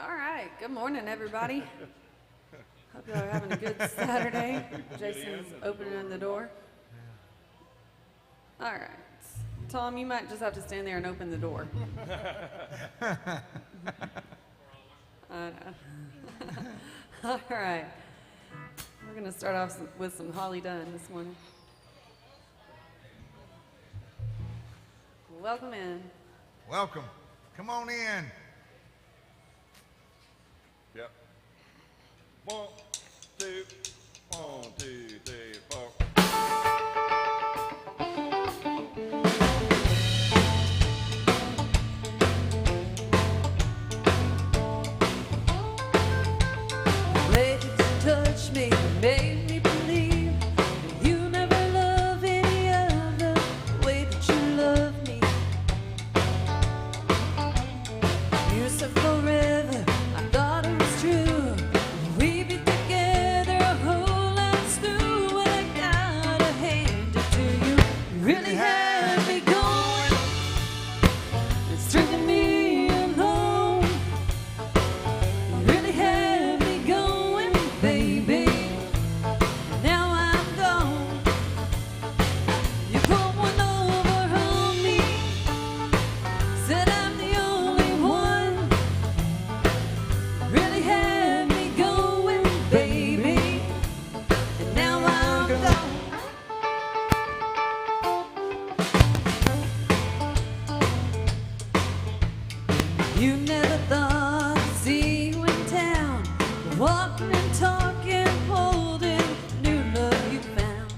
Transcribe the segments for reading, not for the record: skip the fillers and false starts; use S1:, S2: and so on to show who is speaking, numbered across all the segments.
S1: All right, good morning, everybody. Hope y'all are having a good Saturday. Jason's opening the door. All right. Tom, you might just have to stand there and open the door. I know. All right. We're going to start off with some Holly Dunn this morning. Welcome in.
S2: Welcome. Come on in.
S3: Yep. 1, 2, 1, 2, 3, 4.
S1: Lady touch me, made me believe that you never love any other way that you love me. You said forever, I thought it was true. We'd be together a whole lot through, and I gotta hand it to you. You really had me going, and stringing me along. You really had me going, baby. Now I'm gone. You put one over on me, said I'm the only one. Really had me going, baby. And now I'm gone. You never thought I'd see you in town, walking and talking, holding new love you found.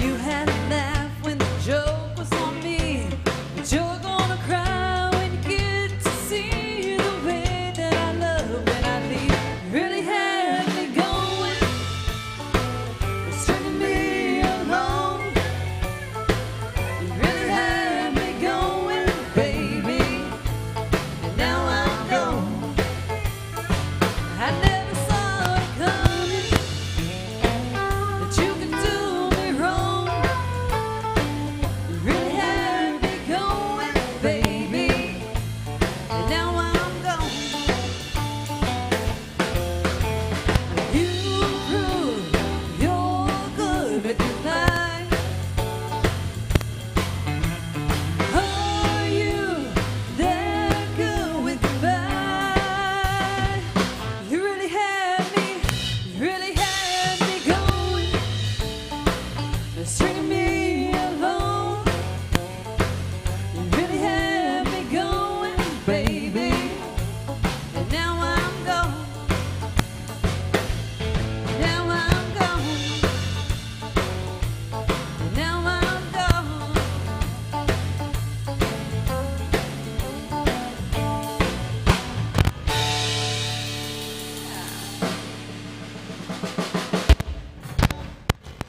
S1: You had a laugh when the joke was on me, but you're gonna cry when you get to see the way that I love when I leave. You really had me going, stringing me along. You really had me going, baby, and now I'm gone. I never saw it coming, that you could do me wrong. You really had me going, baby, and now I'm gone. You prove you're good, but you lie. Are you that good with goodbye? You really had me going, stringing me along. You really had me going, baby, and now I'm gone. Now I'm gone. Now I'm gone.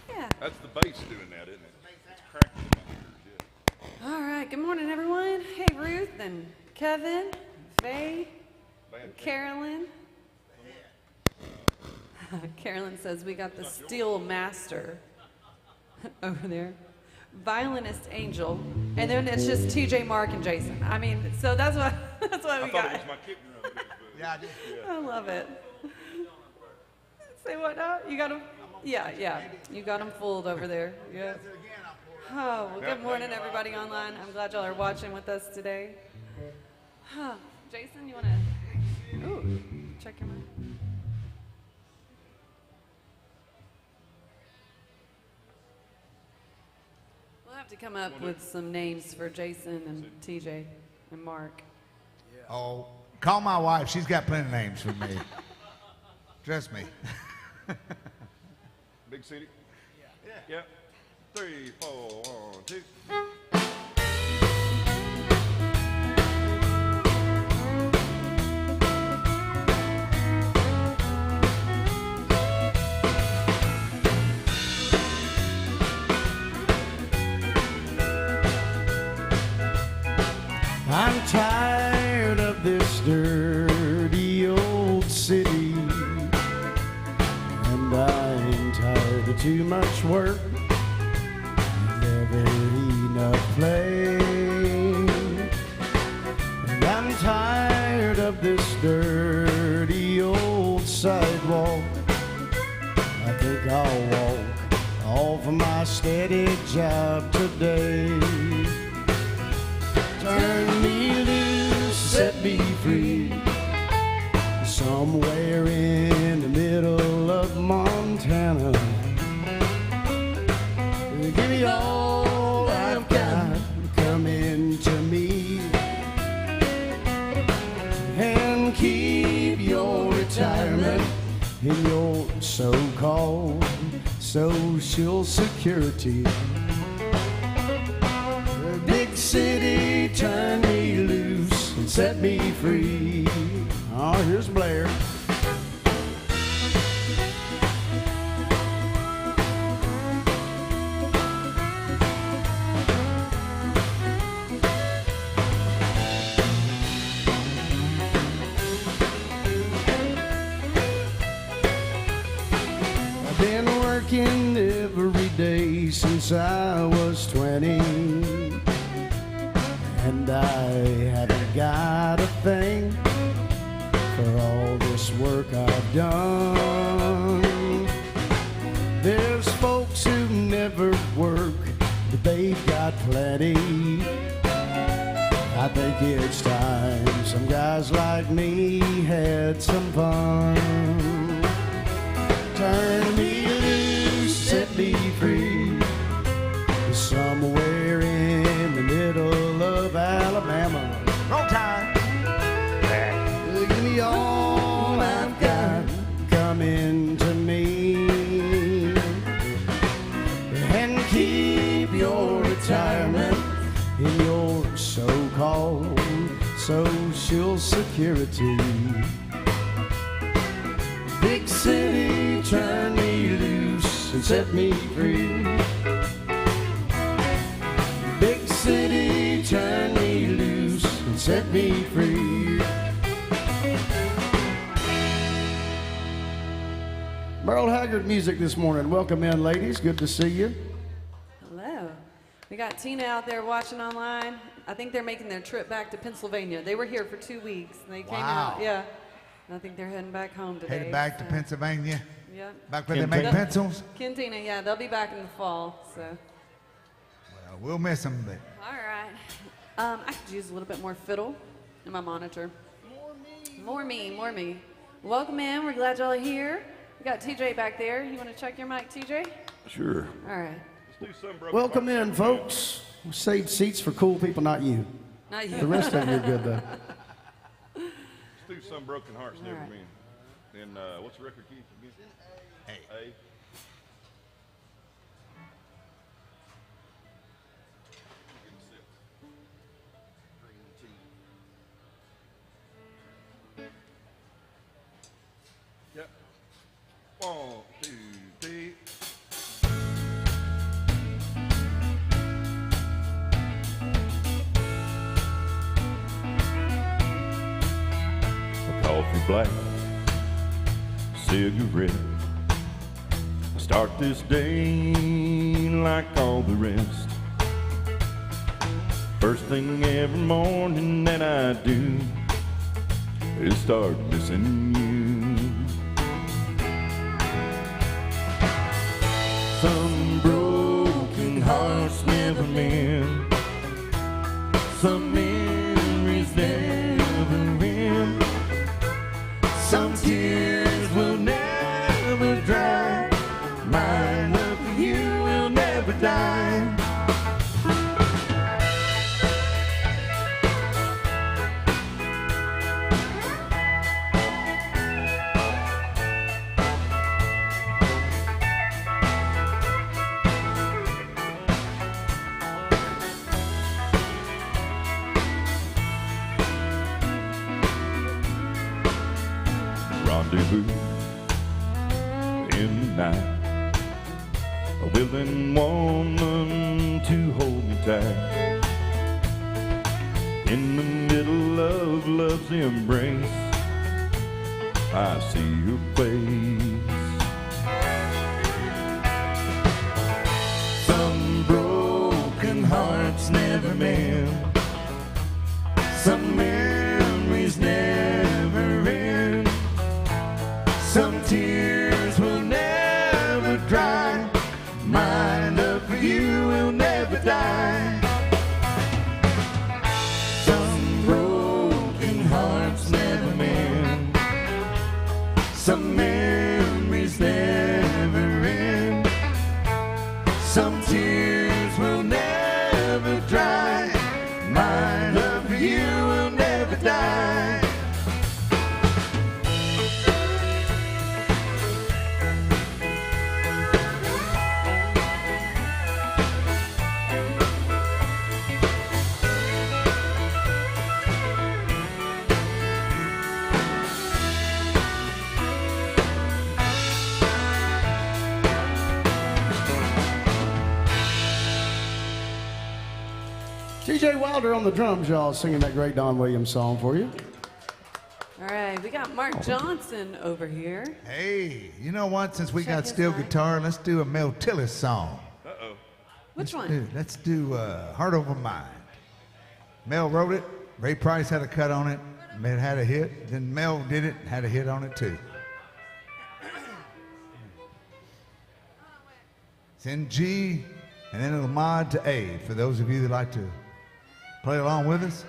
S1: Yeah.
S3: That's the bass doing that, isn't it? It's cracking in my ears, yeah.
S1: All right. Good morning, everyone. Hey, Ruth and Kevin, Faye,
S3: Band.
S1: Carolyn. Carolyn says we got the steel master over there, violinist Angel, and then it's just TJ, Mark, and Jason. I mean, so that's what we
S3: I thought it
S1: got.
S3: was my kick drum.
S2: Yeah, just
S1: I love it. Say what now? You got them? Yeah. You got them fooled over there. Yeah. Oh, well, good morning, everybody online. I'm glad y'all are watching with us today. Jason, you want to? Ooh, check your mic. We'll have to come up with some names for Jason and TJ and Mark.
S2: oh, call my wife. She's got plenty of names for me. Trust me.
S3: Big city? Yeah. Yep. 3, 4, 1, 2.
S4: I'm tired of this dirty old city, and I'm tired of too much work, never enough play. And tired of this dirty old sidewalk. I think I'll walk off of my steady job today. Turn me loose, set me free, somewhere in the middle of Montana. Give me all I've got, come into me, and keep your retirement in your so-called Social Security. Big city, turn me loose and set me free. Oh, here's Blair. I've been working every day since I was 20, and I haven't got a thing for all this work I've done. There's folks who never work, but they've got plenty. I think it's time some guys like me had some fun. Turn me loose, set me free, somewhere in the middle of Alabama.
S2: Roll Tide.
S4: Give me all I've got, come into me, and keep your retirement in your so-called Social Security. Big city, turn me loose and set me free. Big city, turn me loose and set me free. Merle Haggard music this morning. Welcome in, ladies. Good to see you.
S1: Hello. We got Tina out there watching online. I think they're making their trip back to Pennsylvania. They were here for 2 weeks. And they came
S2: Wow.
S1: out, yeah. And I think they're heading back home today.
S2: Headed back to
S1: so,
S2: Pennsylvania.
S1: Yep.
S2: Back where they
S4: Ken
S2: make
S4: Tina.
S2: pencils.
S1: Ken, Tina, yeah, they'll be back in the fall. So,
S2: Well, we'll miss them, but
S1: all right. I could use a little bit more fiddle in my monitor. More me, more me. Welcome in. We're glad y'all are here. We got TJ back there. You want to check your mic, TJ?
S3: Sure.
S1: All right.
S3: Let's do some broken
S4: Welcome
S3: hearts.
S4: in, folks. We saved seats for cool people, not you.
S1: Not you.
S4: The rest of them are good, though.
S3: Let's do some broken hearts never
S1: Alright.
S3: mean. Then what's the record key again?
S2: hey,
S3: A. Yep. 1, 2, 3. A coffee black cigarette. I start this day like all the rest. First thing every morning that I do is start missing you. Some broken hearts never mend. Some memories never end. Some tears will never dry. My love for you will never die. Rendezvous in the night, a willing woman to hold me tight. In the middle of love's embrace, I see your face. Some broken hearts never mend. Some memories Some memories never end. Some tears will never dry. My love for you will never die.
S4: T.J. Wilder on the drums, y'all, singing that great Don Williams song for you.
S1: All right, we got Mark Johnson over here.
S2: Hey, you know what? Since we
S1: Check
S2: got
S1: his
S2: steel
S1: mic.
S2: guitar, let's do a Mel Tillis song.
S1: Which one?
S2: Dude, let's do Heart Over Mind. Mel wrote it. Ray Price had a cut on it. It had a hit. Then Mel did it, had a hit on it too. It's in G, and then it'll mod to A for those of you that like to play along with us.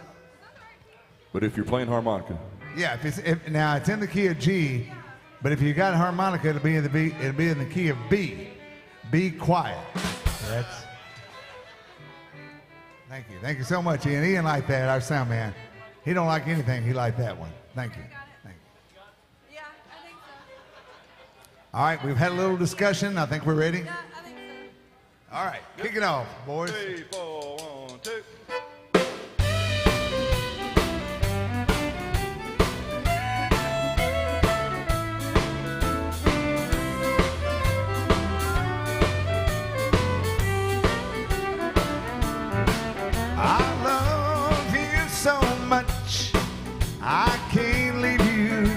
S3: But if you're playing harmonica,
S2: Yeah, now it's in the key of G, but if you got a harmonica, it'll be in the B. It'll be in the key of B. Be quiet. That's. Thank you so much, Ian. Ian liked that, our sound man. He don't like anything. He liked that one. Thank you. Thank you.
S1: Yeah, I think so.
S2: All right, we've had a little discussion. I think we're ready.
S1: Yeah, I think so.
S2: All right, kick it off, boys.
S3: 3, 4, 1, 2.
S2: I love you so much, I can't leave you.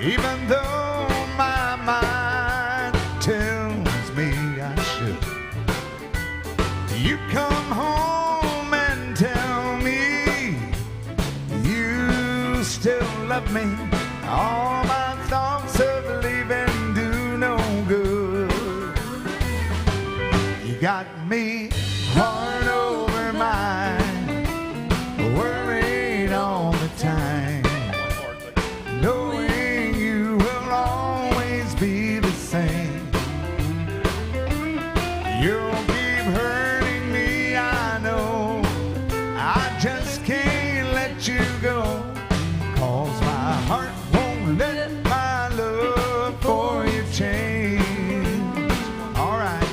S2: Even though my mind tells me I should. You come home and tell me you still love me. All my thoughts of leaving do no good. You got me heart over mind, worried all the time, knowing you will always be the same. You'll keep hurting me, I know. I just can't let you go, 'cause my heart won't let my love for you change. All right.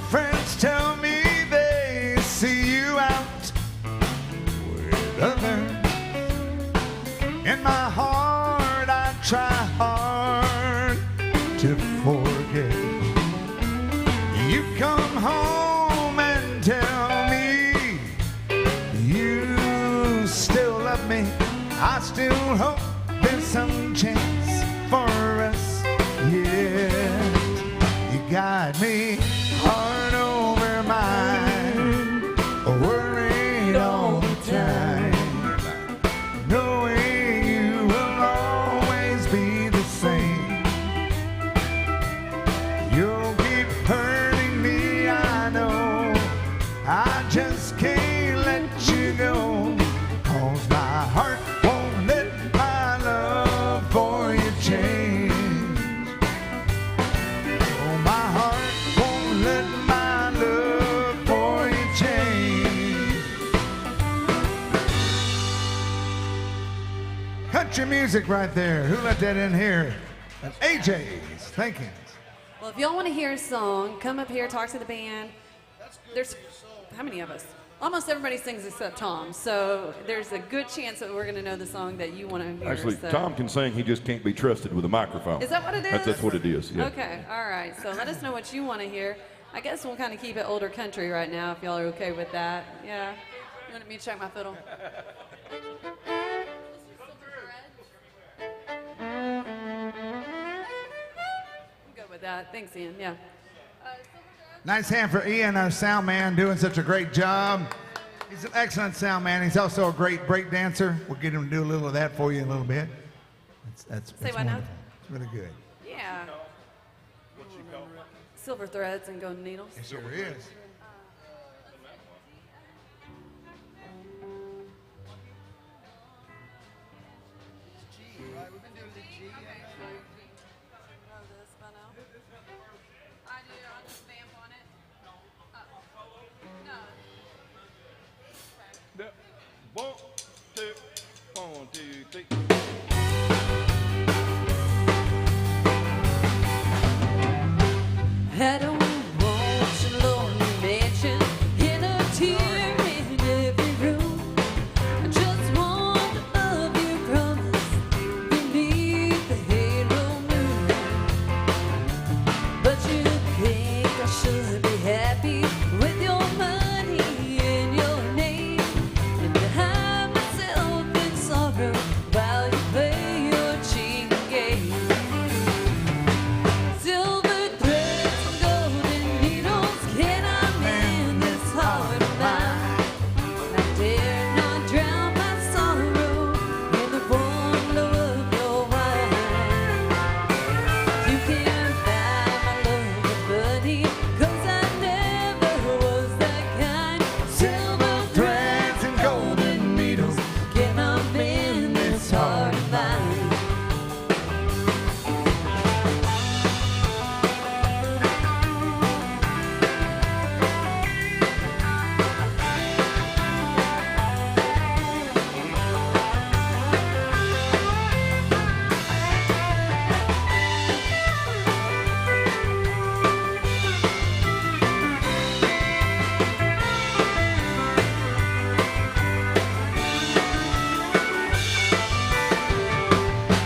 S2: Friends tell me they see you out with others. In my heart, I try hard to forget. You come home and tell me you still love me. I still hope there's some chance for us. Yeah, you got me heart over mind, worried all the time, knowing you will always be the same. You'll keep hurting me, I know. I just can't let you go, 'cause my heart won't let my love for you change. Oh, my heart won't let my love for you change. Country music right there. Who let that in here? That's AJ's. Thank you.
S1: Well, if y'all want to hear a song, come up here, talk to the band. There's how many of us? Almost everybody sings except Tom, so there's a good chance that we're going to know the song that you want to hear.
S3: Actually,
S1: so.
S3: Tom can sing, he just can't be trusted with a microphone.
S1: Is that what it is?
S3: That's what it is, yeah.
S1: Okay, all right. So let us know what you want to hear. I guess we'll kind of keep it older country right now, if y'all are okay with that. Yeah. You want me to check my fiddle? with that. Thanks, Ian. Yeah.
S2: Nice hand for Ian, our sound man, doing such a great job. He's an excellent sound man. He's also a great break dancer. We'll get him to do a little of that for you in a little bit. That's
S1: Say what now?
S2: wonderful. It's really good.
S1: Yeah. Silver threads and golden needles.
S2: It sure is.
S3: Yep. 1, 2, 1, 2, 3.
S1: I don't want your lonely mansion in a tear in every room. I just want to love you, promise, beneath the halo moon. But you think I should be happy with your money and your name, and to hide myself in sorrow while you play your cheating game. Silver threads and golden needles, can I mend this heart of mine? I dare not drown my sorrow in the warm glow of your wine. You can't buy my love with money, 'cause I never was that kind. Silver threads and golden needles, can I mend this heart of mine?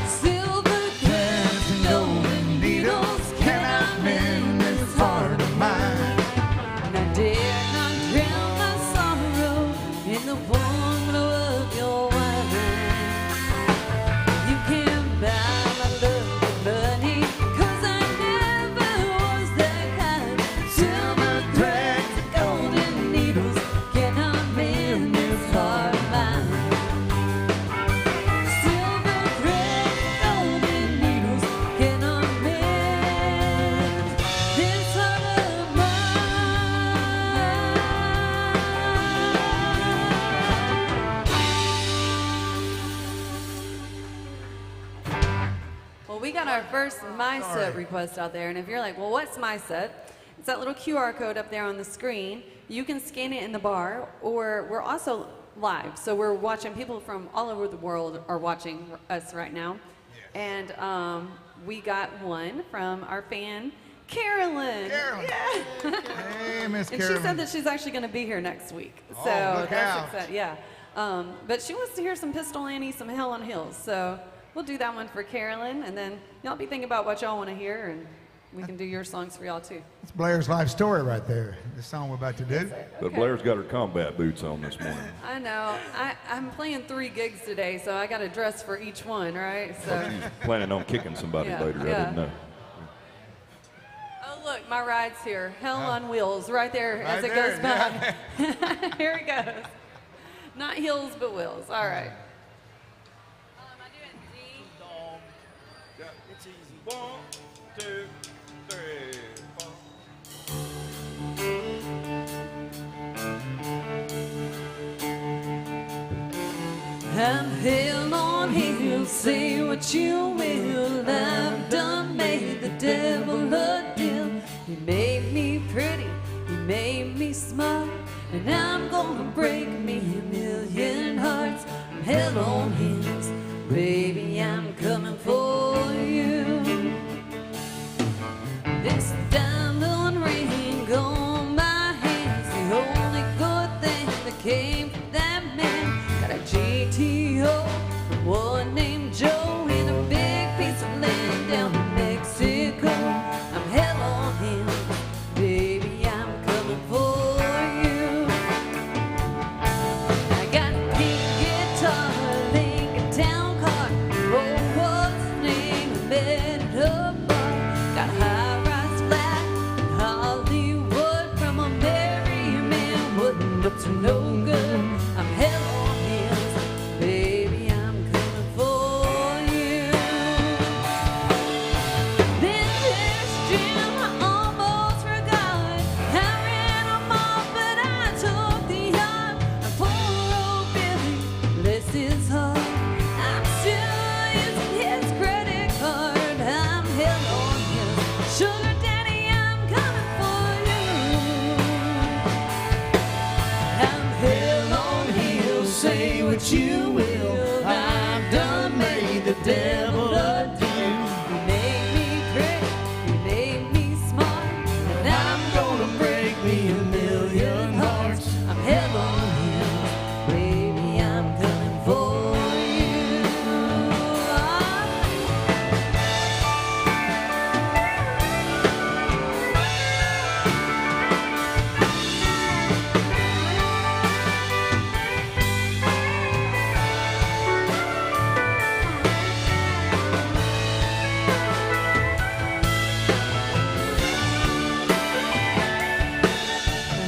S1: Silver threads and golden needles, can I mend this heart of mine? And I dare not drown my sorrow in the warm glow of your wine. You can't buy my love with money, 'cause I never was that kind. Silver threads and golden needles, can I mend this heart of mine? Silver threads and golden needles, can I mend this heart of mine? Well, we got our first My Set request out there, and if you're like, well, what's My Set? It's that little QR code up there on the screen. You can scan it in the bar, or we're also live, so we're watching. People from all over the world are watching us right now, and we got one from our fan Carolyn.
S2: Carolyn.
S1: Yeah.
S2: Hey, Miss
S1: And
S2: Carolyn.
S1: she said that she's actually going to be here next week. So
S2: Oh, look
S1: that's
S2: out.
S1: exciting. Yeah. But she wants to hear some Pistol Annie, some Hell on Hills. So we'll do that one for Carolyn, and then y'all be thinking about what y'all want to hear, and we can do your songs for y'all too.
S2: It's Blair's life story right there. The song we're about to do.
S3: But
S1: Okay.
S3: Blair's got her combat boots on this morning.
S1: I know. I'm playing 3 gigs today, so I got to dress for each one, right? So.
S3: She's planning on kicking somebody
S1: Yeah,
S3: later. I
S1: yeah.
S3: didn't know.
S1: Oh, look, my ride's here. Hell on Wheels, right there as
S2: Right
S1: it
S2: there,
S1: goes by. Here it goes. Not heels, but wheels. All right. I do it in D.
S4: It's easy.
S3: 1, 2, 3, 4.
S1: I'm hell on heels, say what you will. I've done made the devil a deal. He made me pretty, he made me smart, and I'm gonna break me a million hearts. I'm hell on heels, baby, I'm coming for you. This diamond ring on my hand's the only good thing that came from that man. Got a GTO, one named Joe, in a big piece of land down in Mexico. I'm hell on him, baby, I'm coming for you. I got a pink guitar laying
S4: what you will. I've done made the devil a deal.
S1: You made me great, you made me smart, and I'm
S4: Gonna break me a million hearts.
S1: I'm head on heels, baby, I'm coming for you.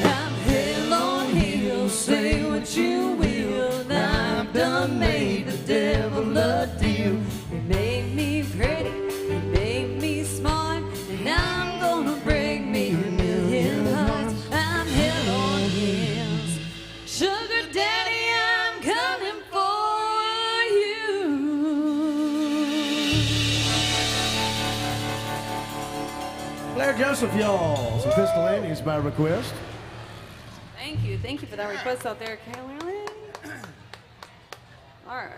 S1: I'm hell on heels, say what you will. Now I've done made the devil a deal. You made me pretty, you made me smart, and I'm gonna break me a million hearts. I'm hell on heels, sugar daddy, I'm coming for you.
S4: Blair Joseph, y'all. Some Pistol Annie's by request.
S5: Thank you for that request out there, Carolyn. All right.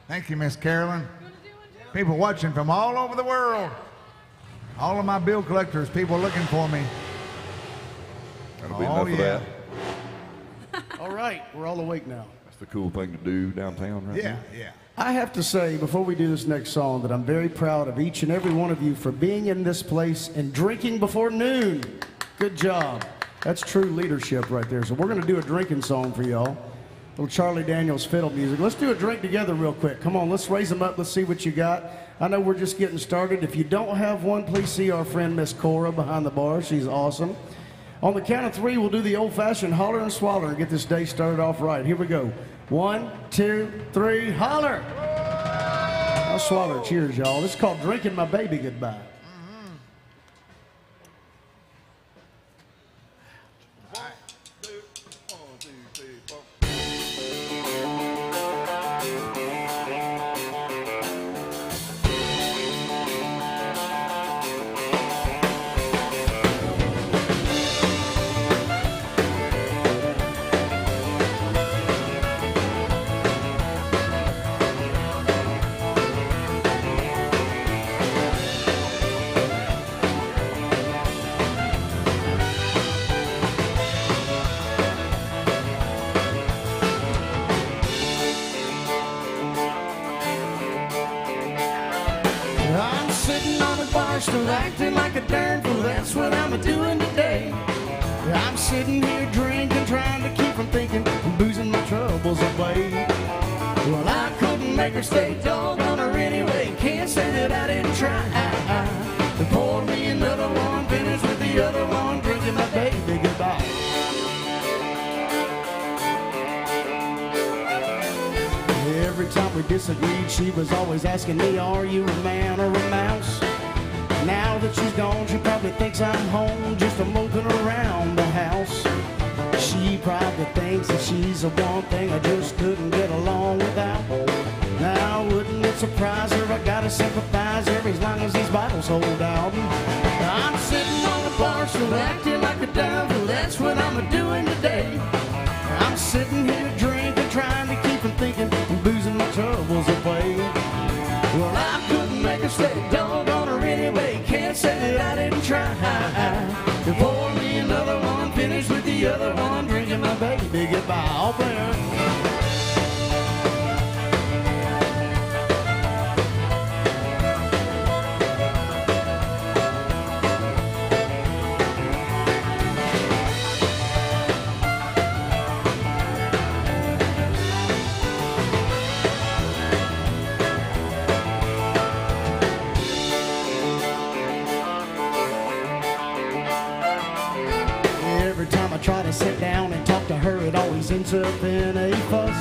S2: Thank you, Miss Carolyn. People watching from all over the world. All of my bill collectors, people looking for me.
S3: That'll be
S2: Oh,
S3: enough of
S2: yeah.
S3: that.
S4: All right, we're all awake now.
S3: That's the cool thing to do downtown right
S2: Yeah,
S3: now.
S2: yeah.
S4: I have to say, before we do this next song, that I'm very proud of each and every one of you for being in this place and drinking before noon. Good job. That's true leadership right there. So we're going to do a drinking song for y'all. Little Charlie Daniels fiddle music. Let's do a drink together real quick. Come on, let's raise them up. Let's see what you got. I know we're just getting started. If you don't have one, please see our friend Miss Cora behind the bar. She's awesome. On the count of three, we'll do the old-fashioned holler and swaller and get this day started off right. Here we go. 1, 2, 3, holler. I'll swaller. Cheers, y'all. This is called Drinking My Baby Goodbye. I'm sitting on a bar still acting like a darn fool. That's what I'm doing today. I'm sitting here drinking, trying to keep from thinking, boozing my troubles away. Well, I couldn't make her stay, doggone her anyway. Can't say that I didn't try. To pour me another one, finish with the other one, drinking my baby goodbye. Every time we disagreed, she was always asking me, are you a man or a mouse? Now that she's gone, she probably thinks I'm home, just a moping around the house. She probably thinks that she's the one thing I just couldn't get along without. Now, wouldn't it surprise her? I gotta sympathize her as long as these bottles hold out. I'm sitting on the bar, still acting like a devil. That's what I'm doing today. I'm sitting here drinking, trying to keep from thinking, boozing my troubles away. Well, I couldn't make her stay, doggone her anyway. Can't say that I didn't try. To pour me another one, finish with the other one, drinking my baby goodbye. Oh, Blair. Every time I try to sit down and talk to her, it always ends up in a fuss.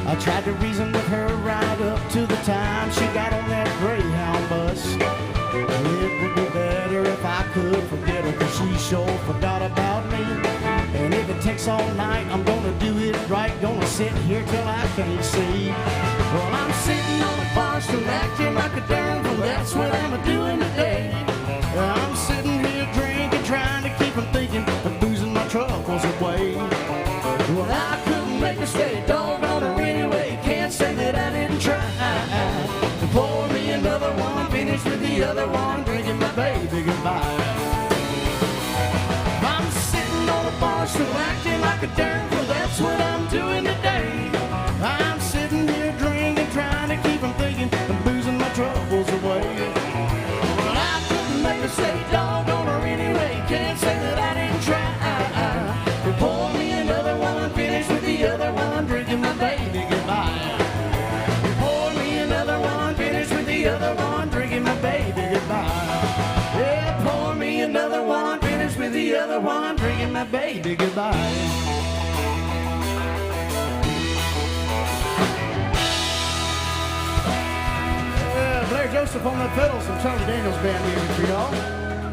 S4: I tried to reason with her right up to the time she got on that Greyhound bus. It would be better if I could forget her, 'cause she sure forgot about me. And if it takes all night, I'm gonna do it right. Gonna sit here till I can't see. Well, I'm sitting on the bar, still acting like a darn fool. That's what I'm doing today. I'm sitting here drinking, trying to keep from thinking of boozing my troubles away. Well, I couldn't make her stay, doggone her anyway. the other one, drinking my baby goodbye. I'm sitting on a bar stool acting like a dirt, well that's what I'm doing today. I'm sitting here drinking, trying to keep from thinking and losing my troubles away. Well, I couldn't make her say doggone her anyway. Can't say that I didn't try. Pour me another one, finish with the other one, drinking my baby goodbye. Pour me another one, finish with the other one, drinking my baby goodbye. Yeah, pour me another one, finish with the other one, drinking my baby goodbye. Yeah, Blair Joseph on the pedals from Charlie Daniels Band music for y'all.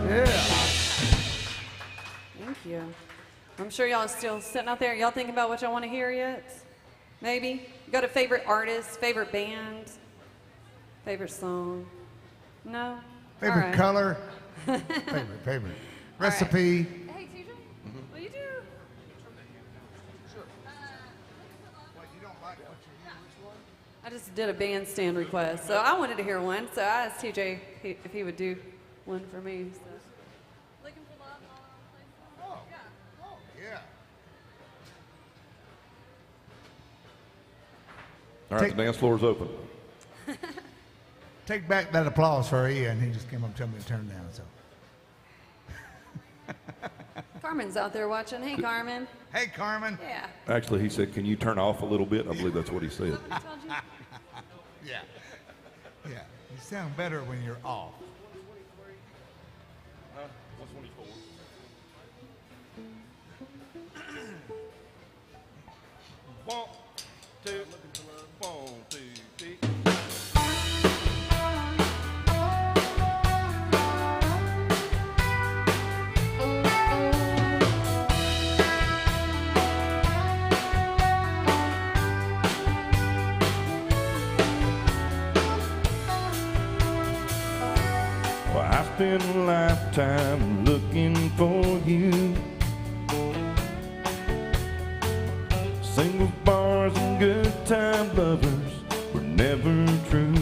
S4: Yeah.
S5: Thank you. I'm sure y'all are still sitting out there. Y'all thinking about what y'all want to hear yet? Maybe? You got a favorite artist, favorite band, favorite song? No?
S2: Favorite
S5: All right.
S2: color? favorite. Recipe?
S5: Hey, TJ, what do you do? I just did a bandstand request, so I wanted to hear one. So I asked TJ if he would do one for me. So. Looking for love in all the wrong places.
S2: Oh, yeah.
S3: All right, the dance floor is open.
S2: Take back that applause for Ian. He just came up and told me to turn down. So,
S5: Carmen's out there watching. Hey, Carmen.
S2: hey, Carmen.
S5: Yeah.
S3: Actually, he said, "Can you turn off a little bit?" I believe that's what he said.
S5: What I told you?
S2: Yeah. Yeah. You sound better when you're off.
S3: One, two, 1, 2, 3. Well, I spent a lifetime looking for you. Single bars and good time lovers were never true.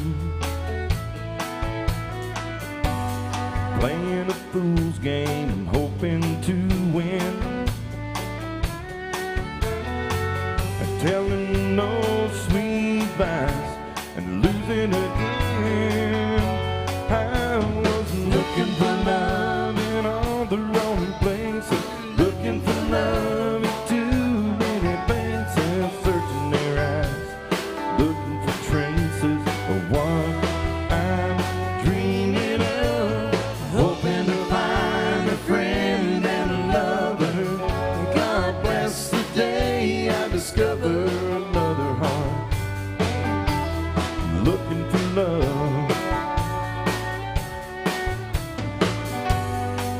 S3: Playing a fool's game and hoping to win, and telling no sweet lies and losing again. I was looking for love in all the wrong places, looking for love in too many places, searching their eyes, looking for traces of what I'm dreaming of, hoping to find a friend and a lover. God bless the day I discover another heart, looking for love.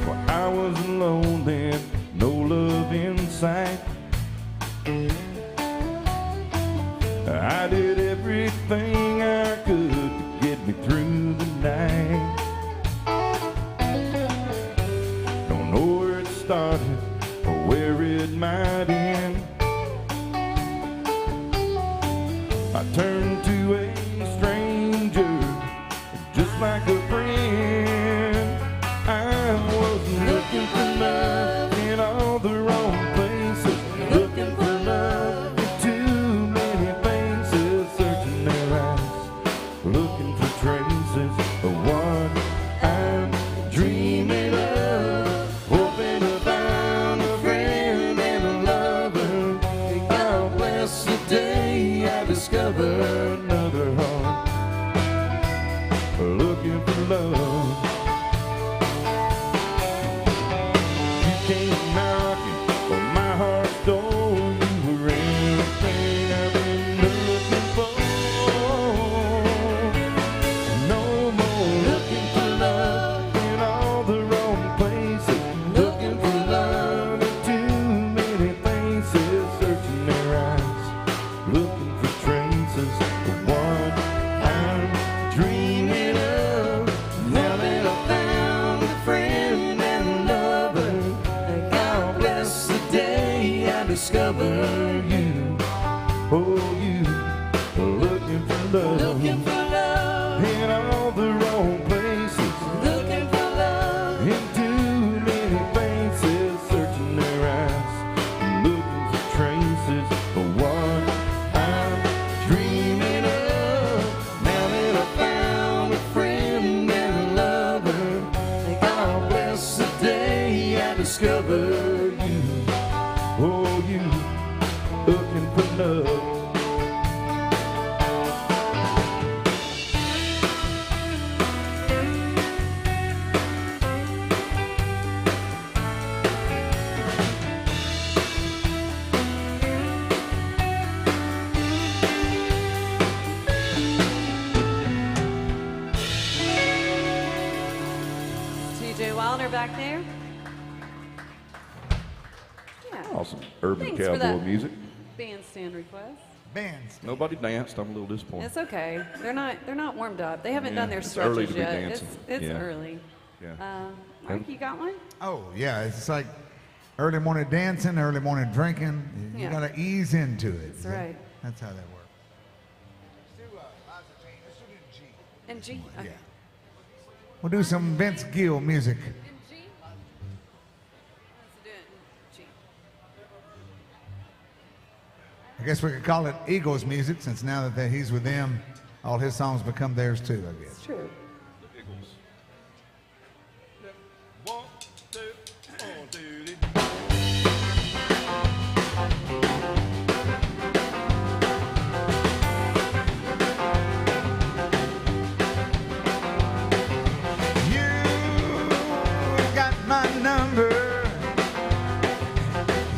S3: Well, I was alone then, no love in sight. I did everything I could to get me through the night. Don't know where it started or where it might end. I turned to a stranger just like a friend. I was looking for love in all the wrong places, looking for love in too many faces, searching their eyes, looking for traces of what I'm dreaming of, hoping to find a friend and a lover. God bless the day I discover another heart, looking for love. You came knocking on my heart's door. You were everything I've been looking for. No more looking for love in all the wrong places, looking for love in too many places, searching their eyes, looking for traces of what I'm dreaming of. Now that I found a friend and a lover, God bless the day I discover you. Oh, you looking for love,
S5: Looking for love.
S3: in all the wrong places, discover you. Oh, you looking for love.
S5: TJ Wilder back there. Yeah.
S3: Awesome. Urban
S5: Thanks for
S3: cowboy
S5: that.
S3: music.
S5: Bandstand request.
S2: Bands.
S3: Nobody danced. I'm a little disappointed.
S5: It's okay. They're not warmed up. They haven't
S3: Yeah,
S5: done their
S3: it's early
S5: stretches
S3: to be
S5: yet.
S3: dancing.
S5: It's
S3: Yeah.
S5: early.
S3: Yeah.
S5: Mark, you got one?
S2: Oh, yeah. It's like early morning dancing, early morning drinking. You
S5: Yeah.
S2: got to ease into it.
S5: That's right.
S2: That's how that works. Let's do Liza Jane. Let's do it in G.
S5: And G. Okay.
S2: Yeah. We'll do some Vince Gill music.
S5: In G. Let's do it in G.
S2: I guess we could call it Eagles music, since now that he's with them, all his songs become theirs too, I guess.
S5: It's true.
S3: One, two, one, two, three.
S2: You got my number.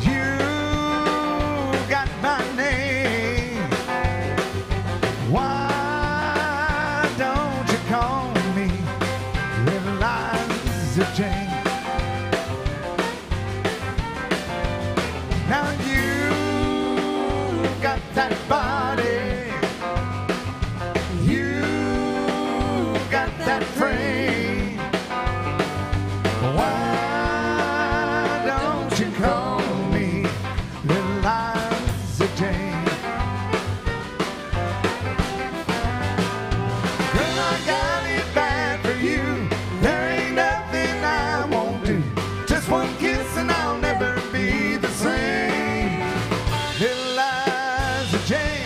S2: You got my name. Why don't you call me Little Liza Jane? Now you got that body. You got that frame. Why don't you call me Little Liza Jane? Girl, I got it bad for you. There ain't nothing I won't do. Just one kiss and I'll never be the same. Little Liza Jane.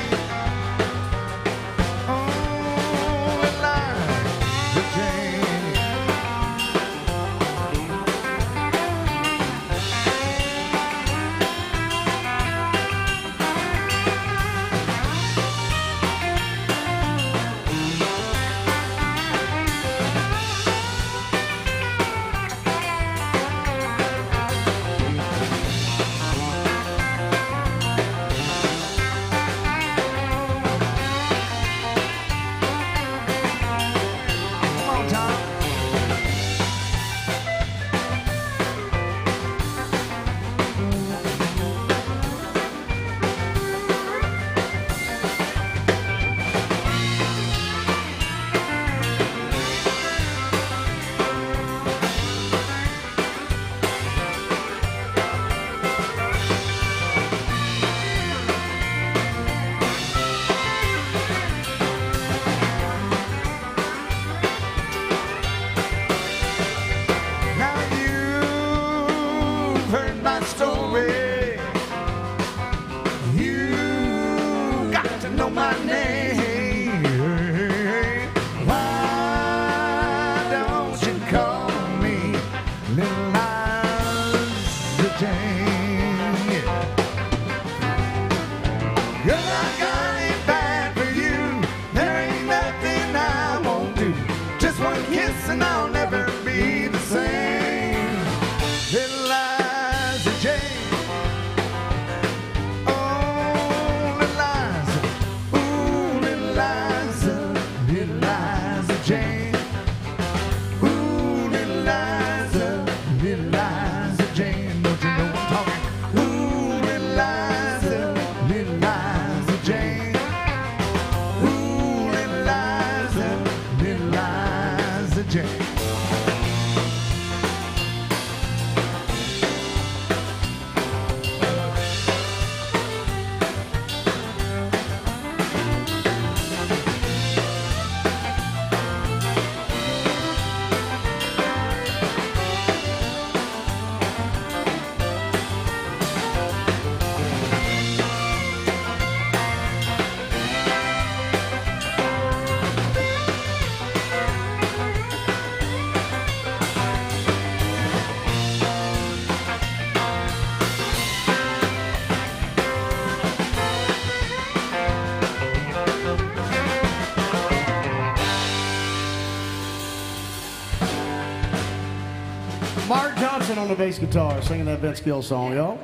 S4: in on the bass guitar singing that Vince Gill song, y'all.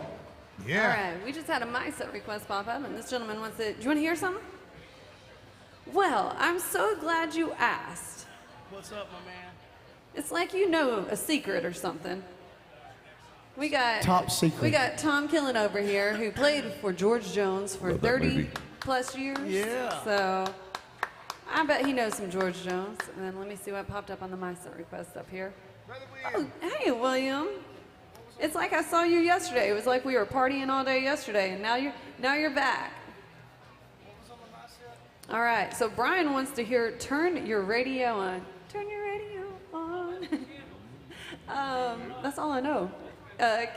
S2: Yeah.
S5: All right, we just had a mic set request pop up, and this gentleman wants to. Do you want to hear something? Well, I'm so glad you asked.
S4: What's up, my man?
S5: It's like you know a secret or something. We got
S4: Top secret.
S5: We got Tom Killen over here who played for George Jones for
S3: Love that
S5: 30
S3: movie.
S5: plus years.
S4: Yeah.
S5: So I bet he knows some George Jones. And then let me see what popped up on the my set request up here. Oh, hey, William. It's like I saw you yesterday. It was like we were partying all day yesterday, and now you're back. All right. So Brian wants to hear "Turn Your Radio On." Turn your radio on. That's all I know.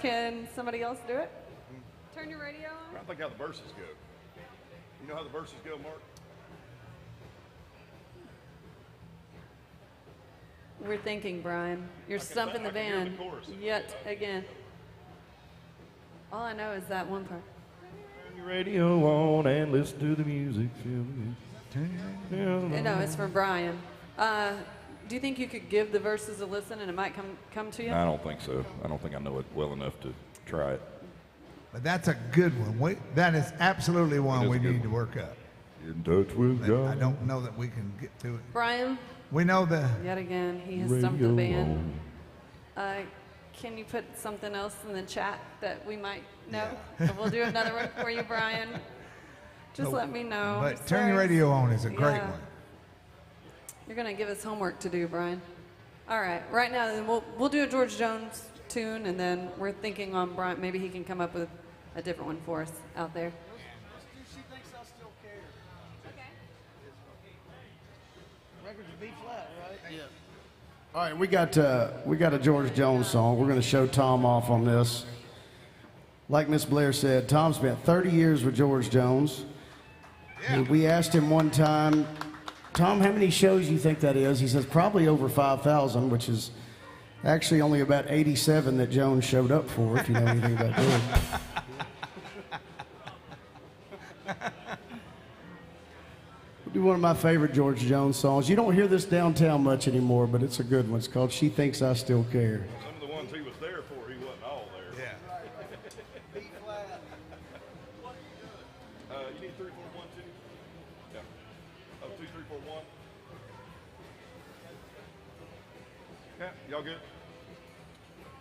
S5: Can somebody else do it? Turn your radio on.
S3: I think how the verses go. You know how the verses go, Mark?
S5: We're thinking, Brian. You're stumping the
S3: I can hear
S5: band
S3: the chorus.
S5: yet again. All I know is that one part.
S3: Turn your radio on and listen to the music.
S5: No, it's for Brian. Do you think you could give the verses a listen and it might come to you?
S3: I don't think so. I don't think I know it well enough to try it.
S2: But that's a good one. That is absolutely one
S3: It is
S2: we
S3: a good
S2: need to
S3: one.
S2: work up.
S3: In touch with
S2: But
S3: God.
S2: I don't know that we can get to it.
S5: Brian,
S2: We know the.
S5: yet again, he has stumped the
S3: Radio
S5: band.
S3: on.
S5: Can you put something else in the chat that we might know? And we'll do another one for you, Brian. Just let me know.
S2: But Turn Your
S5: Sorry.
S2: Radio On is a great
S5: Yeah.
S2: one.
S5: You're gonna give us homework to do, Brian. All right. Right now, then we'll do a George Jones tune, and then we're thinking on Brian. Maybe he can come up with a different one for us out there.
S4: She thinks I still care. Records B flat, right? Yeah. All right, we got a George Jones song. We're going to show Tom off on this. Like Miss Blair said, Tom spent 30 years with George Jones. We asked him one time, Tom, how many shows you think that is? He says probably over 5,000, which is actually only about 87 that Jones showed up for, if you know anything about George. Do one of my favorite George Jones songs. You don't hear this downtown much anymore, but it's a good one. It's called She Thinks I Still Care.
S3: Some of the ones he was there for, he wasn't all there.
S2: Yeah.
S3: You need 3, 4, 1, 2? Yeah. Oh, 2, 3, 4, 1. Yeah, y'all good?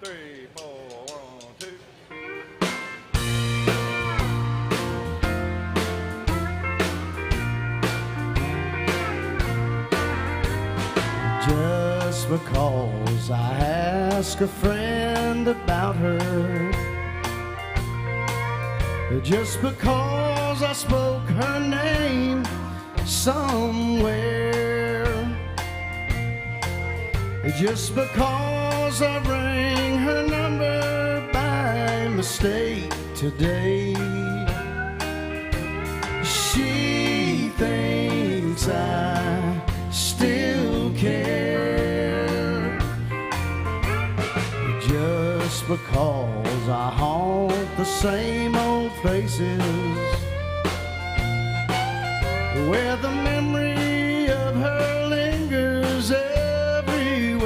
S3: 3, 4, 1, 2.
S4: Just because I ask a friend about her, just because I spoke her name somewhere, just because I rang her number by mistake today, she thinks I still care. Just because I haunt the same old places where the memory of her lingers everywhere.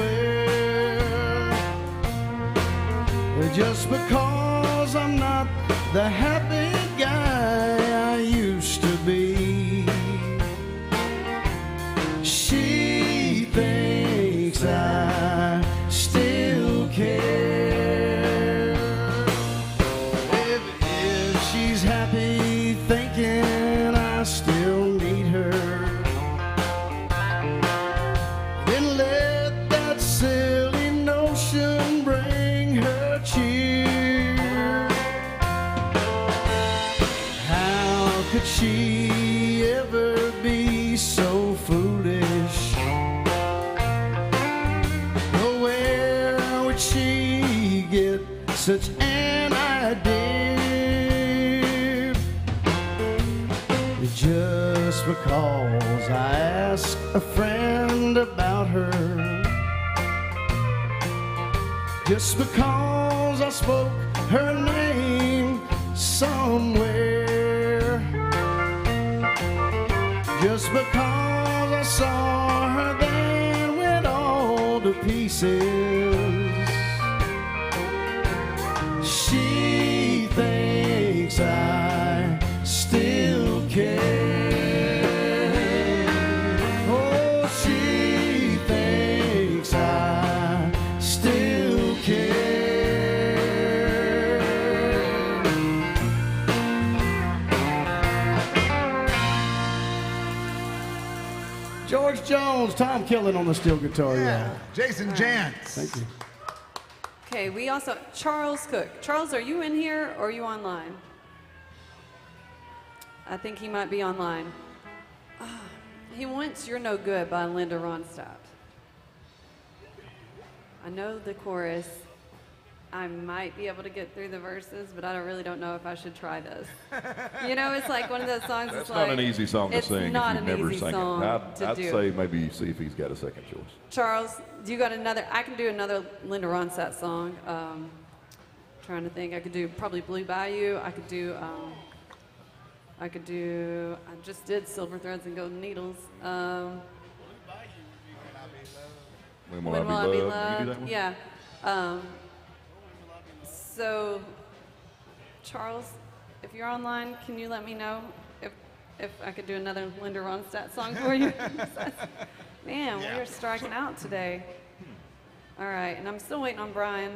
S4: Just because I'm not the happy guy I used to be, she thinks I still care. If she's happy thinking I still need her, then let that silly notion bring her cheer. How could she ever be so foolish? Oh, where would she get such an idea? Just because I asked a friend about her, just because I spoke her name somewhere, just because I saw her then went all to pieces, George Jones, Tom Killen on the steel guitar,
S2: Yeah.
S4: y'all.
S2: Jason Jantz.
S4: Thank you.
S5: Okay, we also, Charles Cook. Charles, are you in here or are you online? I think he might be online. He wants You're No Good by Linda Ronstadt. I know the chorus. I might be able to get through the verses, but I really don't know if I should try this. You know, it's like one of those songs.
S3: That's
S5: it's
S3: not
S5: like,
S3: an easy song to
S5: it's
S3: sing
S5: not
S3: if
S5: an
S3: you've never
S5: easy
S3: sang
S5: song
S3: it.
S5: to
S3: I'd
S5: do.
S3: say maybe see if he's got a second choice.
S5: Charles, do you got another? I can do another Linda Ronstadt song. Trying to think. I could do probably Blue Bayou. I just did Silver Threads and Golden Needles.
S3: When Will
S5: When Will I Be Loved?
S3: You do that one?
S5: Yeah. So, Charles, if you're online, can you let me know if I could do another Linda Ronstadt song for you? Man, we are striking out today. All right, and I'm still waiting on Brian.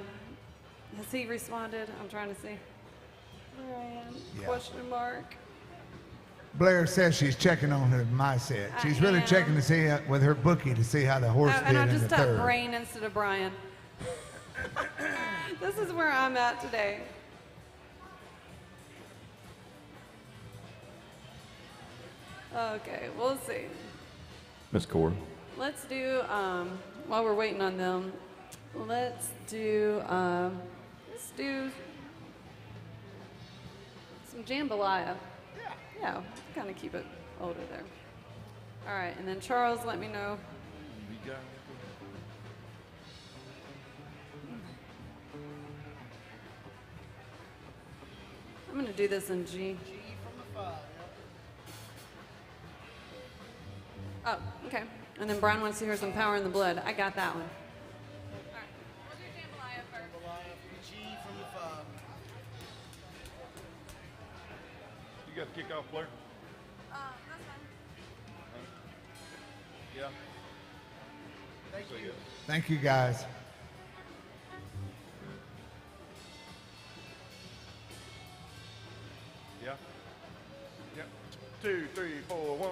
S5: Has he responded? I'm trying to see. Brian,
S2: Yeah.
S5: question mark.
S2: Blair says she's checking on her my set. She's really
S5: am.
S2: checking to see with her bookie to see how the horse
S5: And I
S2: did in
S5: just
S2: the
S5: typed
S2: third.
S5: Brain instead of Brian. This is where I'm at today. Okay, we'll see.
S3: Miss Cora.
S5: Let's do, while we're waiting on them, let's do some jambalaya. Yeah, kind of keep it older there. All right, and then Charles, let me know. I'm gonna do this in G. Oh, okay. And then Brian wants to hear some Power in the Blood. I got that one. All right, we'll do jambalaya first.
S3: You got to kick off, Blair?
S5: That's fine.
S3: Yeah.
S2: Thank you, guys.
S3: Yeah. Yeah. 2, 3, 4, 1.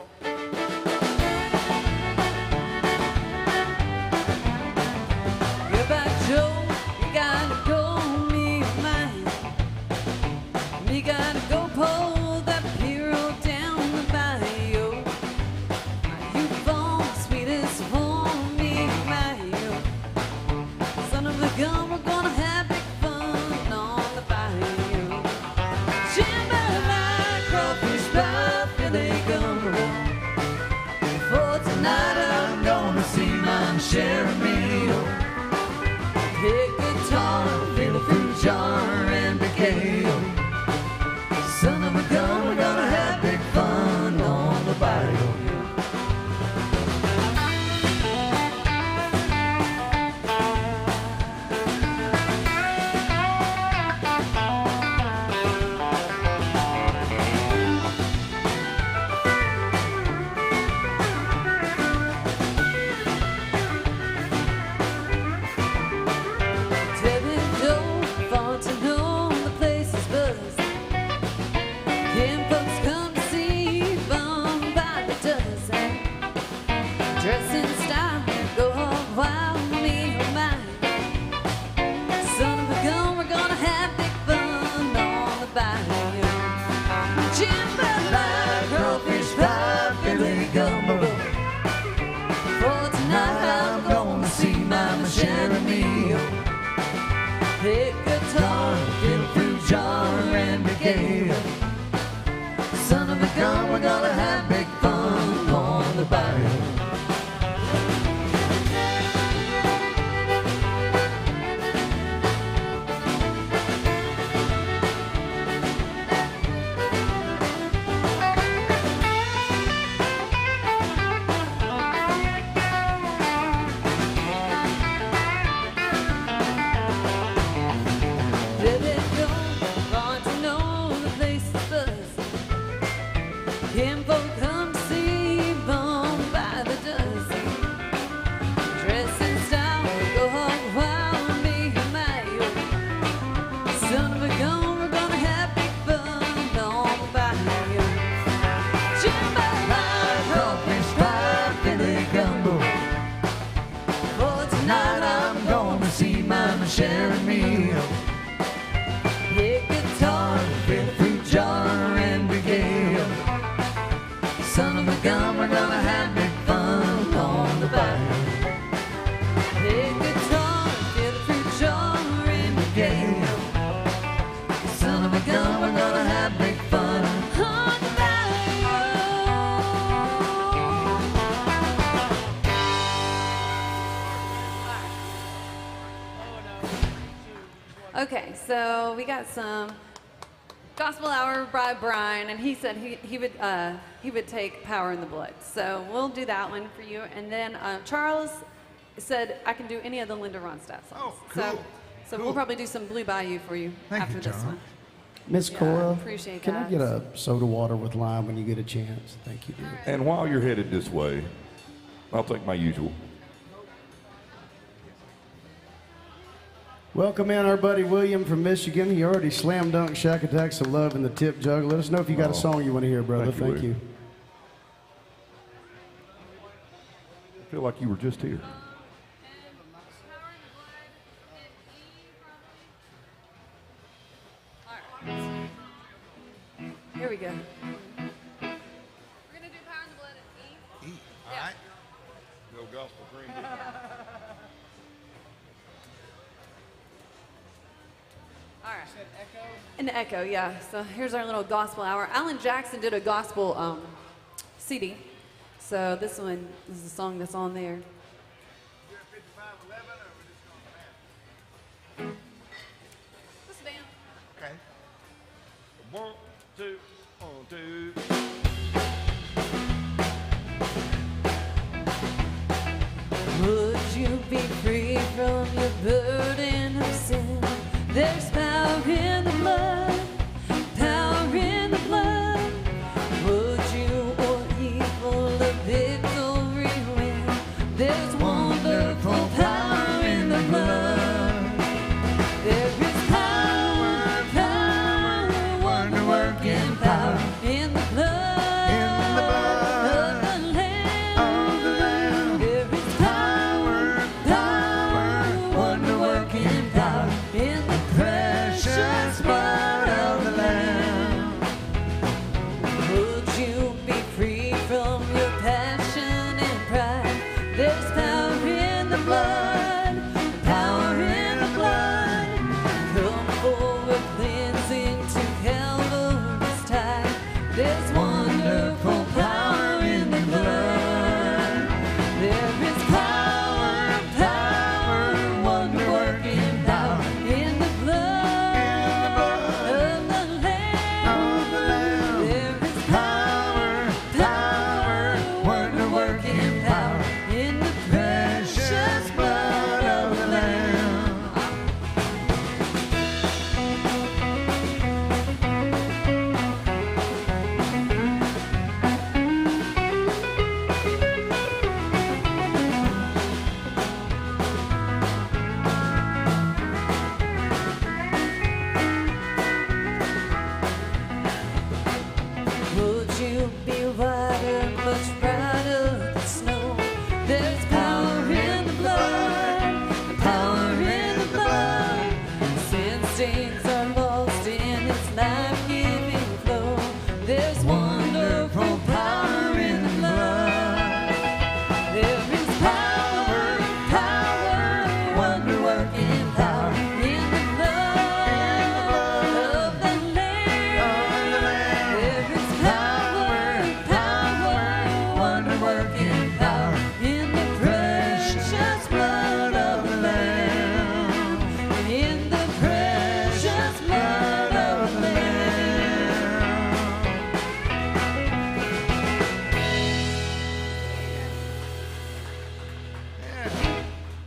S1: Goodbye, Joe. You gotta go, me mine. We gotta go pull that hero down the bayou. You fall sweetest for me, bayou. Son of a gun, we're gonna have big fun on the bayou. Jambalaya, crawfish pie, Philly gumbo. For tonight, I'm gonna see my share of meal. Pick guitar, fill a fruit jar, and big ale. Son of a gun, we're gonna have big fun on the bayou. Jambalaya, crawfish pie, Billy Gumbo. For tonight I'm gonna see my share of meal. Pick guitar, fill fruit jar, and big ale. Son of a gun, we're gonna have big fun on the bayou. Son of a gun, we're gonna have big fun on the bayou. Play guitar, feel the fruit jar in the gale. Son of a gun, we're gonna have big fun on the bayou. Okay, so we got some Gospel Hour by Brian, and he said he would take Power in the Blood. So we'll do that one for you. And then Charles said I can do any of the Linda Ronstadt songs.
S2: Oh, cool.
S5: So we'll probably do some Blue Bayou for you
S2: Thank
S5: after
S2: you,
S5: this
S2: Charles.
S5: one.
S4: Miss
S5: Yeah,
S4: Cora,
S5: appreciate
S4: can I
S5: that.
S4: get a soda water with lime when you get a chance? Thank you, dear.
S3: And while you're headed this way, I'll take my usual.
S4: Welcome in our buddy William from Michigan. He already slam dunked Shack Attacks of Love in the tip jug. Let us know if you got a song you want to hear, brother.
S3: Thank you,
S4: Thank you.
S3: I feel like you were just here.
S5: Here we go.
S1: We're gonna do Power in the Blood at E.
S2: All right.
S3: No gospel dream.
S5: All right. An echo, yeah. So here's our little gospel hour. Alan Jackson did a gospel CD. So this one is the song that's on there. Listen down.
S2: Okay.
S3: 1, 2, 1, 2.
S1: Would you be free from your burden of sin? There's power in the blood, power in the blood. Would you or evil a victory win? There's wonderful power in the blood. There is power, power, wonder-working power in the blood,
S2: In the blood
S1: of the Lamb.
S2: of the Lamb.
S1: There is power, power, wonder-working power in the precious blood of the Lamb. Would you be free from your passion and pride? There's power in the blood, power in the blood. Come forward, cleansing to Calvary's tide. There's wonderful power in the blood. There is power, power, wonder-working power in the blood of the Lamb. There is power, power, wonder-working power in the precious blood of the Lamb. Would you be whiter, much brighter than snow? There's power in the blood, power in the blood. Sin stains are lost in its life-giving flow. There's wonderful power in the blood. There is power, power, wonder-working power in the blood of the Lamb. There is power, power, wonder-working power in the precious blood of the Lamb. In the precious blood of the Lamb.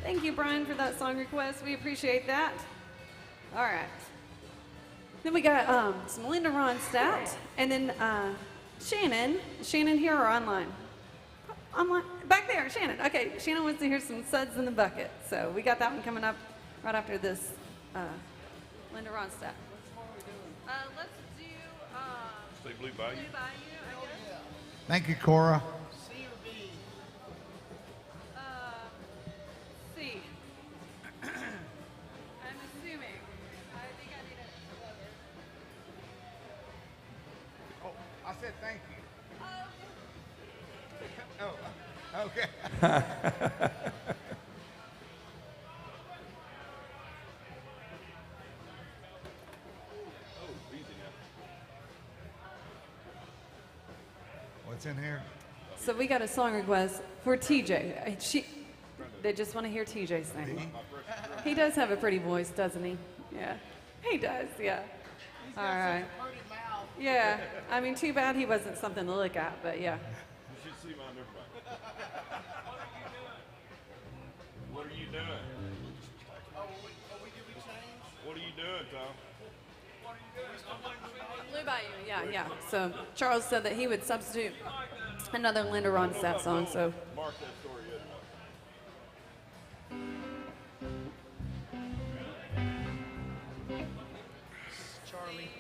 S5: Thank you, Brian, for that song request. We appreciate that. All right. Then we got some Linda Ronstadt, and then Shannon. Shannon here or online? Online. Back there, Shannon. Okay, Shannon wants to hear some Suds in the Bucket. So we got that one coming up right after this Linda Ronstadt. Let's do
S3: Say Blue Bayou.
S5: Blue Bayou, I guess.
S2: Thank you, Cora.
S5: C. I'm assuming. I think I need
S2: Oh, I said thank you. Okay. What's in here?
S5: So we got a song request for TJ. They just want to hear TJ sing. He does have a pretty voice, doesn't he? Yeah, he does. Yeah. All right. Yeah. I mean, too bad he wasn't something to look at, but yeah.
S3: You should see my number. What are you doing? What are you doing, Tom?
S5: Blue Bayou. Yeah, yeah. So Charles said that he would substitute another Linda Ronstadt song. So.
S3: Mark that story yet.
S4: Charlie.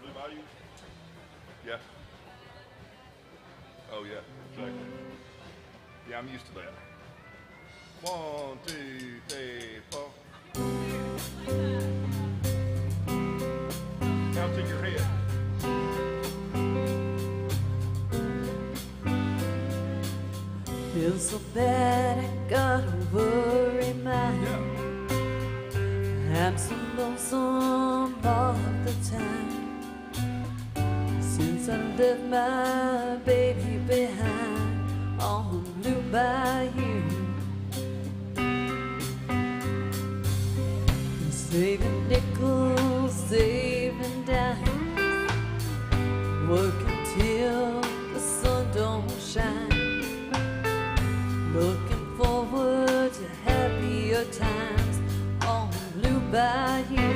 S3: Blue Bayou? Yeah. Oh, yeah, exactly. Yeah, I'm used to that. 1, 2, 3, 4. Count in your head.
S1: Feel so bad, I gotta worry my
S3: Yeah.
S1: I'm so lonesome all the time. Since I left my baby behind on Blue Bayou, saving nickels, saving dimes, working till the sun don't shine, looking forward to happier times on Blue Bayou.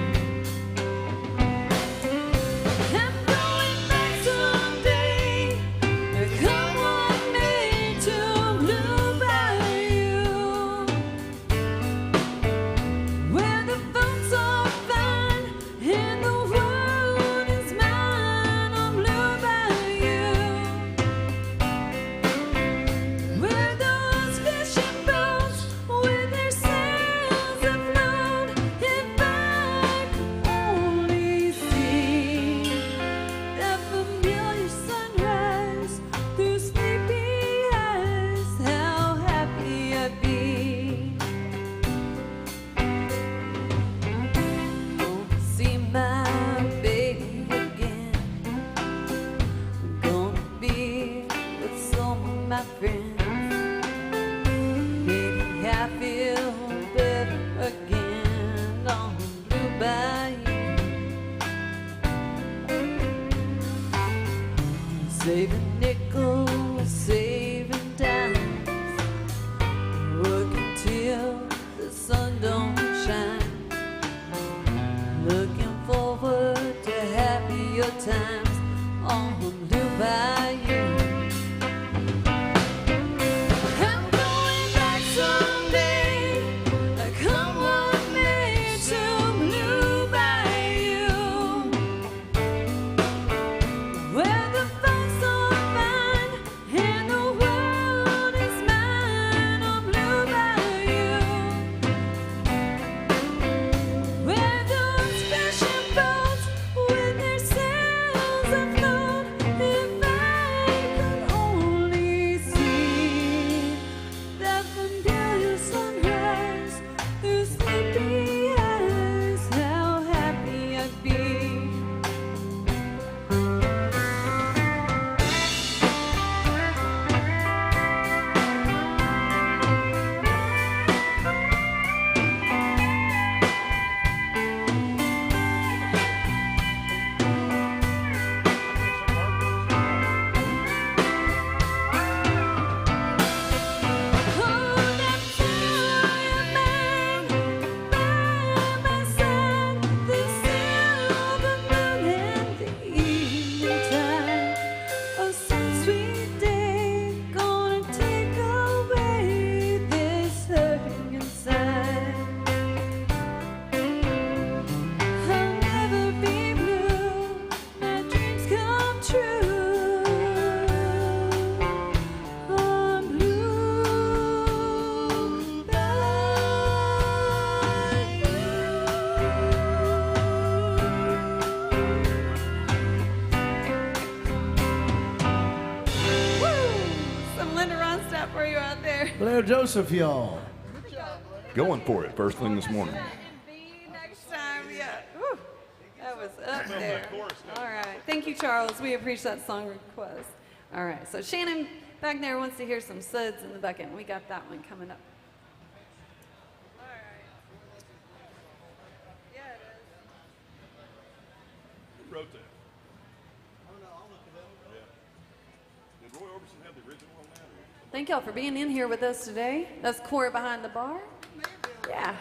S1: I'm going back someday. Come on me to Blue Bayou, where the folks are fine and the world is mine on Blue Bayou, where those fishing boats with their sails afloat. If I could only see that familiar sunrise through sleepy eyes, how happy I'd be. Gonna see my baby again. Gonna be with some of my friends. Maybe I feel better again on Blue Bayou. Saving nickels, saving dimes, working till the sun don't shine, looking forward to happier times on Blue Bayou. I'm going back someday. Come with me to Blue Bayou, where the folks are fine and the world is mine on Blue Bayou, where those fishing boats with their sails afloat.
S5: you out there.
S4: Blair Joseph, y'all.
S3: Going for it first thing this morning.
S5: B next time, yeah. Whew. That was up there. All right. Thank you, Charles. We appreciate that song request. All right. So Shannon back there wants to hear some Suds in the Bucket, and we got that one coming up. All right. Yeah, it is.
S3: Who wrote that? Did Roy Orbison have the original on that?
S5: Thank y'all for being in here with us today. That's Cora behind the bar. Yeah.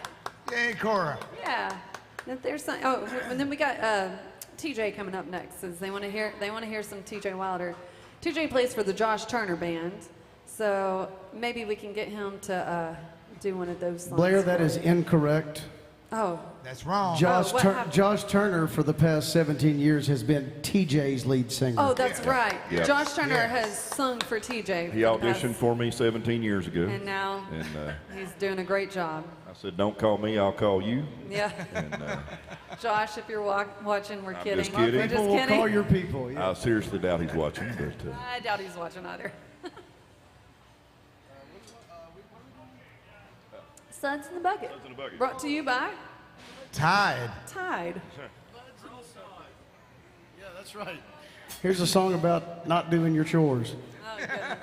S2: Yay, Cora.
S5: Yeah. If there's some, oh, and then we got TJ coming up next. Since they want to hear some TJ Wilder. TJ plays for the Josh Turner Band, so maybe we can get him to do one of those songs.
S4: Blair, that
S5: for
S4: is
S5: us.
S4: incorrect.
S5: Oh.
S2: That's wrong.
S4: Josh,
S5: what happened?
S4: Josh Turner, for the past 17 years, has been TJ's lead singer.
S5: Oh, that's right.
S3: Yeah.
S5: Josh Turner
S2: Yeah.
S5: has sung for TJ.
S3: He
S5: for the past-
S3: auditioned for me 17 years ago.
S5: And now
S3: And
S5: he's doing a great job.
S3: I said, don't call me, I'll call you.
S5: Yeah.
S3: And
S5: Josh, if you're watching, we're kidding.
S3: just kidding.
S5: We're just
S4: People will
S5: kidding.
S4: call your people. Yeah.
S3: I seriously doubt he's watching, but
S5: I doubt he's watching either. Suds in the Bucket.
S3: Suds in the Bucket.
S5: Brought to you by
S2: Tide.
S5: Tide.
S4: Yeah, that's right. Here's a song about not doing your chores.
S5: Oh, goodness.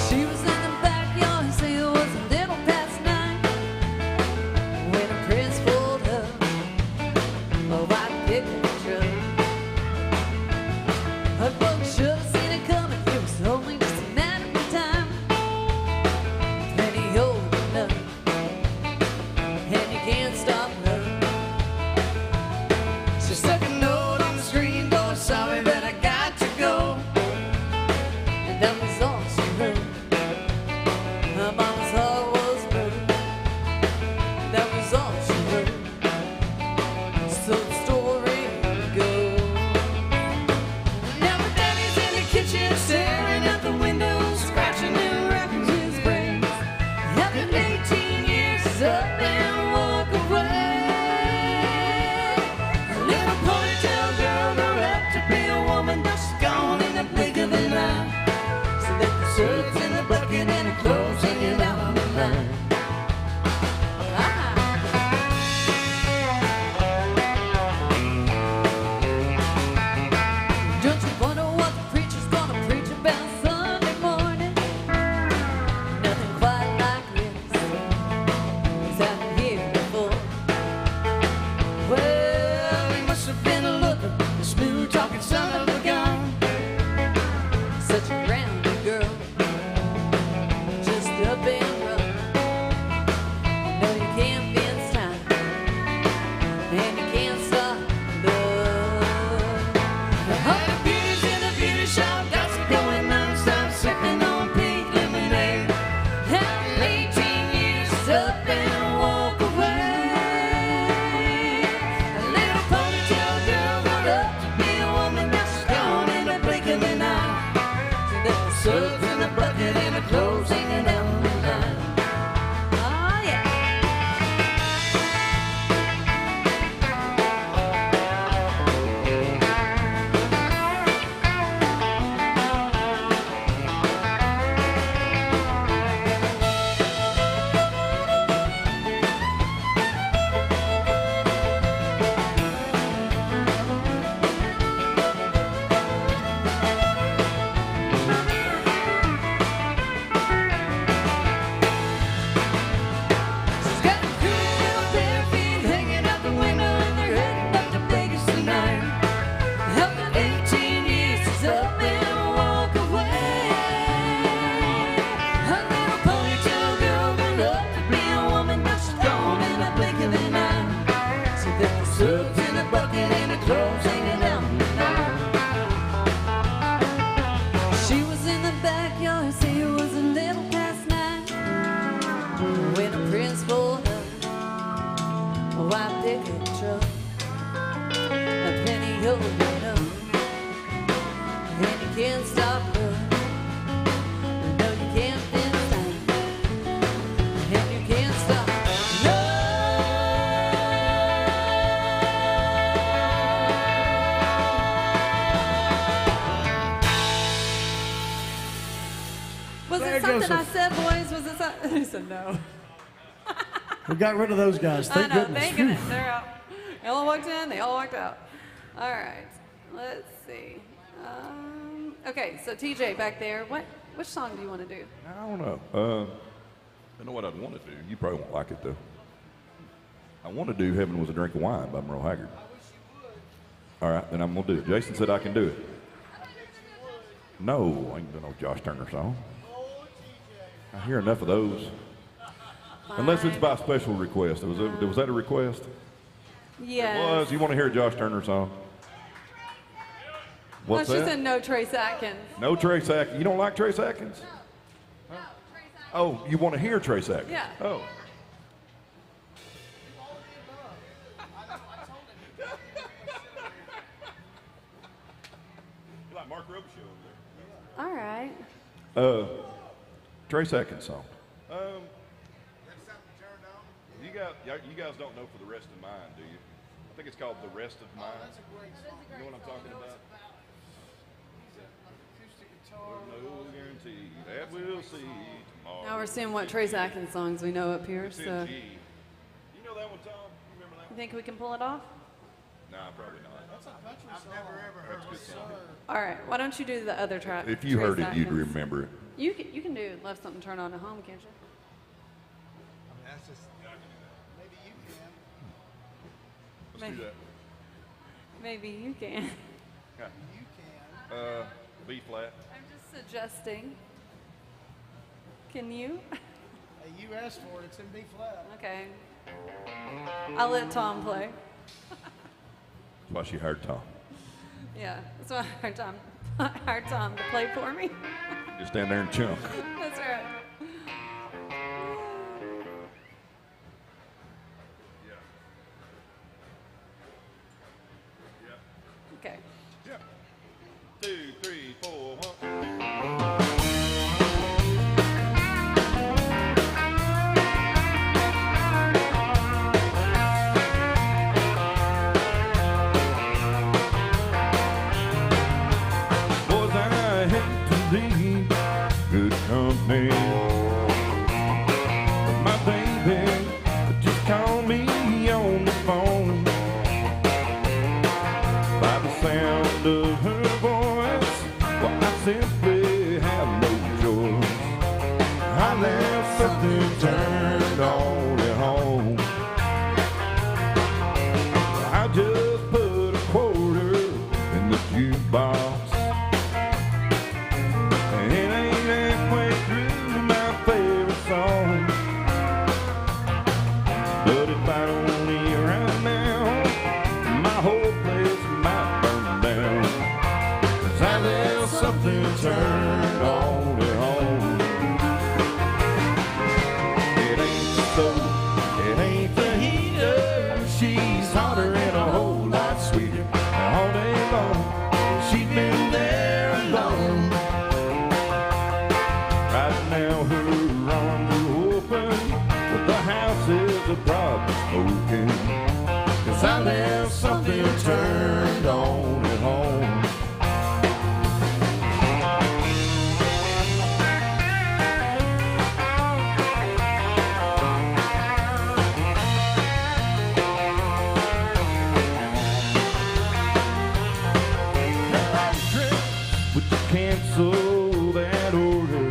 S5: She was in the backyard, say it was a little past 9 when a prince pulled up a white pickup truck. Her folks should have seen it coming, it was only just a matter of time. Plenty old enough, and you can't stop love. She stuck a note on the screen door, sorry, but I got to go. And that was all she wrote. Her mama's heart was broke. That was all she wrote. So the story goes. Now my daddy's in the kitchen, staring out the window, scratching and racking his brains. After 18 years, he's up and walk away. A little ponytail girl grew up to be a woman, but she's gone in the blink of an eye. So that the suds in the bucket and the clothes hanging out on the line. Don't you wonder what the preacher's gonna preach about Sunday morning? Nothing quite like this has happened here before. Well, he must have been a looking, a smooth talking son of a gun. Such a grounded girl, just up and run. No, you can't fence time, and you can't stop love. All the beauties in the beauty shop, gossip going non-stop, sipping on pink lemonade. After 18 years, it's up and walk away. A little ponytail girl grew up to be a woman, now she's gone in the blink of an eye. So there's suds in the bucket and the clothes hanging out on the line. Oh yeah. She's got the cool little bare feet hanging out the window, and they're heading up to Vegas tonight. After 18 years, she's up and walk away. A little ponytail girl grew up to be a woman, but she's gone in the blink of an eye. So there's suds in the bucket and the clothes hanging out on the line. She was in the backyard, say it was a little past 9 when a prince pulled up a white pickup truck. A penny old enough, and you can't stop love. No, you can't fence time, and you can't stop love. Was
S4: There
S5: it
S4: goes
S5: something I
S4: the-
S5: said, boys? Was it something? He said no.
S4: We got rid of those guys.
S5: I
S4: Thank
S5: know,
S4: goodness.
S5: thank goodness. They're out. They all walked in, they all walked out. All right, let's see. Okay, so TJ back there, which song do you want to do?
S3: I don't know. I know what I'd want to do. You probably won't like it though. I want to do "Heaven Was a Drink of Wine" by Merle Haggard. All right, then I'm gonna do it. Jason said I can do it. No, I ain't doing no Josh Turner song. I hear enough of those. Unless it's by special request. Was that a request?
S5: Yes.
S3: It was. You want to hear a Josh Turner song?
S5: Well,
S3: What's
S5: she
S3: that?
S5: said no Trace Atkins.
S3: No Trace Atkins. You don't like Trace Atkins?
S5: No, Trace Atkins.
S3: Oh, you want to hear Trace Atkins?
S5: Yeah.
S3: Oh. You like Mark Robichaud over
S5: All right.
S3: there? Trace Atkins song. You guys don't know For the Rest of Mine, do you? I think it's called The Rest of Mine. You know what I'm talking about? No guarantee that we'll see tomorrow.
S5: Now we're seeing what Trace Atkins songs we know up here.
S3: It's in
S5: So,
S3: G. You know that one, Tom? You remember that
S5: you
S3: one?
S5: think we can pull it off?
S3: Nah, probably not. That's a good song.
S5: All right. Why don't you do the other track?
S3: If you
S5: Trace
S3: heard it, you'd
S5: Atkins?
S3: remember it.
S5: You can do Left Something Turned On at Home, can't you?
S3: Let's do that.
S5: Maybe you can.
S3: B flat.
S5: I'm just suggesting. Can you?
S4: Hey, you asked for it. It's in B flat.
S5: Okay. I'll let Tom play.
S3: That's why she hired Tom.
S5: Yeah, that's why I hired Tom to play for me.
S3: Just stand there and chunk.
S5: That's right. Okay.
S3: Yeah. 2, 3, 4, 1. Boys, I hate to leave good company. But my baby just called me on the phone. By the sound of her voice, well, I simply have no choice. I left something turned on at home. I just put a quarter in the jukebox. And it ain't halfway through my favorite song. But if I don't hear right now, my whole place might burn down. 'Cause I left something turned on at home. It ain't the stove, it ain't the heater. She's hotter and a whole lot sweeter. All day long, she's been there alone. Right now her arms are open, but the house is a problem smoking. 'Cause I left something turned on at home. Would you cancel that order?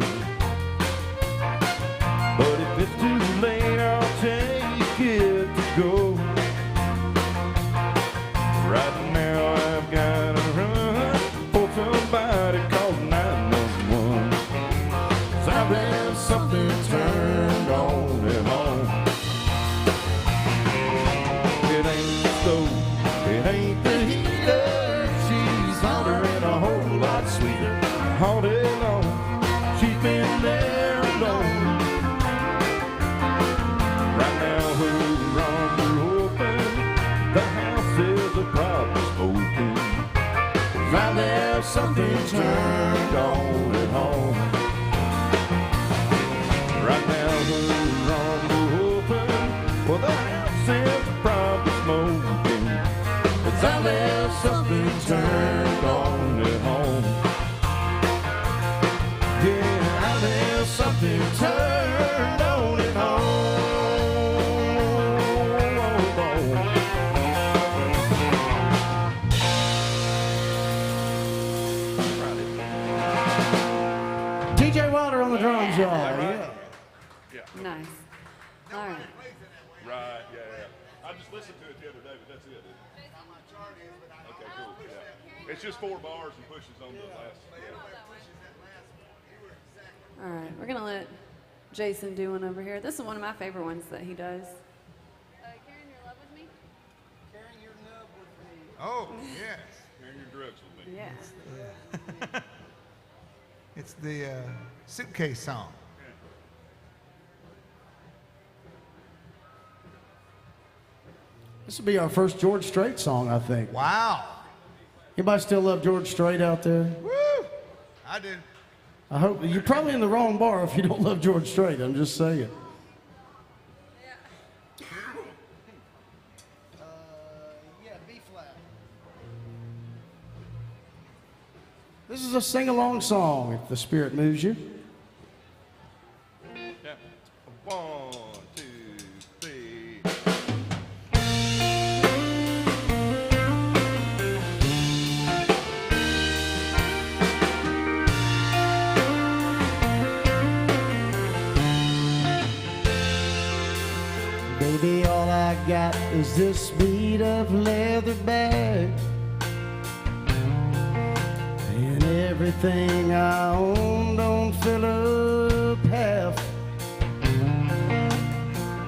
S3: But if it's too late, I'll take it to go. Right now I've got to run for somebody called 911. 'Cause I left something turned on at home. It ain't the stove, it ain't the heater. She's hotter and a whole lot sweeter. All day long, she's been there alone. Right now her arms are open, the house is a problem smoking. 'Cause I left something turned on at home. Right now her arms are open, well the house is a problem smoking. 'Cause I left something turned on at home. Yeah, I
S4: there's something turned on at home. TJ Wilder on the drums, y'all. Yeah.
S5: Nice. All right.
S3: Right, yeah. I just listened to it the other day, but that's it. Okay, cool. Yeah. It's just 4 bars and pushes on the last.
S5: All right. We're going to let Jason do one over here. This is one of my favorite ones that he does. Carrying your love with me?
S4: Carrying your nub with me.
S2: Oh, yes.
S3: Carrying your drugs with me.
S5: Yeah.
S2: It's the suitcase song.
S4: This will be our first George Strait song, I think.
S2: Wow.
S4: Anybody still love George Strait out there?
S2: Woo! I do.
S4: I hope you're probably in the wrong bar if you don't love George Strait. I'm just saying. Yeah, B flat. This is a sing-along song if the spirit moves you.
S3: Yeah. 1, 2, 3.
S4: Baby, all I got is this beat up leather bag, and everything I own don't fill up half.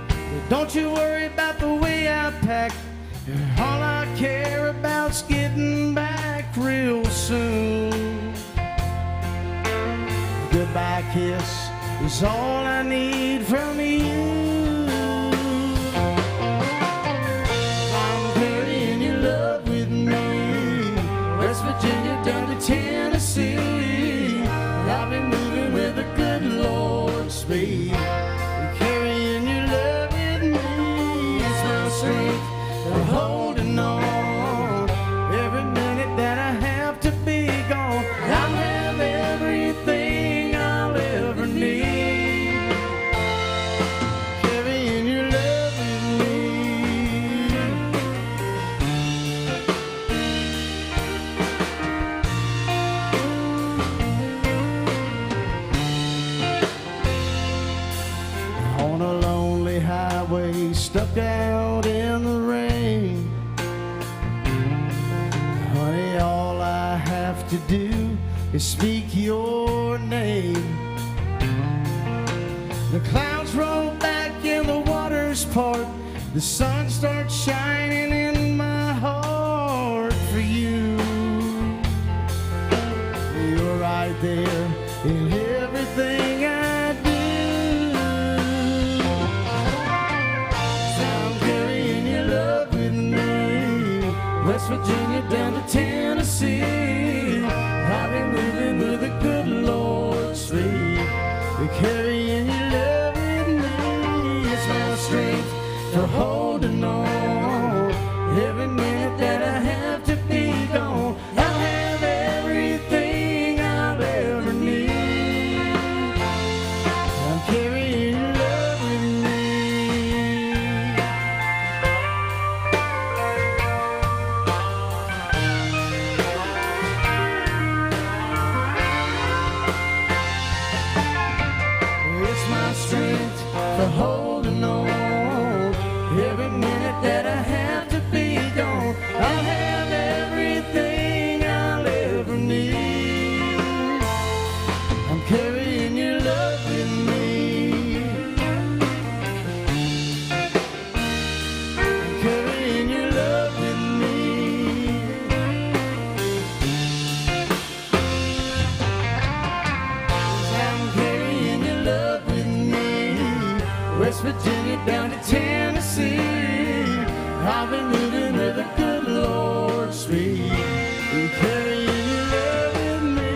S4: But don't you worry about the way I pack. All I care about's getting back real soon. Goodbye kiss is all I need from you. West Virginia down to Tennessee. I've been moving with the good Lord's speed. Carrying your love with me. It's my strength for holding on. Every minute that I have to be gone, I'll have everything I'll ever need. Carrying your love with me. On a lonely highway, stuck out in the rain. Honey, all I have to do is speak your name. The clouds roll back and the waters part. The sun starts shining in my heart for you. You're right there in everything I do. West Virginia down to Tennessee. I've been moving with the good Lord's speed. Carrying your love with me. It's my strength for holding on. Every minute that I have to be gone, I'll have everything I'll ever need. I'm carrying your love with me. It's my strength for holding on. Every minute that I have to be gone, I'll have everything I'll ever need. I'm carrying your love with me. I'm carrying your love with me. I'm carrying your love with me. West Virginia down to Tennessee. I've been moving with the good Lord's speed. Carrying your love with me.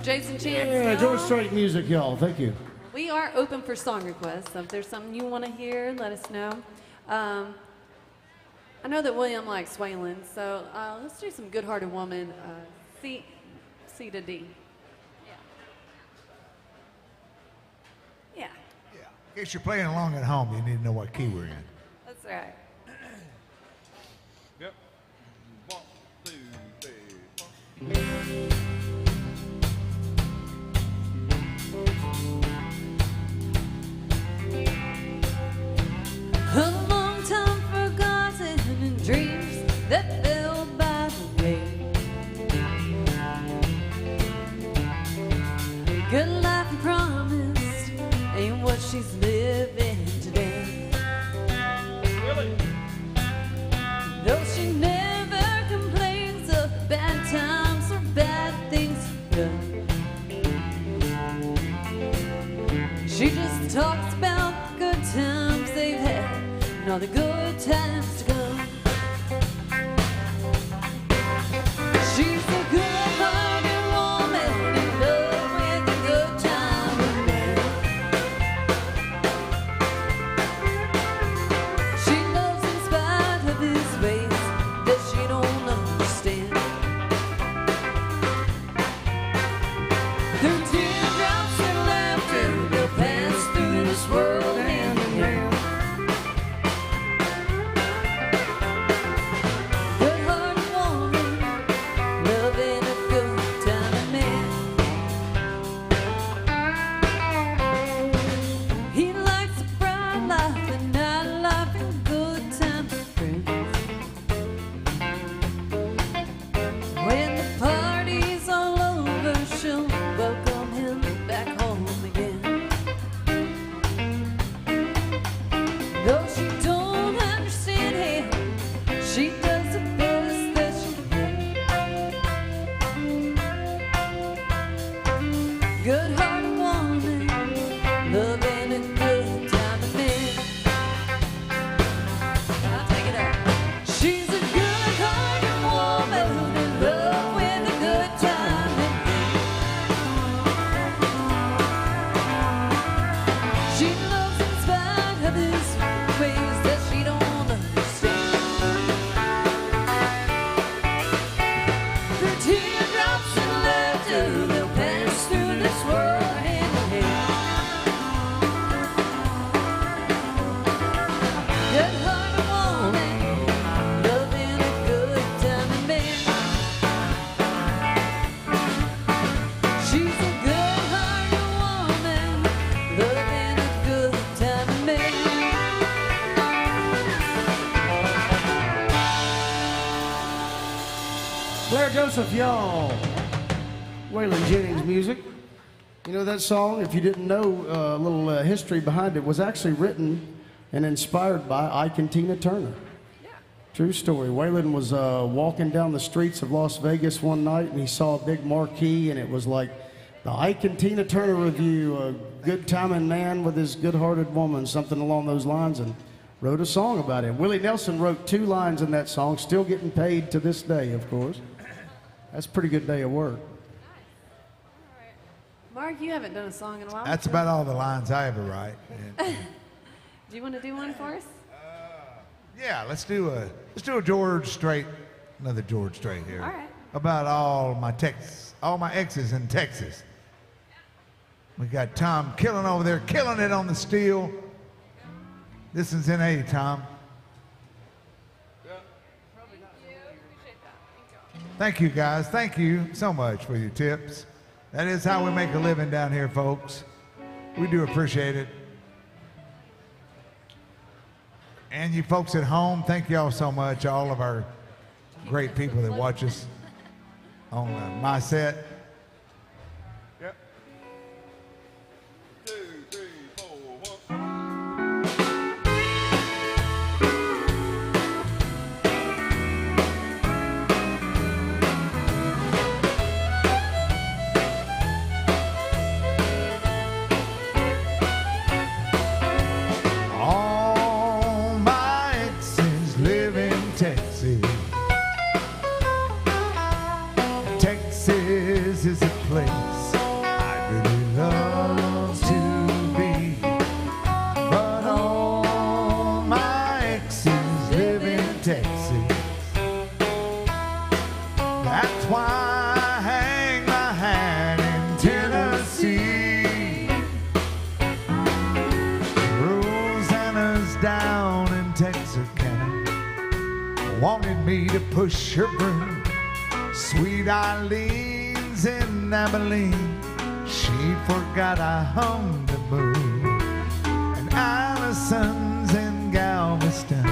S5: Jason Chance.
S4: Yeah,
S5: y'all.
S4: George Strait music, y'all. Thank you.
S5: We are open for song requests, so if there's something you want to hear, let us know. I know that William likes Waylon, so let's do some Good-Hearted Woman, C to D. Yeah.
S2: Yeah. In case you're playing along at home, you need to know what key we're in.
S5: That's right.
S3: Yep. 1, 2, 3, 4.
S1: A long time forgotten in dreams that fell by the way. Good life promised ain't what she's living today. Though she never complains of bad times or bad things done, she just talks about the good times they've had and all the good times to come. She's a good-hearted woman in love with a good-time man. She loves in spite of his ways that she don't understand. Through teardrops and laughter, they'll pass through this world hand in hand. Good-hearted woman, loving a good-time man. He likes a bright life, a nightlife, and good time friends. When the party's all over, she'll welcome him back home again. Though she don't understand him, she does the best that she can. Good-hearted woman, loving a good time of man. I'll take it up. She's a good-hearted woman in love with a good time of man. She loves in spite of his ways that she don't understand. Through teardrops and laughter, they'll pass through this world hand in hand. Good-hearted woman, loving a good time of man. She's a good-hearted woman, loving a good time of man.
S4: Blair Joseph, y'all. Waylon Jennings music. You know that song, if you didn't know a little history behind it, was actually written and inspired by Ike and Tina Turner. True story. Waylon was walking down the streets of Las Vegas one night and he saw a big marquee and it was like the Ike and Tina Turner Review, a good timing man with his good-hearted woman, something along those lines, and wrote a song about it. Willie Nelson wrote 2 lines in that song, still getting paid to this day, of course. That's a pretty good day of work.
S5: Mark, you haven't done a song in a while.
S2: That's about all the lines I ever write. And,
S5: Do you want to do one for us?
S2: yeah, let's do a George Strait, another George Strait here.
S5: All right.
S2: About all my exes in Texas. We got Tom Killing over there, killing it on the steel. This is in A, Tom. Thank you, guys. Thank you so much for your tips. That is how we make a living down here, folks. We do appreciate it. And you folks at home, thank you all so much. All of our great people that watch us on my set.
S3: Yep. 2, 3, 4, 1.
S2: All my exes live in Texas. Texas push her broom. Sweet Eileen's in Abilene. She forgot I hung the moon. And Allison's in Galveston.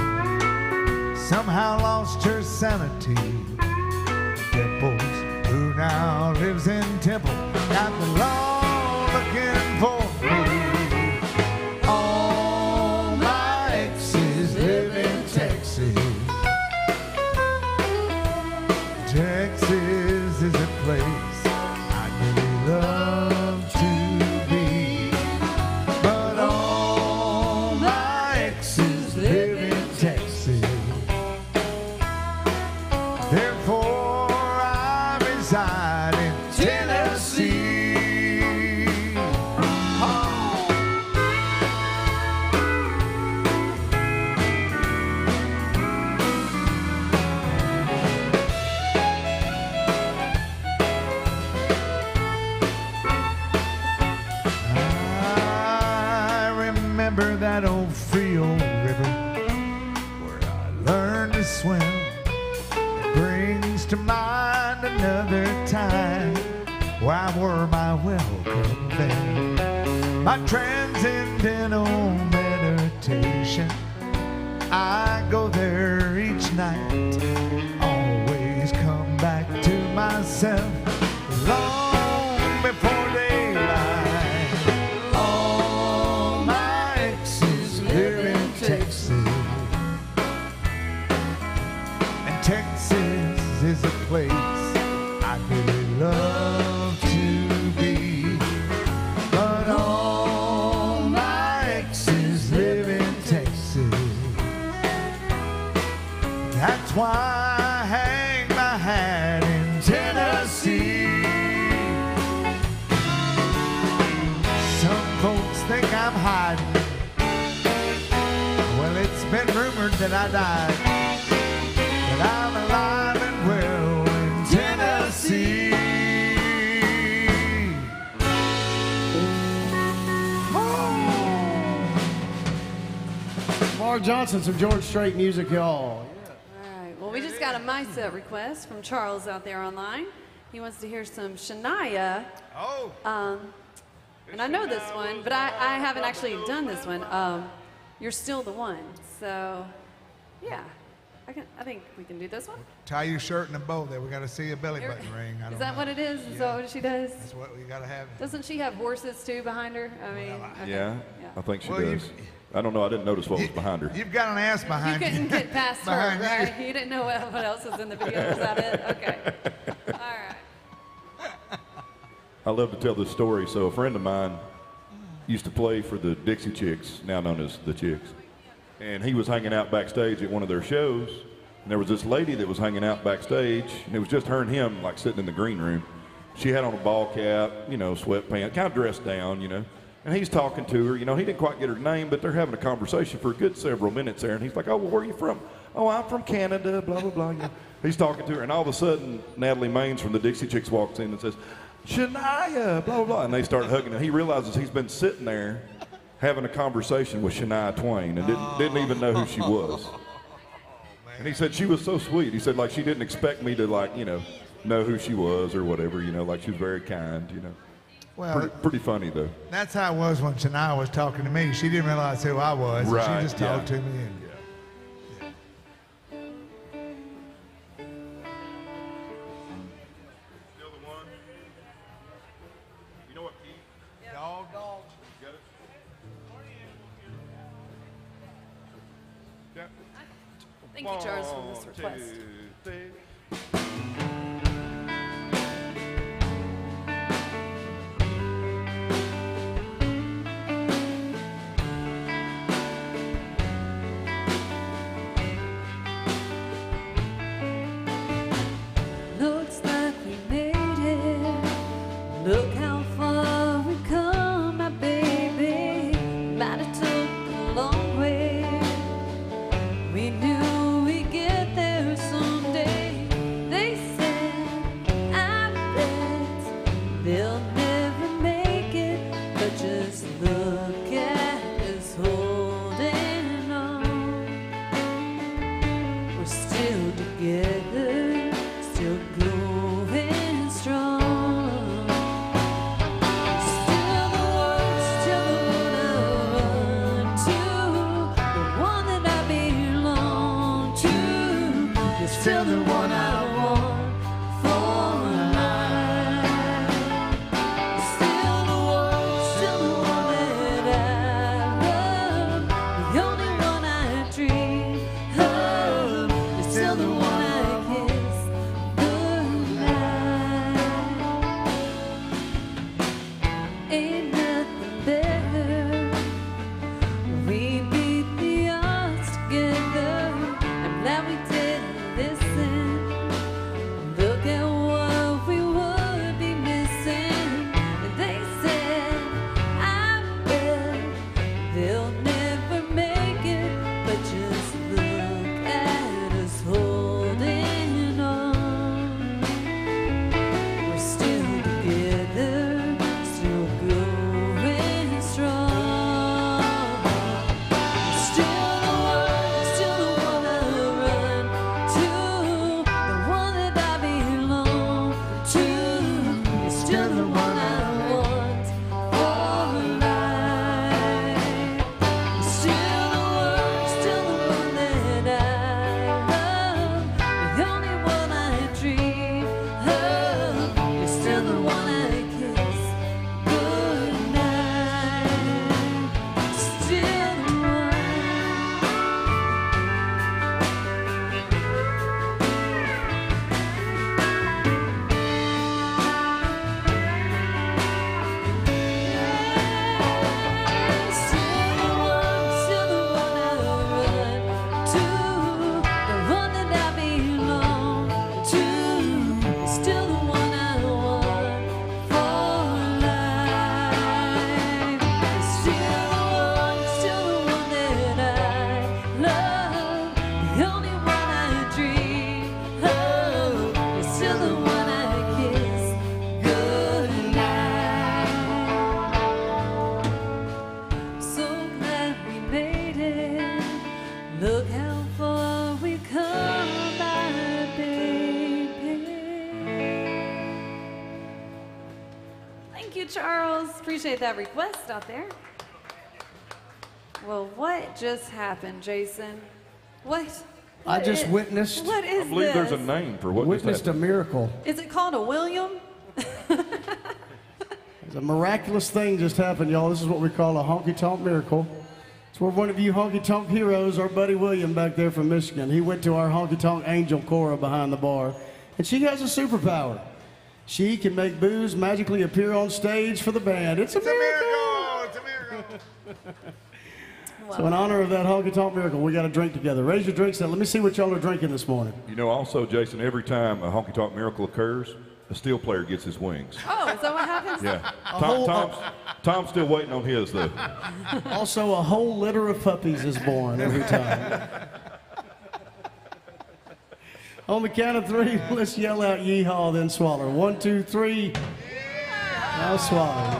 S2: Somehow lost her sanity. Dimples, who now lives in Temple, got the law looking for me. All my exes live in Texas. Texas is a place I'd really love to be. But all my exes live in Texas. Therefore, I reside in Tennessee. Oh. I remember that old Frio River where I learned to swim. It brings to mind another time. Why were my welcome there? My transcendental meditation. I go there each night. Always come back to myself long before daylight. All my exes live in Texas. And Texas is a place I really love to be. But all my exes live in Texas. That's why I hang my hat in Tennessee. Some folks think I'm hiding. Well, it's been rumored that I died. But I'm alive and well in Tennessee.
S4: Mark Johnson, some George Strait music, y'all.
S5: All right. Well, we just got a My Set request from Charles out there online. He wants to hear some Shania.
S2: Oh.
S5: And I know this one, but I haven't actually done this one. You're Still the One. So, yeah. I think we can do this one.
S2: Tie your shirt in a bow there. We got to see a belly button ring. I
S5: Is
S2: don't
S5: that
S2: know.
S5: what it is? Is that what she does?
S2: That's what we got to have.
S5: Doesn't she have horses too behind her? I mean, okay.
S3: Yeah, I think she
S2: Well, you-
S3: does. I don't know. I didn't notice what was behind her.
S2: You've got an ass
S5: You
S2: behind you.
S5: couldn't get past her,
S2: Behind you.
S5: right? You didn't know what else was in the video. Was that it? Okay. All right.
S3: I love to tell this story. So a friend of mine used to play for the Dixie Chicks, now known as the Chicks. And he was hanging out backstage at one of their shows. And there was this lady that was hanging out backstage. And it was just her and him, like sitting in the green room. She had on a ball cap, you know, sweatpants, kind of dressed down, you know. And he's talking to her. You know, he didn't quite get her name, but they're having a conversation for a good several minutes there. And he's like, oh, well, where are you from? Oh, I'm from Canada, blah, blah, blah. You know. He's talking to her. And all of a sudden, Natalie Maines from the Dixie Chicks walks in and says, Shania, blah, blah, blah. And they start hugging. And he realizes he's been sitting there having a conversation with Shania Twain and didn't even know who she was. And he said she was so sweet. He said, like, she didn't expect me to, like, you know who she was or whatever, you know, like she was very kind, you know.
S2: Well,
S3: Pretty funny, though.
S2: that's how it was when Shania was talking to me. She didn't realize who I was.
S3: Right,
S2: She just talked
S3: yeah.
S2: to me. And,
S3: Still the one. You know what key?
S2: Dog.
S3: Got it? Yeah.
S5: Thank you, Charles, for this request.
S3: 1, 2, 3.
S1: Looks like we made it. Look how far we've come, my baby. Might have took a long way. We knew we'd get there someday. They said, I bet they'll never make it. But just look at us holding on. We're still together.
S5: Thank you, Charles. Appreciate that request out there. Well, what just happened, Jason? What?
S4: I
S5: what
S4: just
S5: is-
S4: witnessed.
S5: What is
S3: I believe
S5: this?
S3: there's a name for what
S4: Witnessed
S3: just
S4: a
S3: happened.
S4: miracle.
S5: Is it called a William?
S4: There's a miraculous thing just happened, y'all. This is what we call a honky-tonk miracle. It's where one of you honky-tonk heroes, our buddy William back there from Michigan, he went to our honky-tonk angel Cora behind the bar, and she has a superpower. She can make booze magically appear on stage for the band. It's a
S2: It's a
S4: miracle.
S2: miracle. It's a miracle.
S4: So in honor of that honky-tonk miracle, we got a drink together. Raise your drinks up. Let me see what y'all are drinking this morning.
S3: You know, also, Jason, every time a honky tonk miracle occurs, a steel player gets his wings.
S5: Oh, is that what happens?
S3: Yeah.
S4: whole-
S3: Tom's still waiting on his, though.
S4: Also, a whole litter of puppies is born every time. On the count of three, let's yell out yeehaw, then swallow. 1, 2, 3. Now swallow.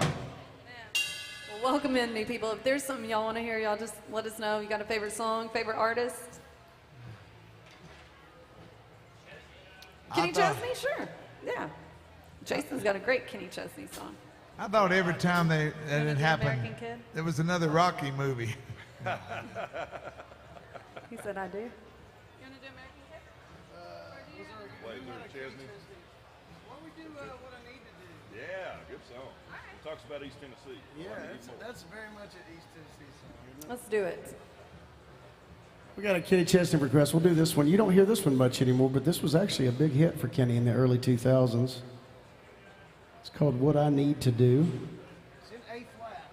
S5: Well, welcome in, new people. If there's something y'all want to hear, y'all just let us know. You got a favorite song, favorite artist? Kenny Chesney? Sure. Yeah. Jason's got a great Kenny Chesney song.
S2: I thought every time that
S5: Wanna
S2: it
S5: do
S2: happened,
S5: American Kid?
S2: there was another Rocky movie.
S5: He said, I do. You want to do American Kid?
S3: Yeah, good song. It talks about East Tennessee.
S4: that's very much an East Tennessee song.
S5: Let's do it.
S4: We got a Kenny Chesney request. We'll do this one. You don't hear this one much anymore, but this was actually a big hit for Kenny in the early 2000s. It's called What I Need to Do. It's in A flat.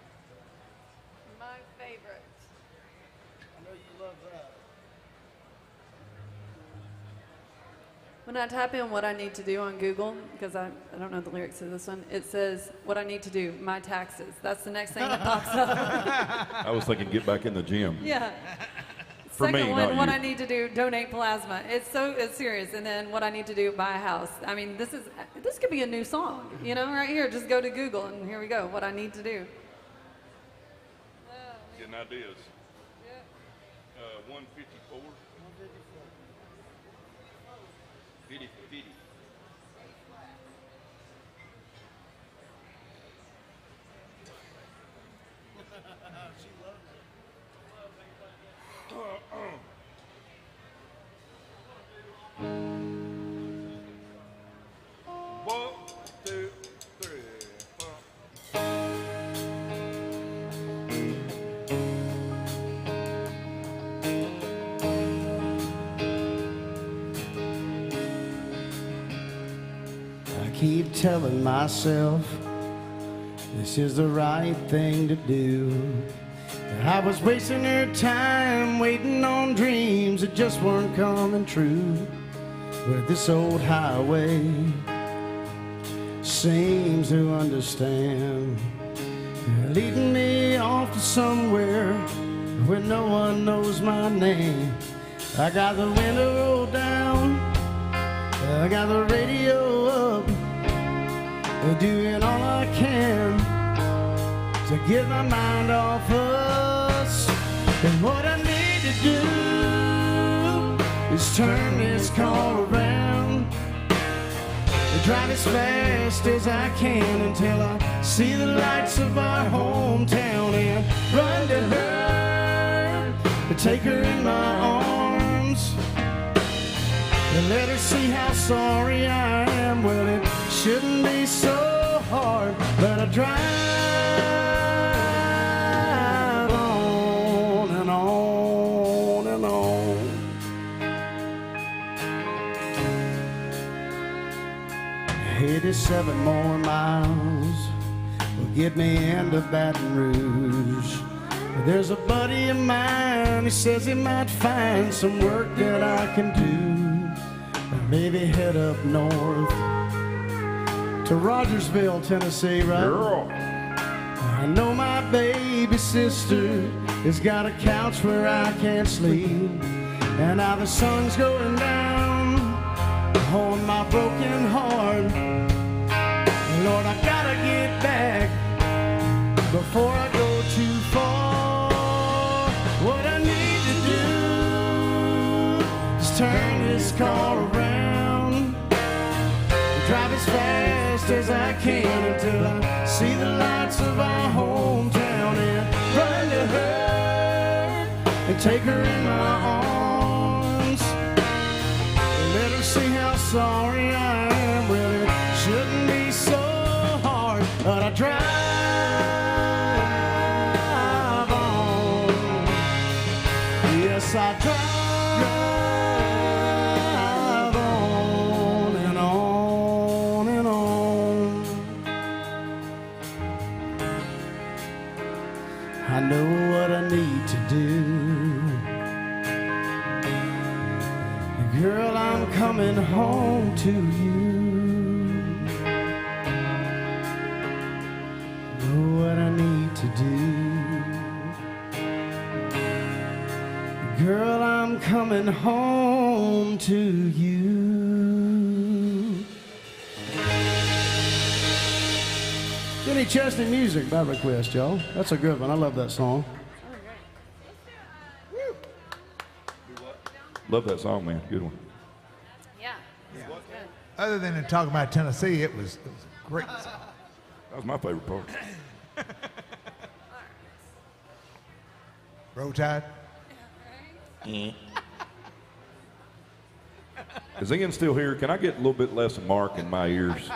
S5: My favorite.
S4: I know you love that.
S5: When I type in what I need to do on Google, because I don't know the lyrics to this one, it says, what I need to do, my taxes. That's the next thing that pops up.
S3: I was thinking get back in the gym.
S5: Yeah.
S3: For
S5: Second
S3: me,
S5: one,
S3: not
S5: what
S3: you.
S5: I need to do, donate plasma. It's serious. And then what I need to do, buy a house. I mean, this could be a new song, you know, right here. Just go to Google and here we go. What I need to do.
S3: Getting ideas. 154. 50. One, two, three, four.
S4: I keep telling myself this is the right thing to do. I was wasting her time waiting on dreams that just weren't coming true. But this old highway seems to understand, leading me off to somewhere where no one knows my name. I got the window rolled down, I got the radio up, doing all I can to get my mind off us. And what I need to do is turn this car around, drive as fast as I can until I see the lights of our hometown, and run to her, to take her in my arms, and let her see how sorry I am. Well, it shouldn't be so hard, but I drive on and on and on. 87 more miles will get me into Baton Rouge. There's a buddy of mine, he says he might find some work that I can do. Or maybe head up north to Rogersville, Tennessee, right?
S3: Girl.
S4: I know my baby sister has got a couch where I can't sleep, and now the sun's going down on my broken heart. Lord, I gotta get back before I go too far. What I need to do is turn this car around, drive as fast as I can until I see see the lights of our hometown and run to her and take her in my arms and let her see how sorry I am. Well, it shouldn't be so hard, but I drive on. Yes, I drive on and on and on. I know what I need to do. Girl, I'm coming home to you. Know what I need to do. Girl, I'm coming home to you. Jenny Chesney music by request, y'all. That's a good one. I love that song.
S3: Love that song, man. Good one.
S5: Yeah.
S2: Other than in talking about Tennessee, it was great.
S3: That was my favorite part.
S2: Roll Tide.
S3: Is Ian still here? Can I get a little bit less of Mark in my ears?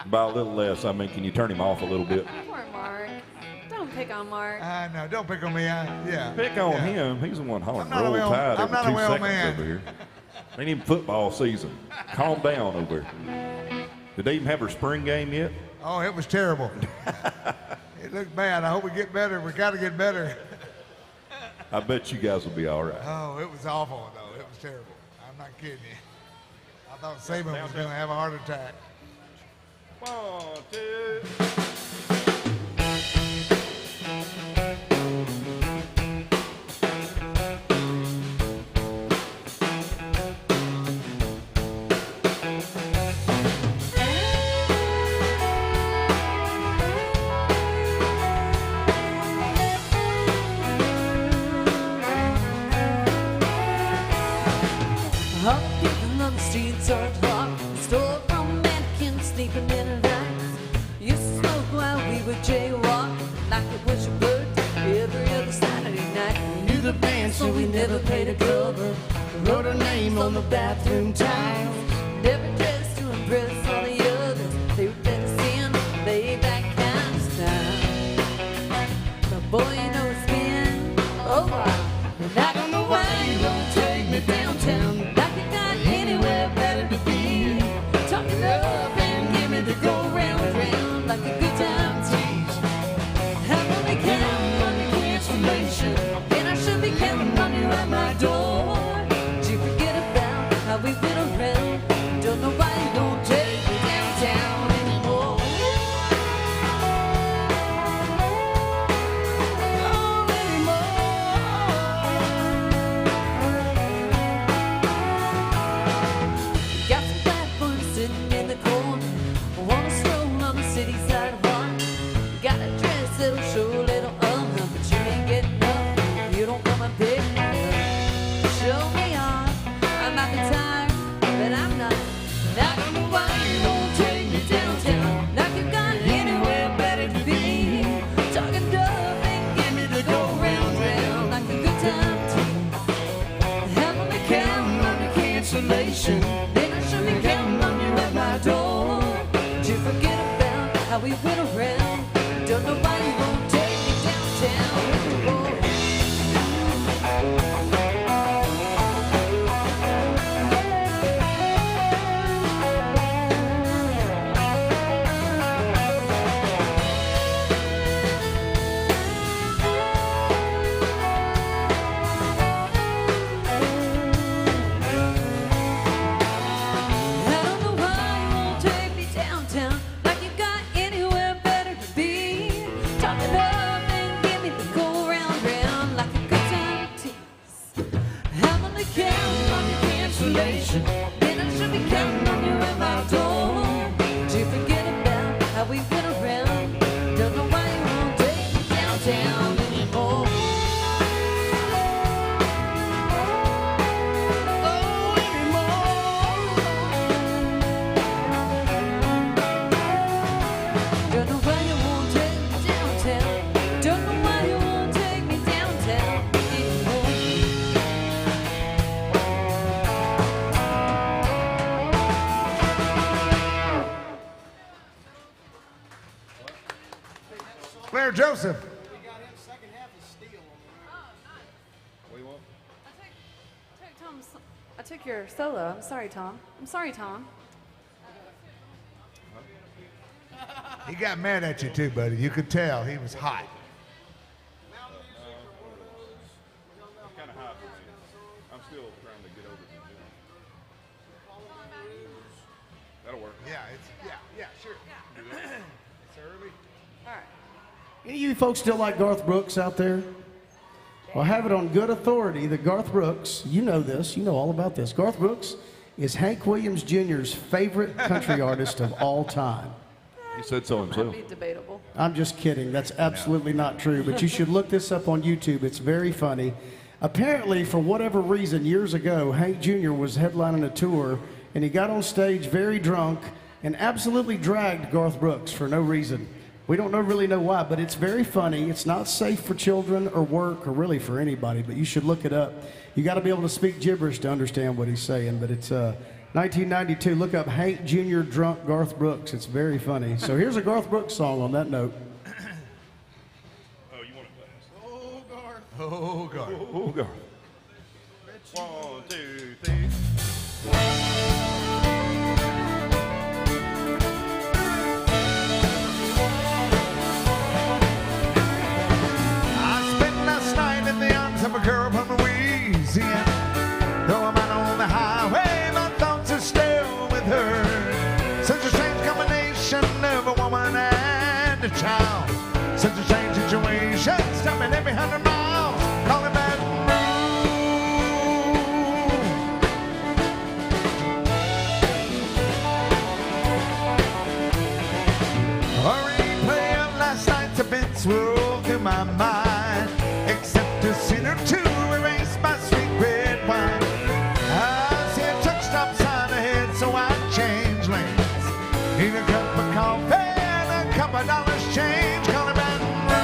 S3: By a little less, I mean, can you turn him off a little bit?
S5: Poor Mark. Don't pick on Mark.
S2: No, don't pick on me. Yeah.
S3: Pick on
S2: Yeah.
S3: him. He's the one hollering
S2: I'm not a
S3: roll
S2: well-
S3: tide
S2: I'm
S3: every
S2: not a
S3: 2
S2: well
S3: seconds
S2: man.
S3: over here. Ain't even football season. Calm down over there. Did they even have her spring game yet?
S2: Oh, it was terrible. It looked bad. I hope we get better. We got to get better.
S3: I bet you guys will be all right.
S2: Oh, it was awful, though. It was terrible. I'm not kidding you. I thought Saban was going to have a heart attack.
S3: 1, 2.
S1: Up people on the streets are dark. Stole from mannequins, sleeping in lights. Used to smoke while we would jaywalk, like it was your birthday every other Saturday night. We knew the band, so we never paid a cover.
S4: Wrote her name on the bathroom tiles.
S1: Never dressed to impress all the others. They would let us in, lay back kind of style. But boy, you know it's been a while. And I don't know why you don't take me downtown. Like you got anywhere better to be. Talking up and give me the go round, round like a good time teach. I've only counted on your cancellation, and I should be counting on you at my door. Did you forget about how we went around? Don't know why you don't take me downtown anymore. Oh, anymore. Got some platforms sitting in the corner. Wanna stroll on the city sidewalk. Got a dress that'll show a little but you ain't getting up. You don't come and pick me up. Show me off. I might be tired, but I'm not. And I don't know why you don't take me downtown. Like you got anywhere better to be. Talking dub and give me the go round, round like a good time team. I'm only counting on the cancellation. Then I should be counting on you at my door. Did you forget about how we went around? Don't know why you won't take me downtown anymore. I don't know why you won't take me downtown. Like you got anywhere better to
S2: Blair Joseph.
S5: I took your solo. I'm sorry, Tom. I'm sorry, Tom.
S2: He got mad at you too, buddy. You could tell he was hot.
S3: Kind of hot for me. I'm still trying to get over the gym. That'll work.
S2: Yeah, sure. It's early.
S5: All right.
S4: Any of you folks still like Garth Brooks out there? Well, I have it on good authority that Garth Brooks, you know this, you know all about this. Garth Brooks is Hank Williams Jr.'s favorite country artist of all time.
S3: He said so
S5: That'd
S3: himself.
S5: be debatable.
S4: I'm just kidding. That's absolutely not true. But you should look this up on YouTube. It's very funny. Apparently, for whatever reason, years ago, Hank Jr. was headlining a tour, and he got on stage very drunk and absolutely dragged Garth Brooks for no reason. We don't really know why, but it's very funny. It's not safe for children or work or really for anybody, but you should look it up. You got to be able to speak gibberish to understand what he's saying, but it's 1992. Look up Hank Jr. drunk Garth Brooks. It's very funny. So here's a Garth Brooks song on that note.
S3: Oh, you want to play this?
S2: Oh, God.
S3: Oh, God. 1, 2, 3.
S2: I spent last night in the arms of a girl from Louisiana. Though I'm out on the highway, my thoughts are still with her. Such a strange combination of a woman and a child. Such a strange situation, stopping every 100 miles. Call it Baton Rouge. A replay of last night's events rolled through my mind, except a scene or two erased by sweet red wine. I see a truck stop sign ahead, so I change lanes. Need a cup of coffee and a couple dollars change. Call it Baton Rouge.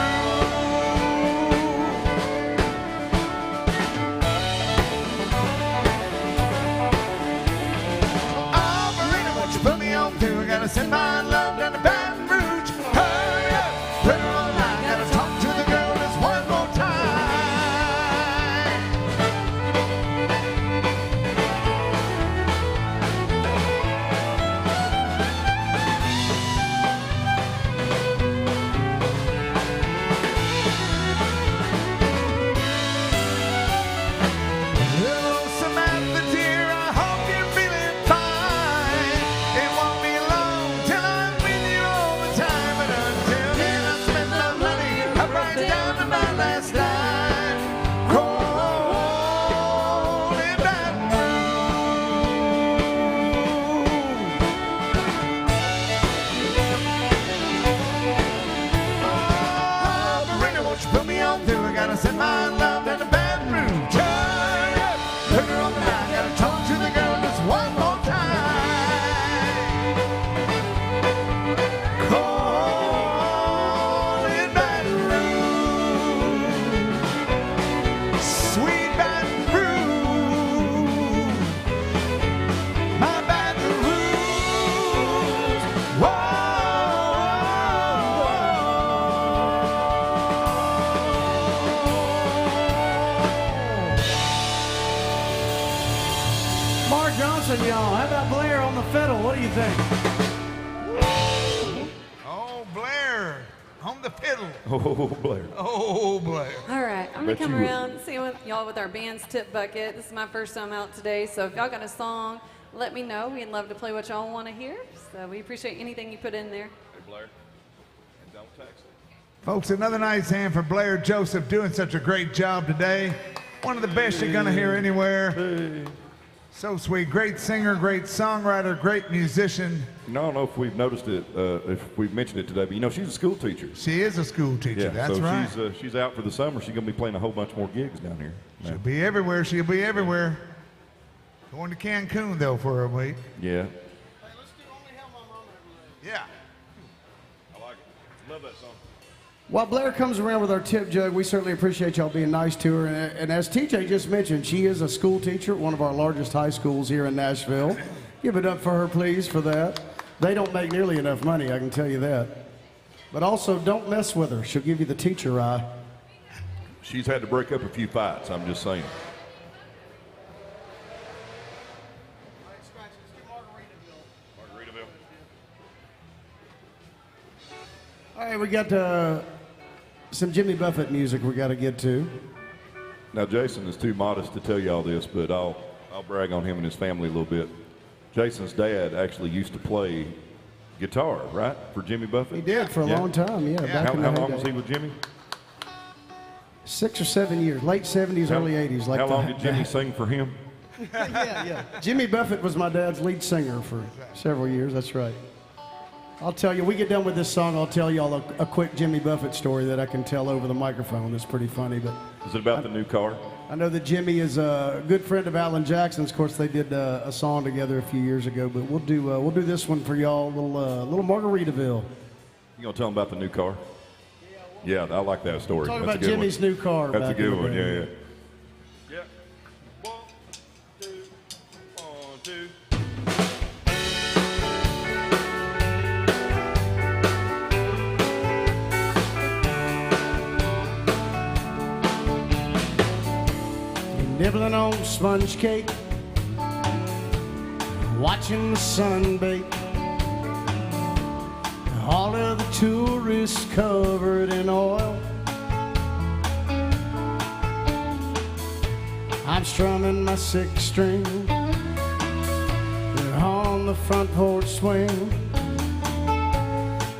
S2: Operator, won't you put me on through? I gotta send my love down to Baton Rouge. Hurry up, put her on line. Gotta talk to the girl just one more time. Hello, Samantha dear, I hope you're feeling fine. It won't be long till I'm with you all the time, but until then I spend my money up right down to my last dime. Cold in Baton Rouge. Operator, won't you put me on through? I gotta send my love down to Baton Rouge. Hurry up, put her on the line. Gotta talk to the girl just one more time. Cold in Baton Rouge, sweet Baton Rouge, my Baton Rouge.
S4: Mark Johnson, y'all. How about Blair on the fiddle? What do you think?
S2: Oh, Blair, on the fiddle.
S3: Oh, Blair.
S2: Oh, Blair.
S5: All right, I'm gonna
S3: Bet
S5: come
S3: you would.
S5: around and see what y'all with our band's tip bucket. This is my first time out today, so if y'all got a song, let me know. We'd love to play what y'all want to hear. So we appreciate anything you put in there.
S3: Hey, Blair. And don't text it.
S2: Folks, another nice hand for Blair Joseph doing such a great job today. One of the best you're gonna hear anywhere. So sweet, great singer, great songwriter, great musician.
S3: I don't know if we've noticed it, if we've mentioned it today, but you know, she's a school teacher.
S2: She is a school teacher, that's
S3: so
S2: right.
S3: she's out for the summer. She's going to be playing a whole bunch more gigs down here.
S2: She'll be everywhere, she'll be everywhere. Going to Cancun, though, for a week.
S3: Yeah.
S2: Yeah.
S3: I like it. Love that song.
S4: While Blair comes around with our tip jug, we certainly appreciate y'all being nice to her. And as TJ just mentioned, she is a school teacher at one of our largest high schools here in Nashville. Give it up for her, please, for that. They don't make nearly enough money, I can tell you that. But also, don't mess with her. She'll give you the teacher eye.
S3: She's had to break up a few fights, I'm just saying. Margaritaville.
S4: All right, we got some Jimmy Buffett music we got to get to.
S3: Now, Jason is too modest to tell you all this, but I'll brag on him and his family a little bit. Jason's dad actually used to play guitar, right, for Jimmy Buffett?
S4: He did for a long time, yeah. Back
S3: How
S4: in the
S3: long
S4: heyday.
S3: was he with Jimmy?
S4: 6 or 7 years, late 70s, early 80s. Like
S3: how long
S4: the-
S3: did Jimmy sing for him?
S4: Yeah. Jimmy Buffett was my dad's lead singer for several years, that's right. I'll tell you, we get done with this song, I'll tell y'all a quick Jimmy Buffett story that I can tell over the microphone that's pretty funny. But
S3: Is it about the new car?
S4: I know that Jimmy is a good friend of Alan Jackson's. Of course, they did a song together a few years ago, but we'll do this one for y'all, little Margaritaville.
S3: You gonna tell him about the new car? Yeah, I like that story.
S4: Talk
S3: That's
S4: about
S3: a good
S4: Jimmy's
S3: one.
S4: new car.
S3: That's a
S4: back in
S3: good
S4: the
S3: one,
S4: day.
S3: yeah. Yeah. 1, 2, 1, 2.
S4: Nibbling on sponge cake, watching the sun bake. All of the tourists covered in oil. I'm strumming my sixth string on the front porch swing.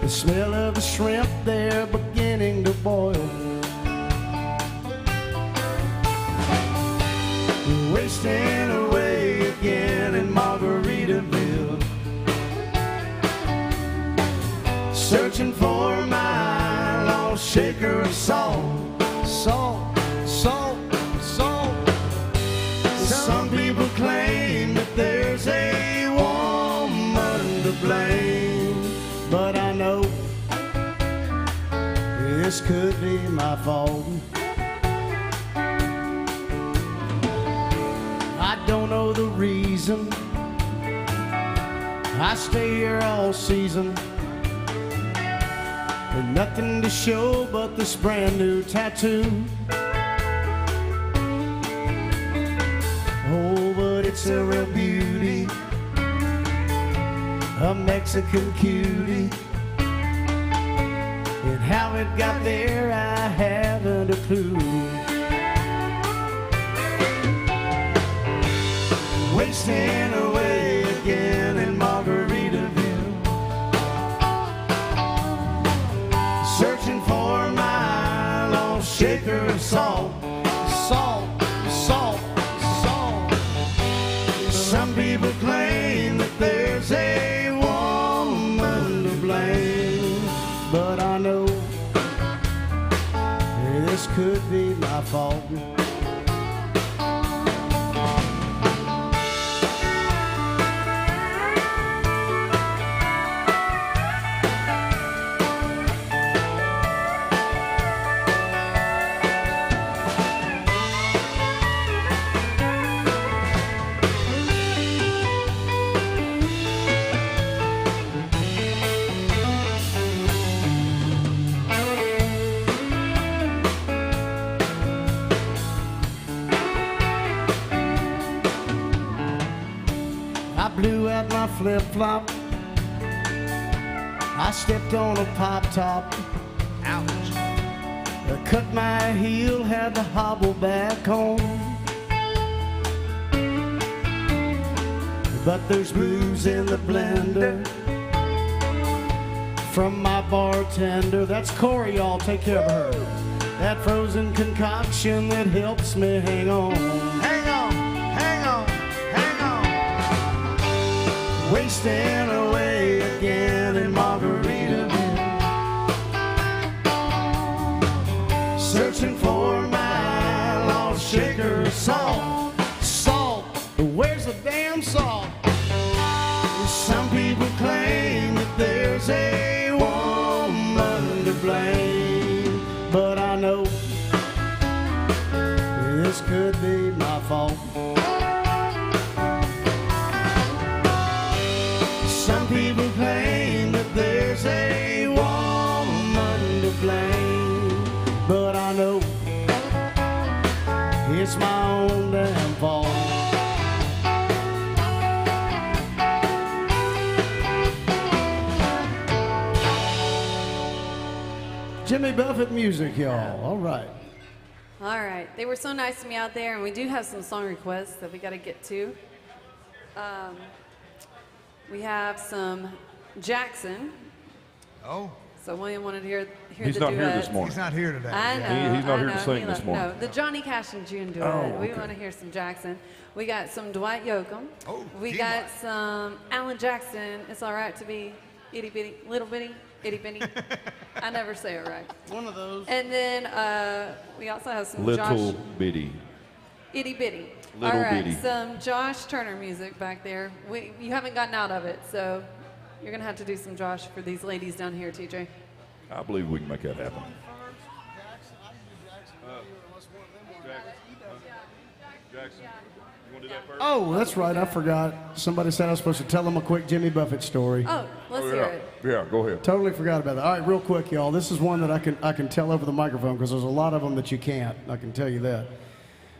S4: The smell of the shrimp, they're beginning to boil. Wasting away again in Margaritaville, searching for my lost shaker of salt. Salt, salt, salt. Some people claim that there's a woman to blame, but I know this could be my fault. I don't know the reason I stay here all season. There's nothing to show but this brand new tattoo. Oh, but it's a real beauty, a Mexican cutie. And how it got there, I haven't a clue. Wasting away again in Margaritaville, searching for my lost shaker of salt. Salt, salt, salt. Some people claim that there's a woman to blame, but I know this could be my fault. I blew out my flip-flop, I stepped on a pop-top. Ouch. I cut my heel, had to hobble back home. But there's booze in the blender from my bartender. That's Corey, y'all, take care of her. That frozen concoction that helps me hang on.
S2: Hang on, hang on, hang on.
S4: Wasting away again in Margaritaville, searching for my lost shaker of salt. Salt, where's the damn salt? Some people claim that there's a woman to blame, but I know this could be my fault. Some people claim that there's a woman it's my own damn fault. Jimmy Buffett music, y'all. All right.
S5: All right. They were so nice to me out there, and we do have some song requests that we got to get to. We have some Jackson.
S2: Oh,
S5: So William wanted to hear
S3: He's
S5: the
S3: not
S5: duet.
S3: here this morning.
S2: he's not here today.
S5: I know.
S3: He's not
S5: I
S3: here to
S5: know.
S3: sing
S5: He
S3: this
S5: left.
S3: morning.
S5: No, the Johnny Cash and June duet.
S3: Oh,
S5: We
S3: okay.
S5: want to hear some Jackson. We got some Dwight Yoakam.
S2: Oh,
S5: we
S2: gee,
S5: got
S2: what?
S5: some Alan Jackson. It's all right to be itty bitty, little bitty, itty bitty. I never say it right.
S4: One of those.
S5: And then we also have some
S3: Little
S5: Josh
S3: bitty.
S5: itty bitty.
S3: Little
S5: all right,
S3: bitty.
S5: some Josh Turner music back there. You haven't gotten out of it, so you're gonna have to do some Josh for these ladies down here, TJ.
S3: I believe we can make that happen. Jackson, you want to do that first?
S4: Oh, that's right. I forgot. Somebody said I was supposed to tell them a quick Jimmy Buffett story.
S5: Oh, let's hear it.
S3: Yeah, go ahead.
S4: Totally forgot about that. All right, real quick, y'all. This is one that I can tell over the microphone because there's a lot of them that you can't. I can tell you that.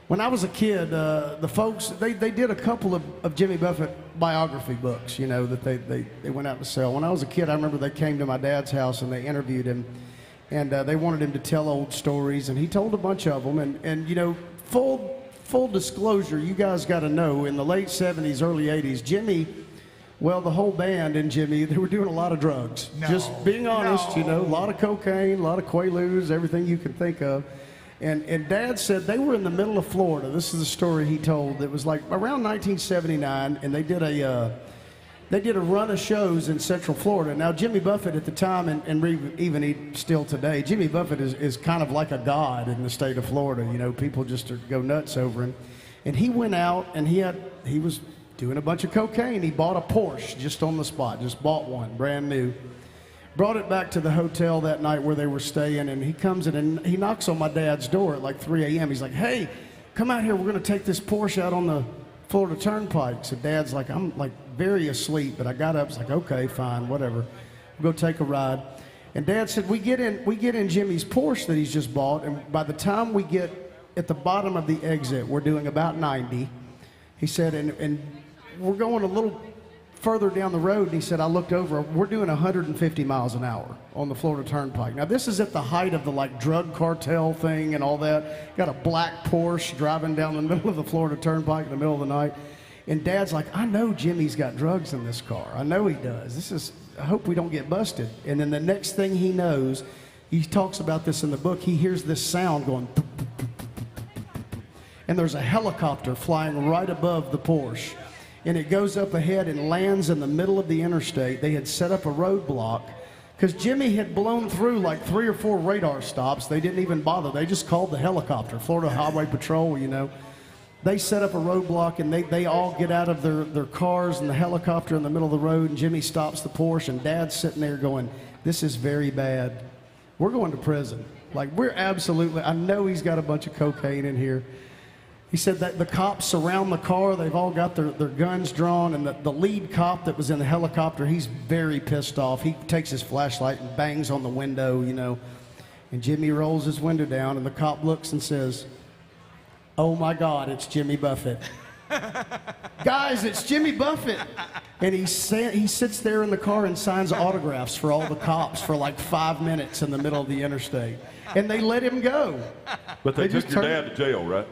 S4: When I was a kid, the folks they did a couple of Jimmy Buffett biography books, you know, that they went out to sell. When I was a kid, I remember they came to my dad's house and they interviewed him, and they wanted him to tell old stories, and he told a bunch of them. And you know, full disclosure, you guys got to know, in the late 70s, early 80s, Jimmy. Well, the whole band and Jimmy, they were doing a lot of drugs.
S2: No.
S4: Just being honest, you know, a lot of cocaine, a lot of Quaaludes, everything you can think of. And Dad said they were in the middle of Florida. This is the story he told. It was like around 1979, and they did a run of shows in Central Florida. Now, Jimmy Buffett at the time, and even still today, Jimmy Buffett is kind of like a god in the state of Florida. You know, people just go nuts over him. And he went out, and he was doing a bunch of cocaine. He bought a Porsche just on the spot, just bought one, brand new. Brought it back to the hotel that night where they were staying, and he comes in and he knocks on my dad's door at like 3 a.m. He's like, "Hey, come out here. We're going to take this Porsche out on the Florida Turnpike." So Dad's like, "I'm like very asleep," but I got up. It's like, "Okay, fine, whatever. We'll go take a ride." And Dad said, we get in Jimmy's Porsche that he's just bought, and by the time we get at the bottom of the exit, we're doing about 90. He said, and we're going a little further down the road, and he said, I looked over, we're doing 150 miles an hour on the Florida Turnpike. Now, this is at the height of the like drug cartel thing and all that. Got a black Porsche driving down the middle of the Florida Turnpike in the middle of the night. And Dad's like, I know Jimmy's got drugs in this car. I know he does. I hope we don't get busted. And then the next thing he knows, he talks about this in the book, he hears this sound going, and there's a helicopter flying right above the Porsche. And it goes up ahead and lands in the middle of the interstate. They had set up a roadblock because Jimmy had blown through like 3 or 4 radar stops. They didn't even bother. They just called the helicopter, Florida Highway Patrol, you know. They set up a roadblock, and they all get out of their cars and the helicopter in the middle of the road, and Jimmy stops the Porsche, and Dad's sitting there going, this is very bad. We're going to prison. Like, I know he's got a bunch of cocaine in here. He said that the cops surround the car. They've all got their guns drawn, and the lead cop that was in the helicopter, he's very pissed off. He takes his flashlight and bangs on the window, you know. And Jimmy rolls his window down, and the cop looks and says, oh my God, it's Jimmy Buffett. Guys, it's Jimmy Buffett. And he sits there in the car and signs autographs for all the cops for like 5 minutes in the middle of the interstate. And they let him go.
S3: But they
S4: just
S3: took your dad to jail, right?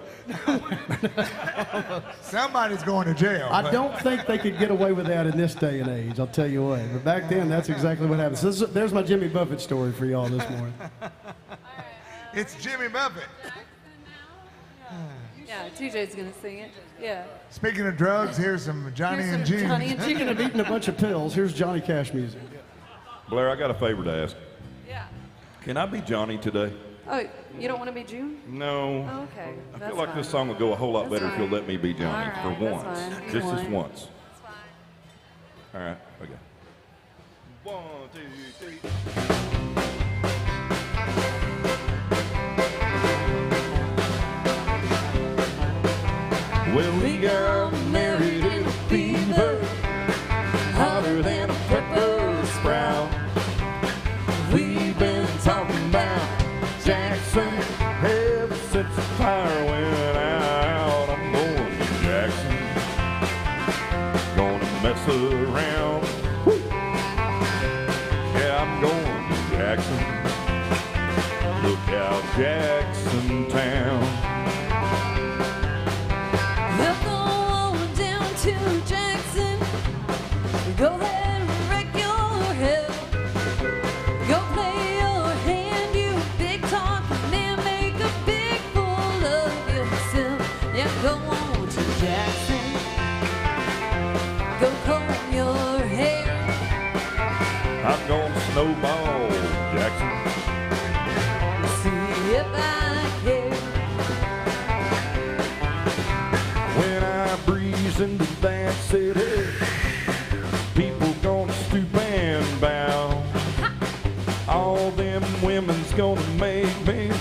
S2: Somebody's going to jail.
S4: I
S2: but-
S4: don't think they could get away with that in this day and age, I'll tell you what. But back then, that's exactly what happened. So there's my Jimmy Buffett story for y'all this morning.
S2: It's Jimmy Buffett.
S5: Yeah, TJ's gonna sing it. Yeah.
S2: Speaking of drugs, here's some Johnny
S5: Here's
S2: and
S5: some
S2: June.
S5: Johnny and
S4: Speaking of eating a bunch of pills, here's Johnny Cash music.
S3: Blair, I got a favor to ask.
S5: Yeah.
S3: Can I be Johnny today?
S5: Oh, you don't want to be June?
S3: No.
S5: Oh, okay.
S3: I
S5: That's
S3: feel like
S5: fine.
S3: this song would go a whole lot
S5: That's
S3: better if you'll
S5: fine.
S3: let me be Johnny
S5: All right,
S3: for
S5: that's
S3: once.
S5: fine. You
S3: Just
S5: won.
S3: this once.
S5: It's fine.
S3: All right, okay. 1, 2, 3. Well, we got married in a fever, hotter than a pepper sprout. We've been talking about Jackson ever since the fire went out. Jackson. Look out, Jackson Town.
S1: We'll go on down to Jackson. Go ahead and wreck your head. Go play your hand, you big talking man. Make a big fool of yourself. Yeah, go on to Jackson. Go comb your hair.
S3: I'm gonna snowball, Jackson.
S1: See if I care.
S3: When I breeze into that city, people gonna stoop and bow. All them women's gonna make me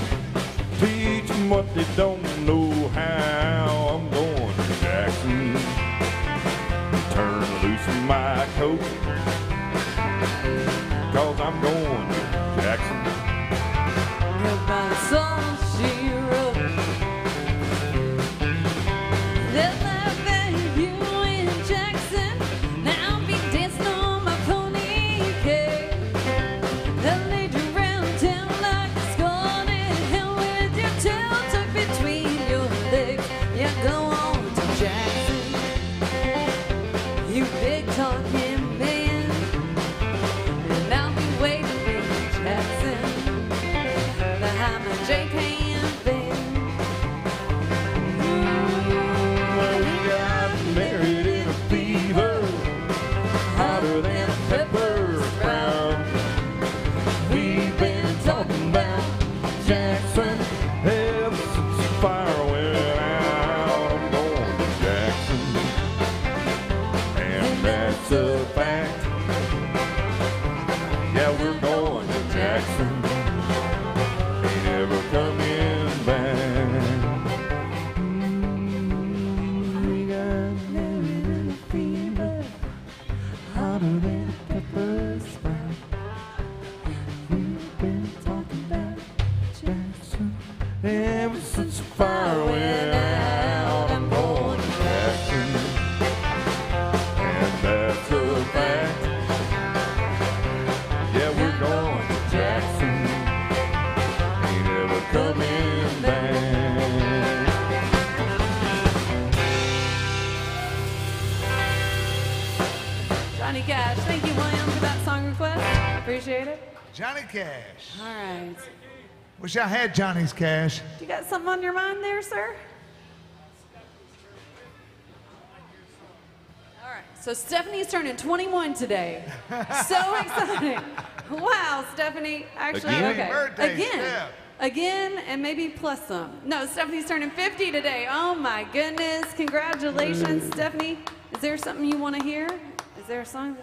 S3: teach them what they don't know how. I'm going to Jackson, turn loose my coat, 'cause I'm going to Jackson.
S1: Goodbye, song she wrote. They'll laugh at you in Jackson. Now I'll be dancing on my pony cake. They'll lead you around town like a skull in hell with your tail tucked between your legs. Yeah, go on to Jackson, you big talking man. And I'll be waiting for you, Jackson, behind my J-Pan van.
S3: Well, we got married in a fever, hotter than a pepper sprout. We've been talking about Jackson ever since the fire went out. I'm going to Jackson, and that's a fact. Yeah, we're going to Jackson, ain't ever coming back. We got married in a fever, hotter than a pepper sprout. We've been talking about Jackson ever since the fire went out. I'm going to Jackson, and that's a fact. Yeah, we're going to Jackson, ain't ever coming back.
S5: Johnny Cash. Thank you, William, for that song request. Appreciate it.
S2: Johnny Cash.
S5: All right.
S2: Wish I had Johnny's cash.
S5: You got something on your mind there, sir? All right. So Stephanie's turning 21 today. So exciting. Wow, Stephanie. Actually,
S3: Again?
S5: okay.
S2: Birthday,
S5: Again.
S2: Steph.
S5: Again, and maybe plus some. No, Stephanie's turning 50 today. Oh my goodness. Congratulations, Stephanie. Is there something you want to hear? Is there a song?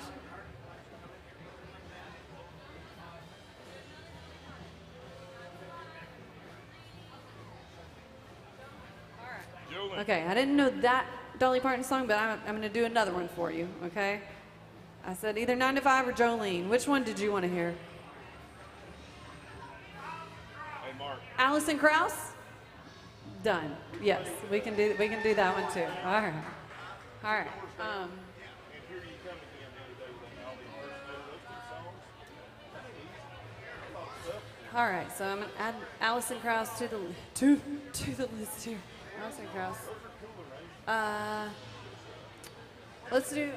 S5: Okay, I didn't know that Dolly Parton song, but I'm going to do another one for you, okay? I said either 9 to 5 or Jolene. Which one did you want to hear?
S3: Hey, Mark.
S5: Alison Krauss? Done. Yes, we can do that one too. All right. All right. All right, so I'm gonna add Alison Krauss to the list here. Alison Krauss. Let's do.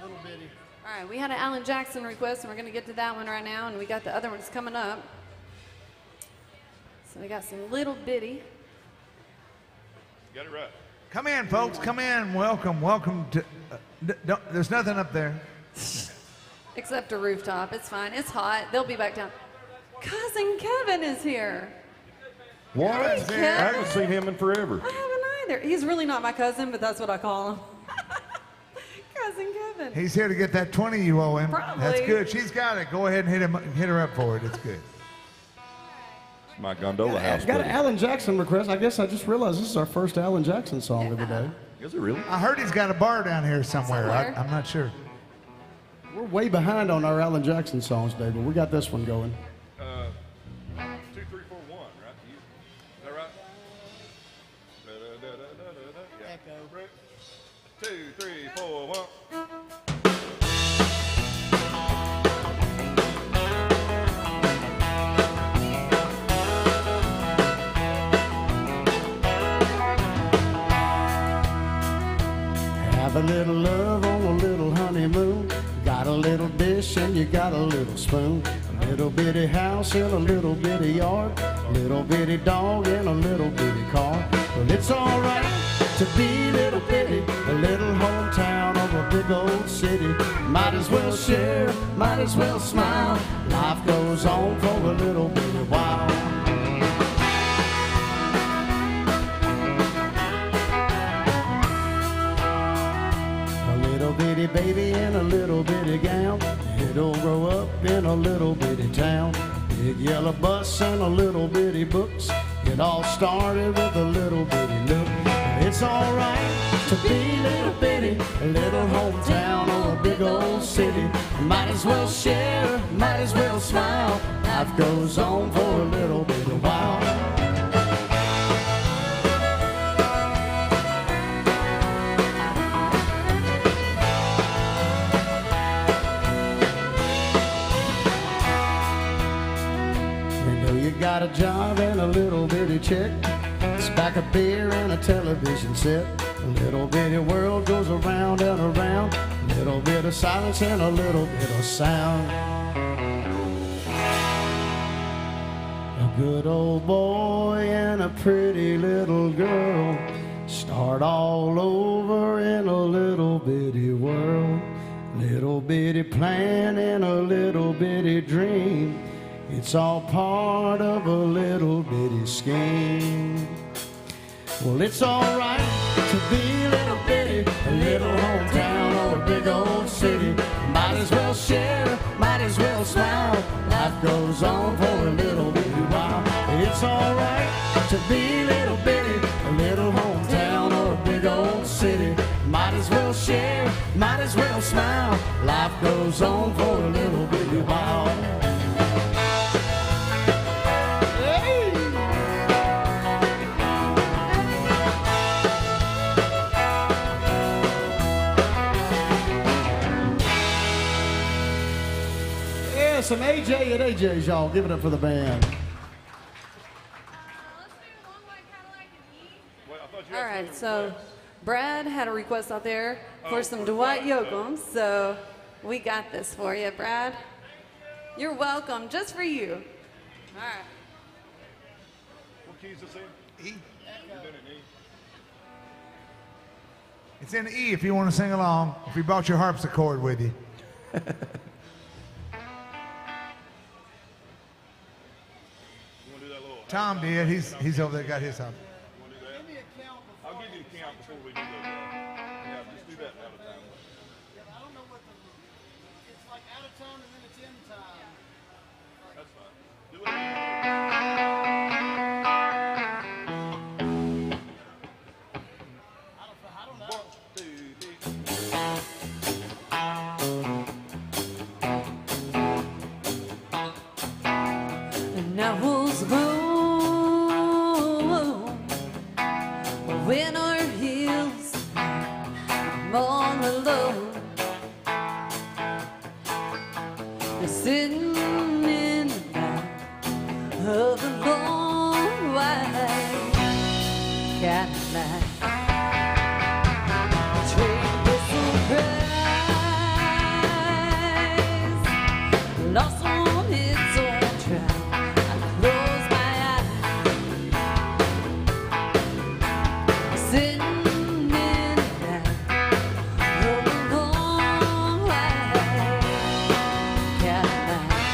S4: Little bitty.
S5: All right, we had an Alan Jackson request, and we're going to get to that one right now, and we got the other ones coming up. So we got some little bitty.
S3: Got it right.
S2: Come in, folks. Come in. Welcome. Welcome to. There's nothing up there.
S5: Except a rooftop. It's fine. It's hot. They'll be back down. Cousin Kevin is here.
S3: What? I
S5: Kevin.
S3: haven't seen him in forever.
S5: I haven't either. He's really not my cousin, but that's what I call him. Cousin Kevin.
S2: He's here to get that 20 you owe him.
S5: Probably.
S2: That's good. She's got it. Go ahead and hit her up for it. It's good.
S3: It's my gondola house.
S4: Got an
S3: buddy.
S4: Alan Jackson request. I guess I just realized this is our first Alan Jackson song of the day.
S3: Is it really?
S2: I heard he's got a bar down here somewhere.
S5: Somewhere.
S2: I'm not sure.
S4: We're way behind on our Alan Jackson songs, Dave, but we got this one going.
S3: 2, 3, 4, 1, right? Is that right? Yeah.
S4: Echo.
S3: 2, 3, 4, 1.
S4: Have a little love on a little honeymoon. Got a little dish and you got a little spoon. A little bitty house in a little bitty yard. Little bitty dog in a little bitty car. Well, it's alright to be little bitty. A little hometown of a big old city. Might as well share, might as well smile. Life goes on for a little bitty while. Bitty baby in a little bitty gown. It'll grow up in a little bitty town. Big yellow bus and a little bitty books. It all started with a little bitty look. It's alright to be little bitty, a little hometown or a big old city. Might as well share, might as well smile. Life goes on for a little bitty while. Got a job and a little bitty check. It's back a beer and a television set. A little bitty world goes around and around. A little bit of silence and a little bit of sound. A good old boy and a pretty little girl start all over in a little bitty world. Little bitty plan and a little bitty dream. It's all part of a little bitty scheme. Well, it's alright to be little bitty, a little hometown or a big old city. Might as well share, might as well smile. Life goes on for a little bitty while. It's alright to be little bitty, a little hometown or a big old city. Might as well share, might as well smile. Life goes on for a little bitty while. Some AJ and AJ's, y'all. Give it up for the band.
S5: All right, so Brad had a request out there for some Dwight Yoakam, so we got this for you, Brad. You're welcome, just for you. All right.
S3: What key is this in?
S2: E. It's in E if you want to sing along. If you brought your harpsichord with you. Tom did. He's over there, got his house.
S3: I'll give you the count before we do that. Yeah, just do that out of time.
S4: I don't know what it's like out of time and then it's in time.
S3: That's fine. Do it.
S4: I don't know.
S3: 1, 2, 3.
S5: And I was home when our hills I'm all alone, sitting in the back of a long white Cadillac. Train whistle cries, lost on its own track. I close my eyes, sitting in the back of a long white Cadillac.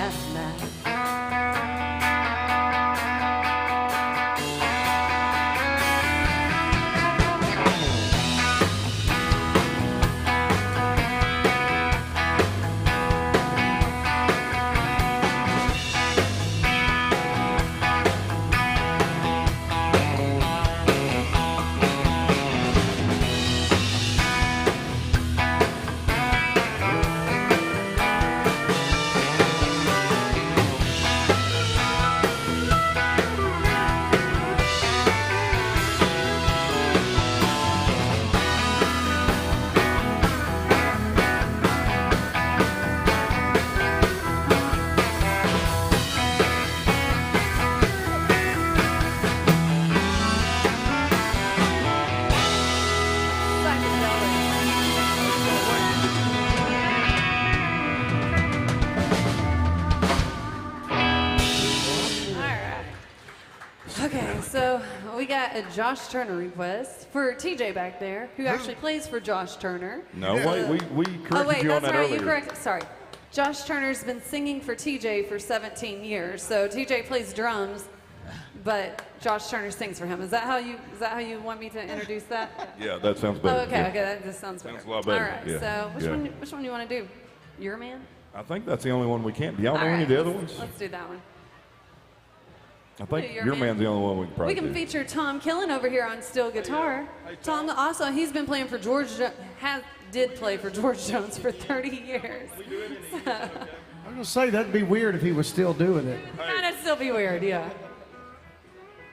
S5: last night. Okay, so we got a Josh Turner request for TJ back there, who actually plays for Josh Turner.
S3: No, wait, we corrected
S5: Oh wait,
S3: you on
S5: that's
S3: that
S5: right.
S3: earlier.
S5: You correct. Sorry, Josh Turner's been singing for TJ for 17 years. So TJ plays drums, but Josh Turner sings for him. Is that how you want me to introduce that?
S3: Yeah, that sounds better.
S5: Oh, okay,
S3: yeah.
S5: okay, that just sounds better.
S3: Sounds a lot better,
S5: All right,
S3: yeah,
S5: so
S3: yeah.
S5: which one you want to do? Your Man?
S3: I think that's the only one we can't. Do y'all know
S5: All
S3: any
S5: right,
S3: of the other
S5: let's-
S3: ones?
S5: Let's do that one.
S3: I think
S5: do Your
S3: Your
S5: Man.
S3: Man's the only one we can probably
S5: We can
S3: do.
S5: feature Tom Killen over here on steel guitar. Tom also, he's been playing for did play for George Jones for 30 years.
S4: I was gonna say that'd be weird if he was still doing it.
S5: That'd still be weird, yeah.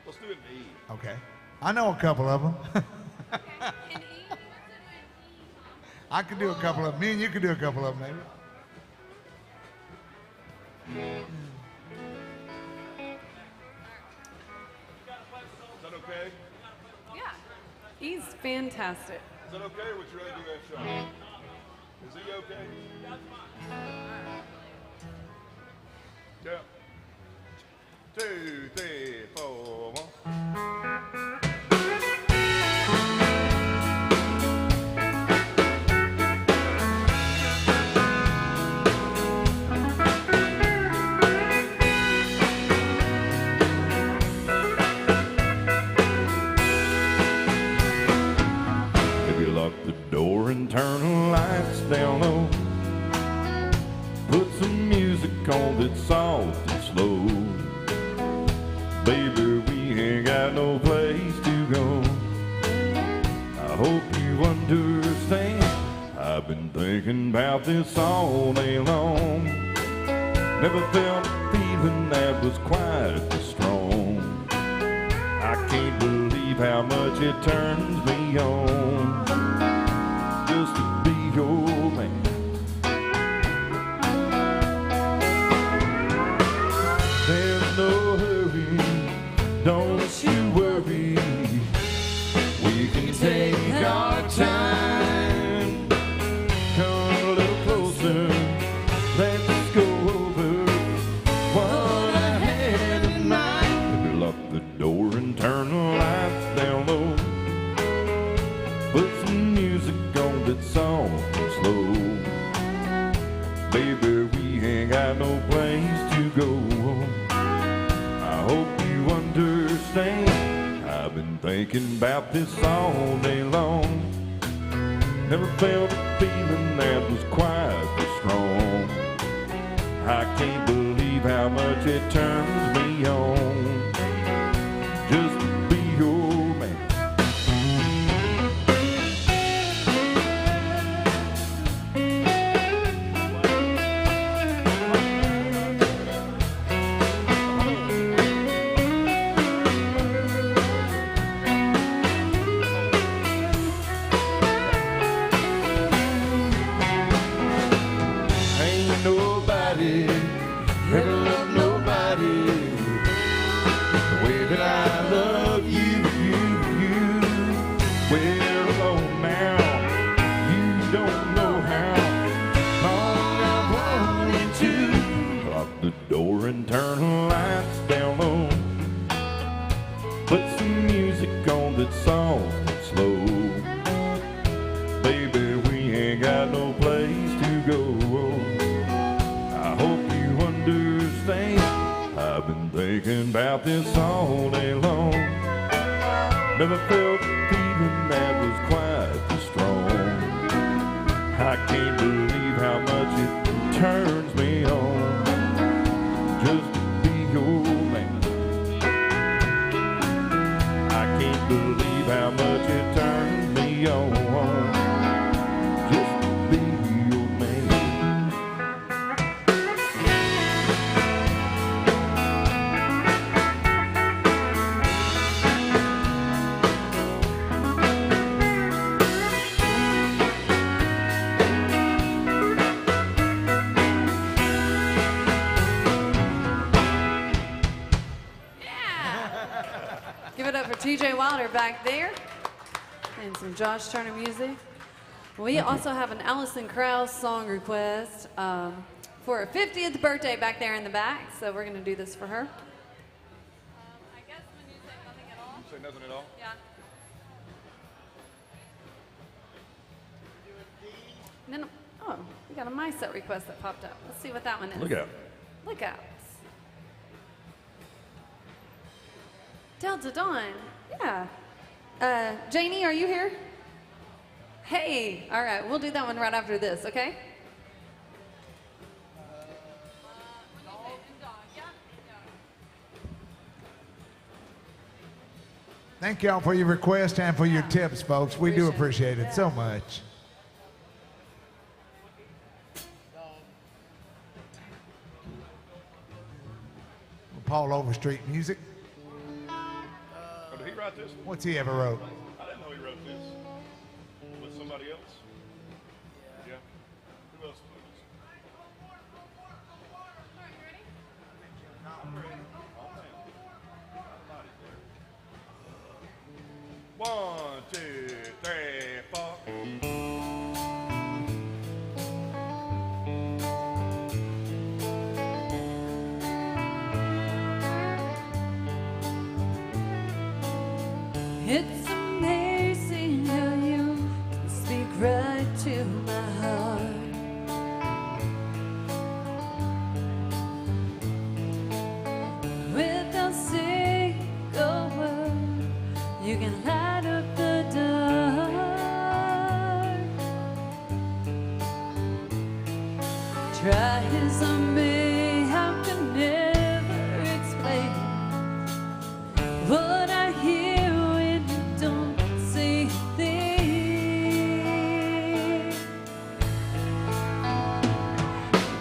S3: Let's do it in E.
S2: Okay. I know a couple of them. I could do a couple of them. Me and you could do a couple of them, maybe.
S3: Is that okay?
S5: Yeah. He's fantastic.
S3: Is that okay, or would you rather do that shot? Is he okay? Yeah. 2, 3, 4. If you lock the door and turn the lights down low, put some music on that's soft and slow. Baby, we ain't got no place to go. I hope you understand. I've been thinking about this all day long. Never felt a feeling that was quite this strong. I can't believe how much it turns me on just to be your man. There's no hurry, don't you worry. We can take our time. Come a little closer, let's go over what I had in mind. Maybe lock the door and turn the lights down low. Put some music on that's soft and slow. Baby, we ain't got no place to go. I hope you understand. I've been thinking about this all day long. Never felt a feeling that was quite this strong. I can't believe how much it turns me on just to be your man. Ain't nobody ever loved nobody the way that I love you, you. We're alone now, you don't know how long I've wanted to. Lock the door and turn the lights down low. Put some music on that's soft and slow. Baby, we ain't got no place to go. I hope you understand. I've been thinking about this all day long. Never felt a feeling that was quite this strong. I can't believe how much it turns me on just to be your man. I can't believe how much it turns me on just to be your man.
S5: Give it up for TJ Wilder back there. And some Josh Turner music. We also have an Allison Krauss song request for her 50th birthday back there in the back. So we're going to do this for her. I guess when you say nothing at all.
S3: You say nothing at all?
S5: Yeah. And then, oh, we got a my set request that popped up. Let's see what that one is.
S3: Look out.
S5: Look out. Delta Dawn. Yeah. Janie, are you here? Hey. All right. We'll do that one right after this, okay?
S2: Thank y'all for your request and for your tips, folks. We do appreciate it so much. Paul Overstreet music.
S3: Oh, did he write this?
S2: What's he ever wrote?
S3: I didn't know he wrote this. With somebody else? Yeah. Who else? One, two, three, four.
S1: It's amazing how you can speak right to my heart. Without saying a word, you can light up the dark. Try as I may, I can never explain what I hear when you don't say a thing.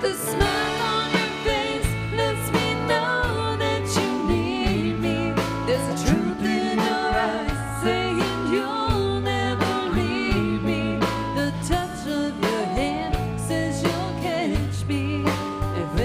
S1: The smile on your face lets me know that you need me. There's a truth in your eyes saying you'll never leave me. The touch of your hand says you'll catch me if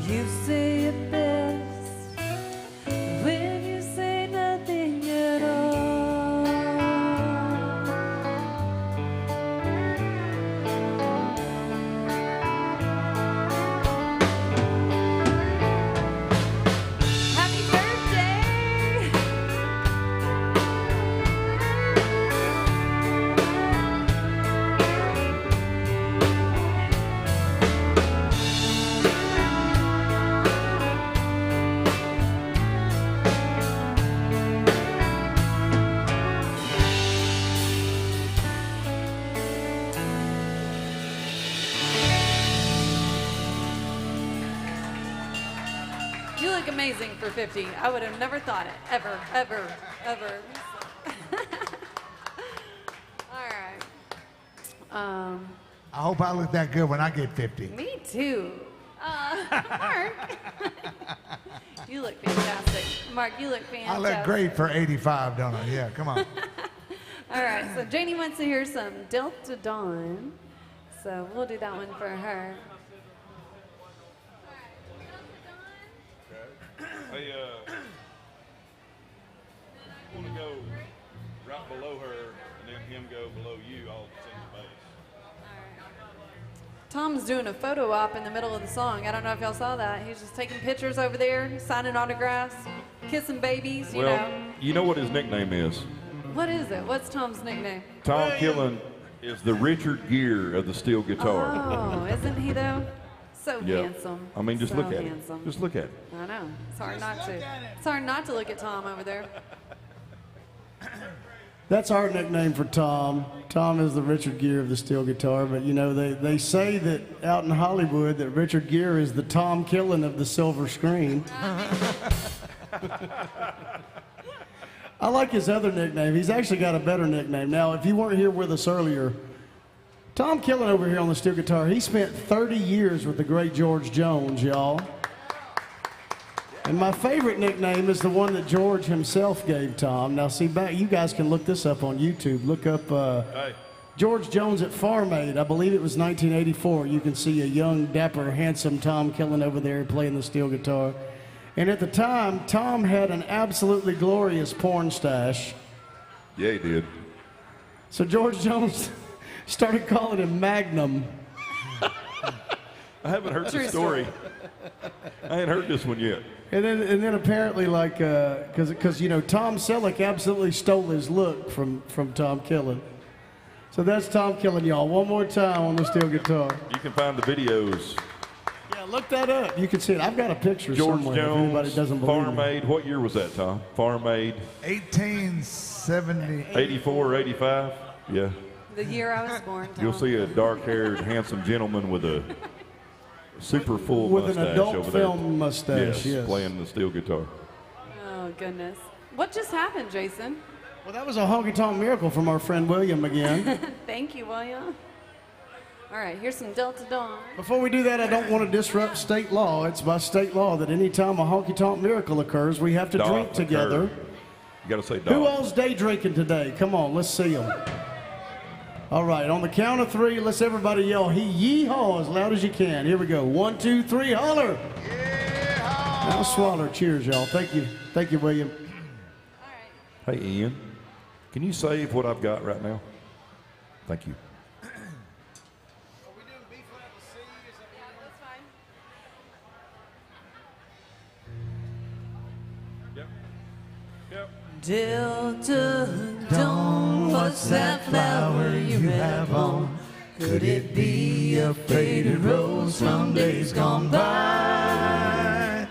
S1: You say it best when you say nothing at all. Happy birthday! You look amazing for 50. I would have never thought it. Ever, ever, ever. All right.
S2: I hope I look that good when I get 50.
S1: Me too. Mark. You look fantastic. Mark, you look fantastic.
S2: I look great for 85, don't I? Yeah, come on.
S1: All right, so Janie wants to hear some Delta Dawn. So we'll do that one for her.
S3: Hey, want to go right below her and then him go below you, all sing the bass.
S5: Tom's doing a photo op in the middle of the song. I don't know if y'all saw that. He's just taking pictures over there, signing autographs, kissing babies, you know.
S3: You know what his nickname is?
S5: What is it? What's Tom's nickname?
S3: Tom Killen is the Richard Gere of the steel guitar.
S5: Oh, isn't he though? So
S3: Yeah.
S5: handsome.
S3: I mean, just
S5: So
S3: look at
S5: handsome.
S3: it. Just look at it.
S5: I know. It's hard not to. It's hard not to look at Tom over there.
S4: That's our nickname for Tom. Tom is the Richard Gere of the steel guitar, but you know, they say that out in Hollywood that Richard Gere is the Tom Killen of the silver screen. I like his other nickname. He's actually got a better nickname. Now, if you weren't here with us earlier, Tom Killen over here on the steel guitar, he spent 30 years with the great George Jones, y'all. And my favorite nickname is the one that George himself gave Tom. Now, see, back, you guys can look this up on YouTube. Look up George Jones at Farm Aid. I believe it was 1984. You can see a young, dapper, handsome Tom Killen over there playing the steel guitar. And at the time, Tom had an absolutely glorious porn stash.
S3: Yeah, he did.
S4: So George Jones started calling him Magnum.
S3: I haven't heard the story. I ain't heard this one yet.
S4: And then apparently, like, because you know, Tom Selleck absolutely stole his look from Tom Killen. So that's Tom Killen, y'all. One more time on the steel guitar.
S3: You can find the videos.
S4: Yeah, look that up. You can see it. I've got a picture
S3: George
S4: somewhere. If anybody
S3: Jones,
S4: doesn't believe
S3: Farm
S4: me.
S3: Aid. What year was that, Tom? Farm Aid,
S2: 1870.
S3: 84 or 85? Yeah.
S5: The year I was born, Tom.
S3: You'll see a dark-haired, handsome gentleman with a super full
S4: With
S3: mustache
S4: an adult
S3: over there.
S4: film mustache, yes.
S3: Playing the steel guitar.
S5: Oh, goodness. What just happened, Jason?
S4: Well, that was a honky-tonk miracle from our friend William again.
S5: Thank you, William. All right, here's some Delta Dawn.
S4: Before we do that, I don't want to disrupt state law. It's by state law that any time a honky-tonk miracle occurs, we have to
S3: Dog
S4: drink together.
S3: occurred. You got to say
S4: Who
S3: dog.
S4: all's day drinking today? Come on, let's see them. All right, on the count of three, let's everybody yell yee-haw as loud as you can. Here we go. 1, 2, 3, holler. Now swaller. Cheers, y'all. Thank you. Thank you, William.
S3: Hey, Ian, can you save what I've got right now? Thank you. Yep. Yep.
S1: Delta Dawn, what's that flower you have on? Could it be a faded rose from days gone by?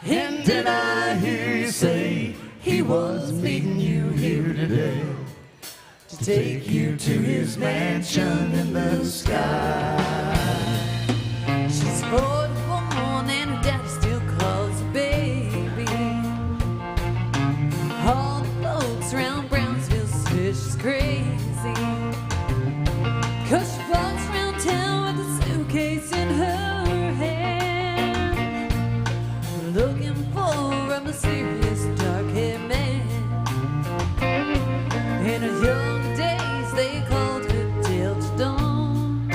S1: And did I hear you say he was meeting you here today to take you to his mansion in the sky? She's 41 and her dad still calls her baby. All the folks around Brownsville say she's crazy, 'cause she walks around town with a suitcase in her hand, looking for a mysterious dark-haired man. In her young days they called her Delta Dawn.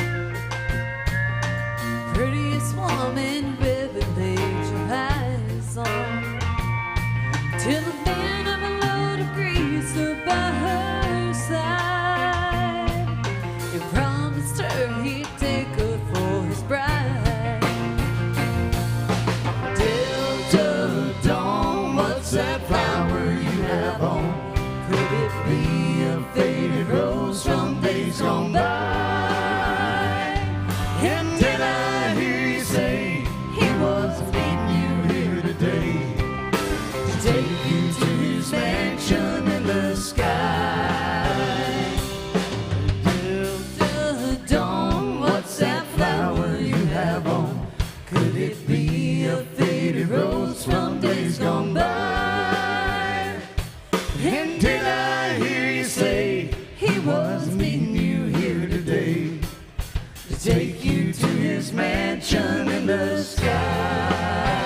S4: take you to his mansion in the sky.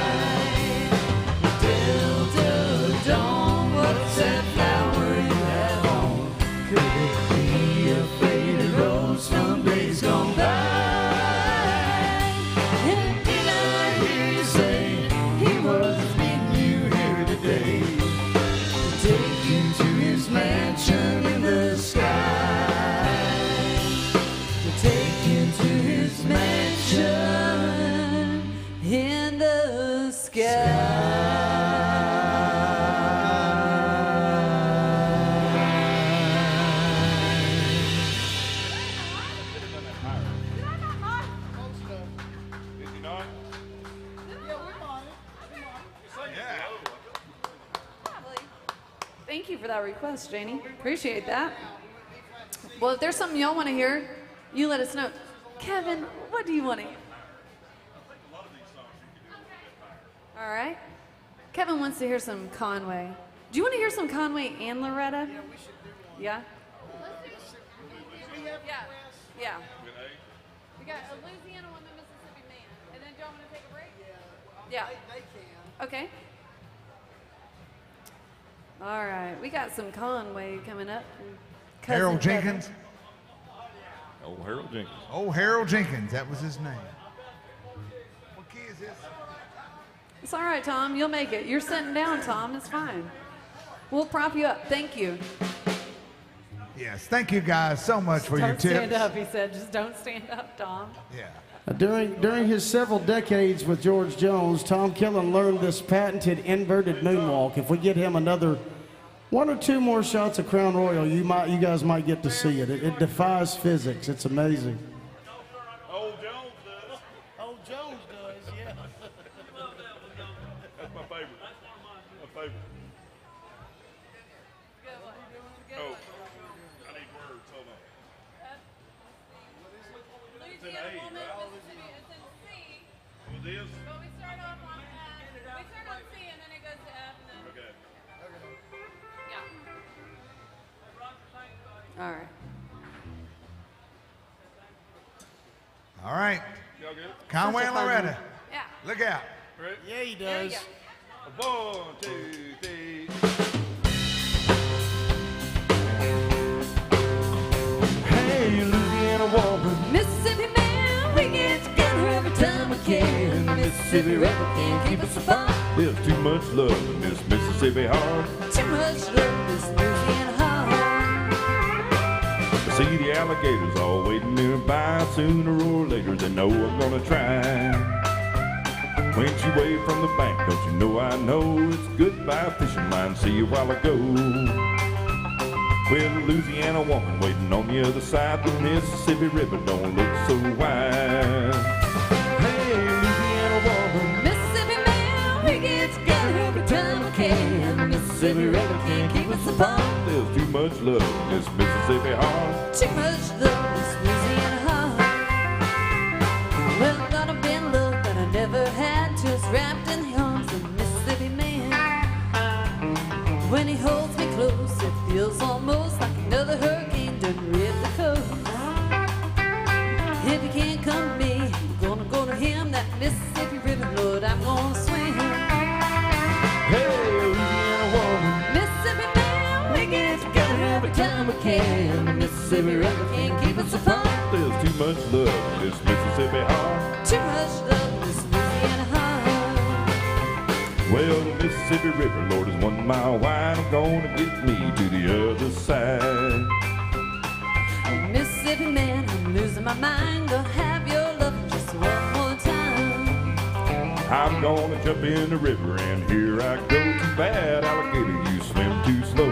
S4: Delta Dawn, what's that flower you have on? Could it be a faded rose from days gone by? And did I hear you say he was meeting you here today to take you to his mansion in the sky? To take you to his mansion in the
S3: Did you not?
S5: Thank you for that request, Janie. Appreciate that. Well, if there's something y'all want to hear, you let us know. Kevin, what do you want to hear? All right. Kevin wants to hear some Conway. Do you want to hear some Conway and Loretta? Yeah, we should do one. Yeah? Yeah. We got a Louisiana one, the Mississippi man. And then do y'all want to take a break? Yeah. They can. Okay. All right. We got some Conway coming up. Cousin
S2: Harold
S5: Kevin.
S2: Jenkins.
S3: Old Harold Jenkins.
S2: Oh, Harold Jenkins. That was his name. What key is this?
S5: It's all right, Tom. You'll make it. You're sitting down, Tom. It's fine. We'll prop you up. Thank you.
S2: Yes. Thank you guys so much for your
S5: Don't
S2: tips.
S5: stand up, he said. Just don't stand up, Tom.
S2: Yeah.
S4: During his several decades with George Jones, Tom Killen learned this patented inverted moonwalk. If we get him another one or two more shots of Crown Royal, you guys might get to see it. It defies physics. It's amazing.
S3: Old Jones does.
S4: Old Jones does, yeah.
S3: That's my favorite. My favorite. Oh, I need words. Hold on.
S5: Louisiana
S3: A,
S5: woman,
S3: right?
S5: Mississippi, it's in C.
S3: What is?
S5: But we start off on F. We start on C and then it goes to F and then
S3: Okay.
S5: yeah. All right.
S2: All right.
S3: Y'all get it?
S2: Conway
S5: Such a
S2: and
S5: fun
S2: Loretta.
S5: one. Yeah.
S2: Look out.
S3: Ready?
S4: Yeah, he
S5: There you
S4: does.
S5: go.
S3: 1, 2, 3.
S4: Hey, Louisiana woman.
S1: Mississippi man, we get together every time we can. Mississippi River can't keep us apart.
S3: There's too much love in this Mississippi heart.
S1: Too much love, this Louisiana heart.
S3: I see the alligators all waiting nearby. Sooner or later they know I'm gonna try. When you wave from the bank, don't you know I know it's goodbye fishing line, see you while I go. Well, Louisiana woman waiting on the other side, the Mississippi River don't look so wide. Hey, Louisiana woman.
S1: Mississippi man, we get together every time we can. Mississippi River can't keep us apart.
S3: There's too much love in this Mississippi heart.
S1: Too much love, this Louisiana heart. Well, I got a bit of love that I never had, just wrapped in the arms of a Mississippi man. When he holds me close, it feels almost like another hurricane done ripped the coast. If you can't come to me, I'm gonna go to him, that Mississippi River, Lord, I'm gonna swim.
S3: Hey, Louisiana woman.
S1: Mississippi man, we get together every time we can. The Mississippi River can't keep us apart.
S3: There's too much love in this Mississippi heart.
S1: Too much love, this Louisiana heart.
S3: Well, the Mississippi River, Lord, is 1 mile wide. I'm gonna get me to the other side.
S1: Mississippi man, I'm losing my mind. Gonna have your love just one more time.
S3: I'm gonna jump in the river and here I go. Too bad, alligator, you swim too slow.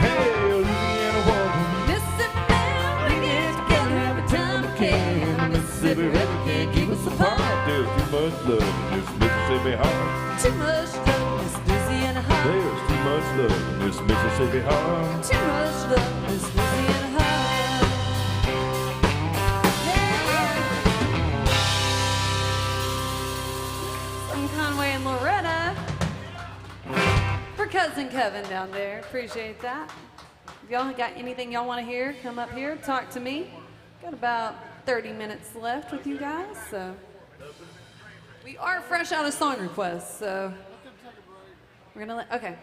S3: Hey, Louisiana woman.
S1: Mississippi man, we get together every time we can. Mississippi River can't keep us apart.
S3: There's too much love in this Mississippi heart.
S1: Too much love, this Louisiana heart.
S3: There's too much love in this Mississippi heart.
S1: Too much love, this Louisiana heart. Yeah.
S5: Some Conway and Loretta. For cousin Kevin down there. Appreciate that. If y'all got anything y'all want to hear, come up here, talk to me. Got about 30 minutes left with you guys, so we are fresh out of song requests, so we're gonna let. Okay,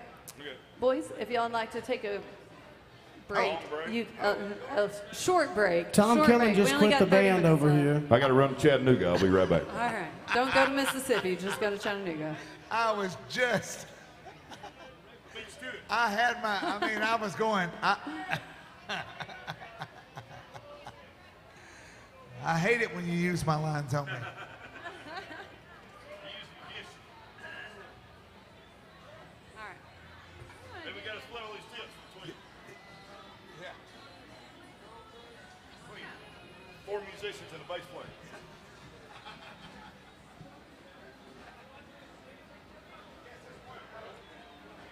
S5: boys, if y'all would like to take a break, a short break.
S4: Tom
S5: short
S4: Killen
S5: break.
S4: just
S5: We only
S4: quit
S5: got
S4: the
S5: 30
S4: band
S5: minutes
S4: over
S5: left.
S4: here.
S3: I got to run to Chattanooga. I'll be right back.
S5: All right, don't go to Mississippi. Just go to Chattanooga.
S2: I was just. I had my. I mean, I was going. I hate it when you use my lines on me.
S3: Hey, we got to split all these tips between
S2: Yeah.
S3: 4 musicians and a bass player.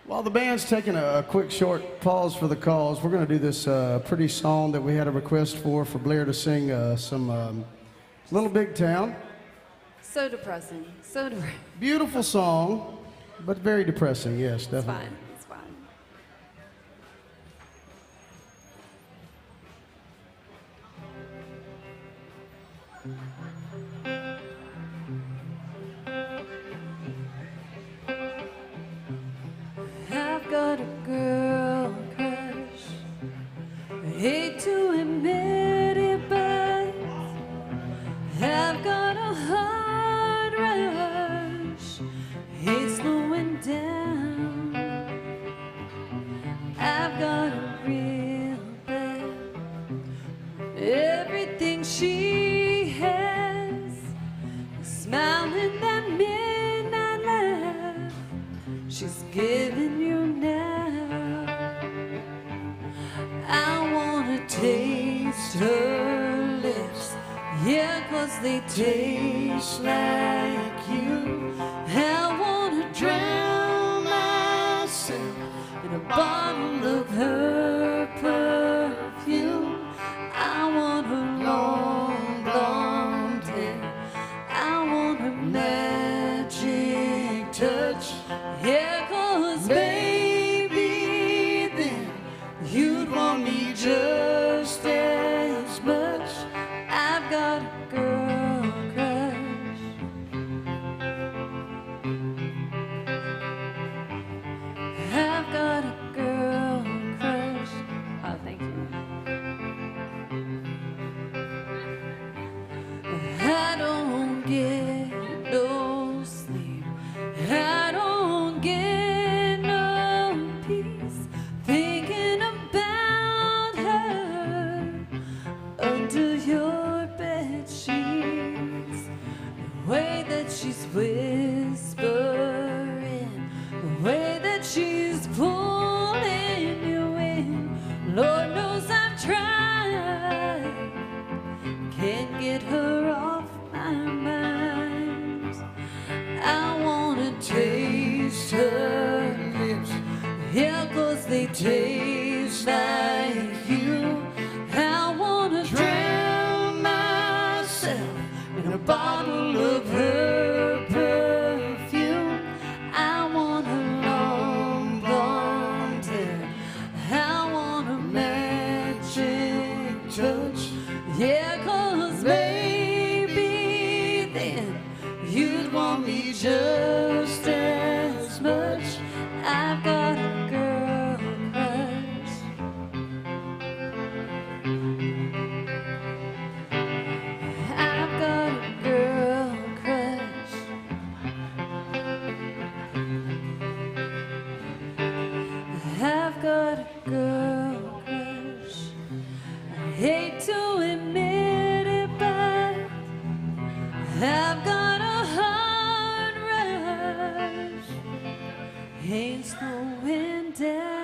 S4: While the band's taking a quick short pause for the calls, we're going to do this pretty song that we had a request for Blair to sing some Little Big Town.
S5: So depressing. So depressing.
S4: Beautiful song, but very depressing, yes,
S5: It's
S4: definitely.
S5: fine. It's fine. I've got a girl crush. I hate to admit it, but I've got a heart rush. Hate slowing down. I've got a real bad. Everything she has, a smile in that midnight laugh. She's giving you now. I wanna taste her lips, yeah, 'cause they taste like you. I wanna drown myself in a bottle of her perfume. I want her long blonde hair. I want her magic touch. Yeah, 'cause baby, then you'd want me just as much. I've got a girl crush. I've got a girl crush. Oh, thank you. I don't get no sleep. I don't get no peace thinking about her under your bed sheets. The way that she's whispering, the way that she's pulling you in. Lord knows I've tried, can't get her off my mind. I wanna taste her lips, yeah, 'cause they taste like you. I wanna drown myself in a bottle of her perfume. I want her long blonde hair. I want her magic touch. Yeah, 'cause maybe then you'd want me just as much. I've got a girl crush. I've got a girl crush. I've got a girl crush. I hate to admit it, but I've got a heart rush. Ain't slowing down.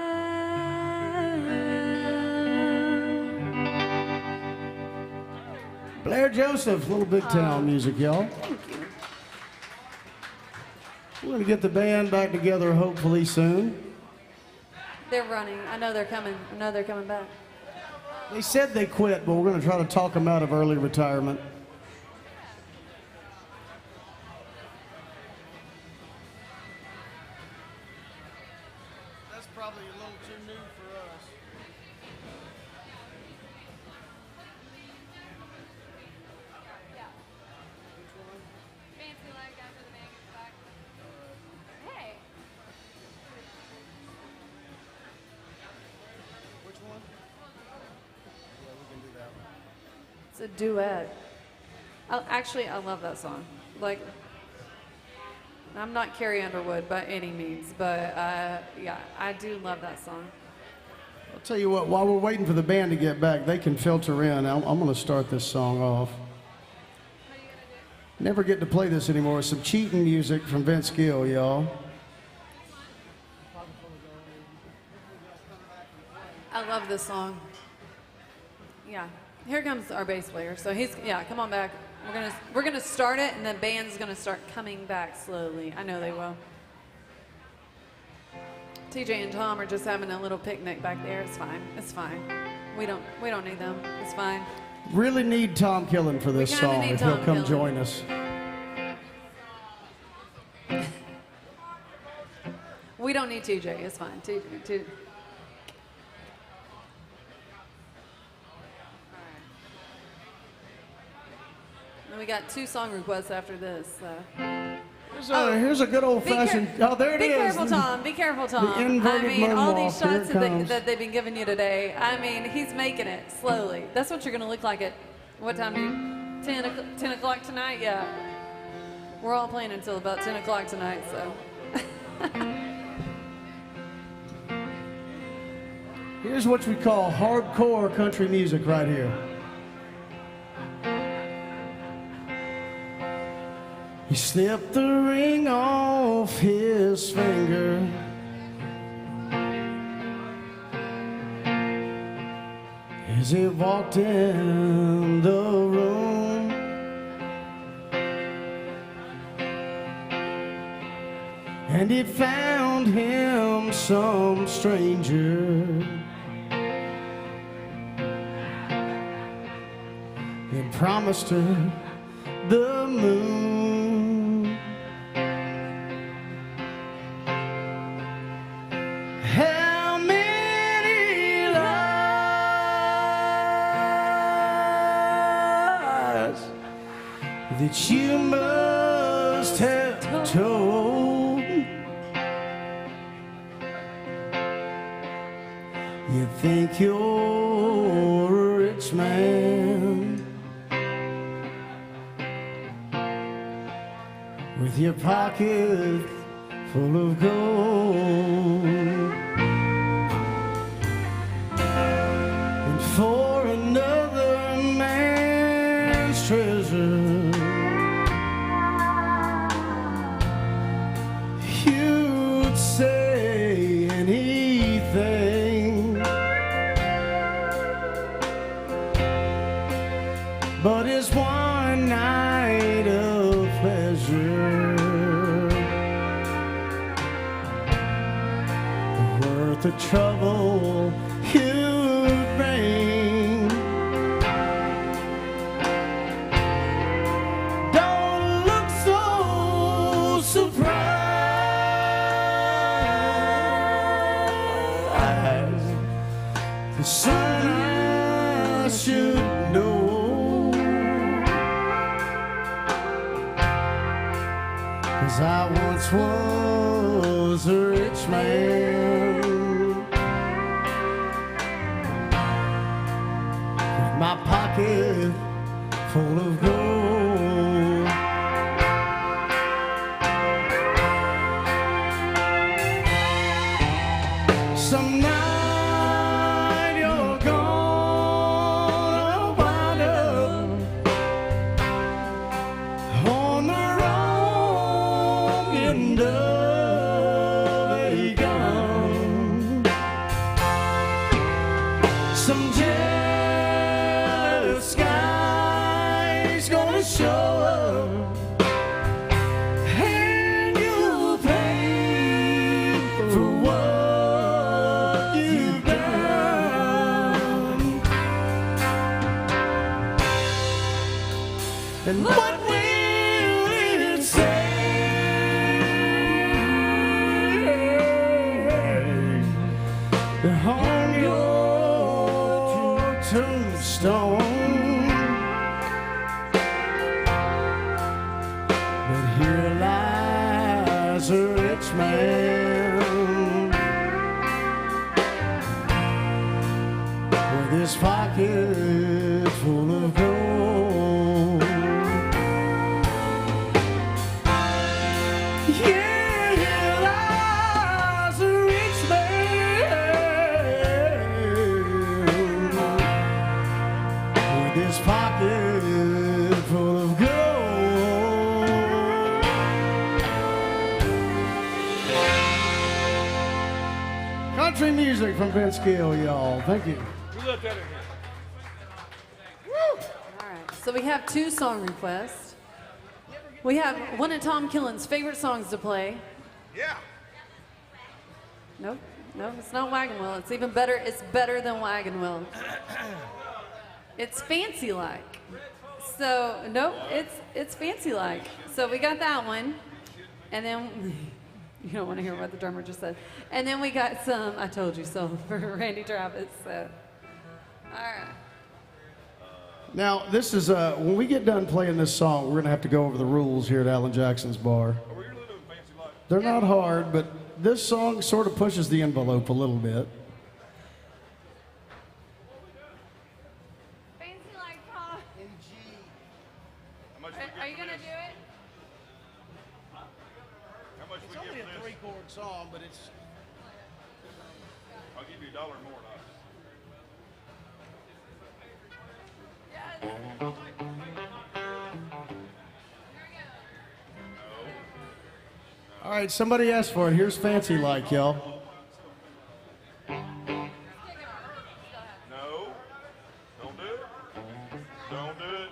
S4: Blair Joseph, Little Big Town music, y'all.
S5: Thank you.
S4: We're going to get the band back together hopefully soon.
S5: They're running. I know they're coming. I know they're coming back.
S4: They said they quit, but we're going to try to talk them out of early retirement. That's probably a little too new for us.
S5: a duet. Actually, I love that song. Like, I'm not Carrie Underwood by any means, but yeah, I do love that song.
S4: I'll tell you what, while we're waiting for the band to get back, they can filter in. I'm going to start this song off. Never get to play this anymore. Some cheating music from Vince Gill, y'all.
S5: I love this song. Yeah, here comes our bass player. So come on back. We're gonna start it, and the band's gonna start coming back slowly. I know they will. TJ and Tom are just having a little picnic back there. It's fine. It's fine. We don't need them. It's fine.
S4: Really need Tom Killen for this
S5: We kinda
S4: song
S5: need
S4: if he'll
S5: Tom
S4: come
S5: Killen.
S4: join us.
S5: We don't need TJ. It's fine. TJ. And we got 2 song requests after this.
S4: Here's a good old-fashioned... Oh, there it
S5: Be
S4: is.
S5: careful, Tom. Be careful, Tom.
S4: The inverted
S5: I mean, all these
S4: moonwalk. Here
S5: shots
S4: it comes.
S5: that they've been giving you today, I mean, he's making it slowly. That's what you're going to look like at, what time do you... 10 o'clock tonight? Yeah. We're all playing until about 10 o'clock tonight, so...
S4: Here's what we call hardcore country music right here. He slipped the ring off his finger. As he walked in the room, and it found him some stranger, and promised her the moon. How many lies that you must have told? You think you're a rich man with your pocket full of gold, and for another man's treasure you'd say anything. But it's one night of pleasure worth the trouble you'd bring. Don't look so surprised. The son I should know. 'Cause I once was a rich man with my pocket full of gold. Some night you're gonna wind up on the wrong end of a gun. Some jealous guy's gonna show up, and you'll pay for what you've done. And what will it say on your tombstone? But here lies a rich man with his pocket full of gold. music from Vince Gill, y'all. Thank you.
S3: We left that in here.
S5: All right, so we have 2 song requests. We have one of Tom Killen's favorite songs to play.
S2: Yeah.
S5: Nope, it's not Wagon Wheel. It's even better. It's better than Wagon Wheel. It's Fancy Like. So, nope, it's Fancy Like. So we got that one. And then, you don't want to hear what the drummer just said. And then we got some I Told You So for Randy Travis. So, all right.
S4: Now, this is, when we get done playing this song, we're going to have to go over the rules here at Alan Jackson's Bar.
S3: Are we really doing Fancy Like?
S4: They're not hard, but this song sort of pushes the envelope a little bit.
S5: Fancy Like Tom.
S3: How much we
S5: Are you
S3: get
S5: going to
S3: for
S5: do
S3: this?
S5: it?
S3: How much we get for this?
S4: 3-chord song, but it's...
S3: I'll give you $1 more.
S4: All right, somebody asked for it. Here's Fancy Like, y'all.
S3: No. Don't do it. Don't do it.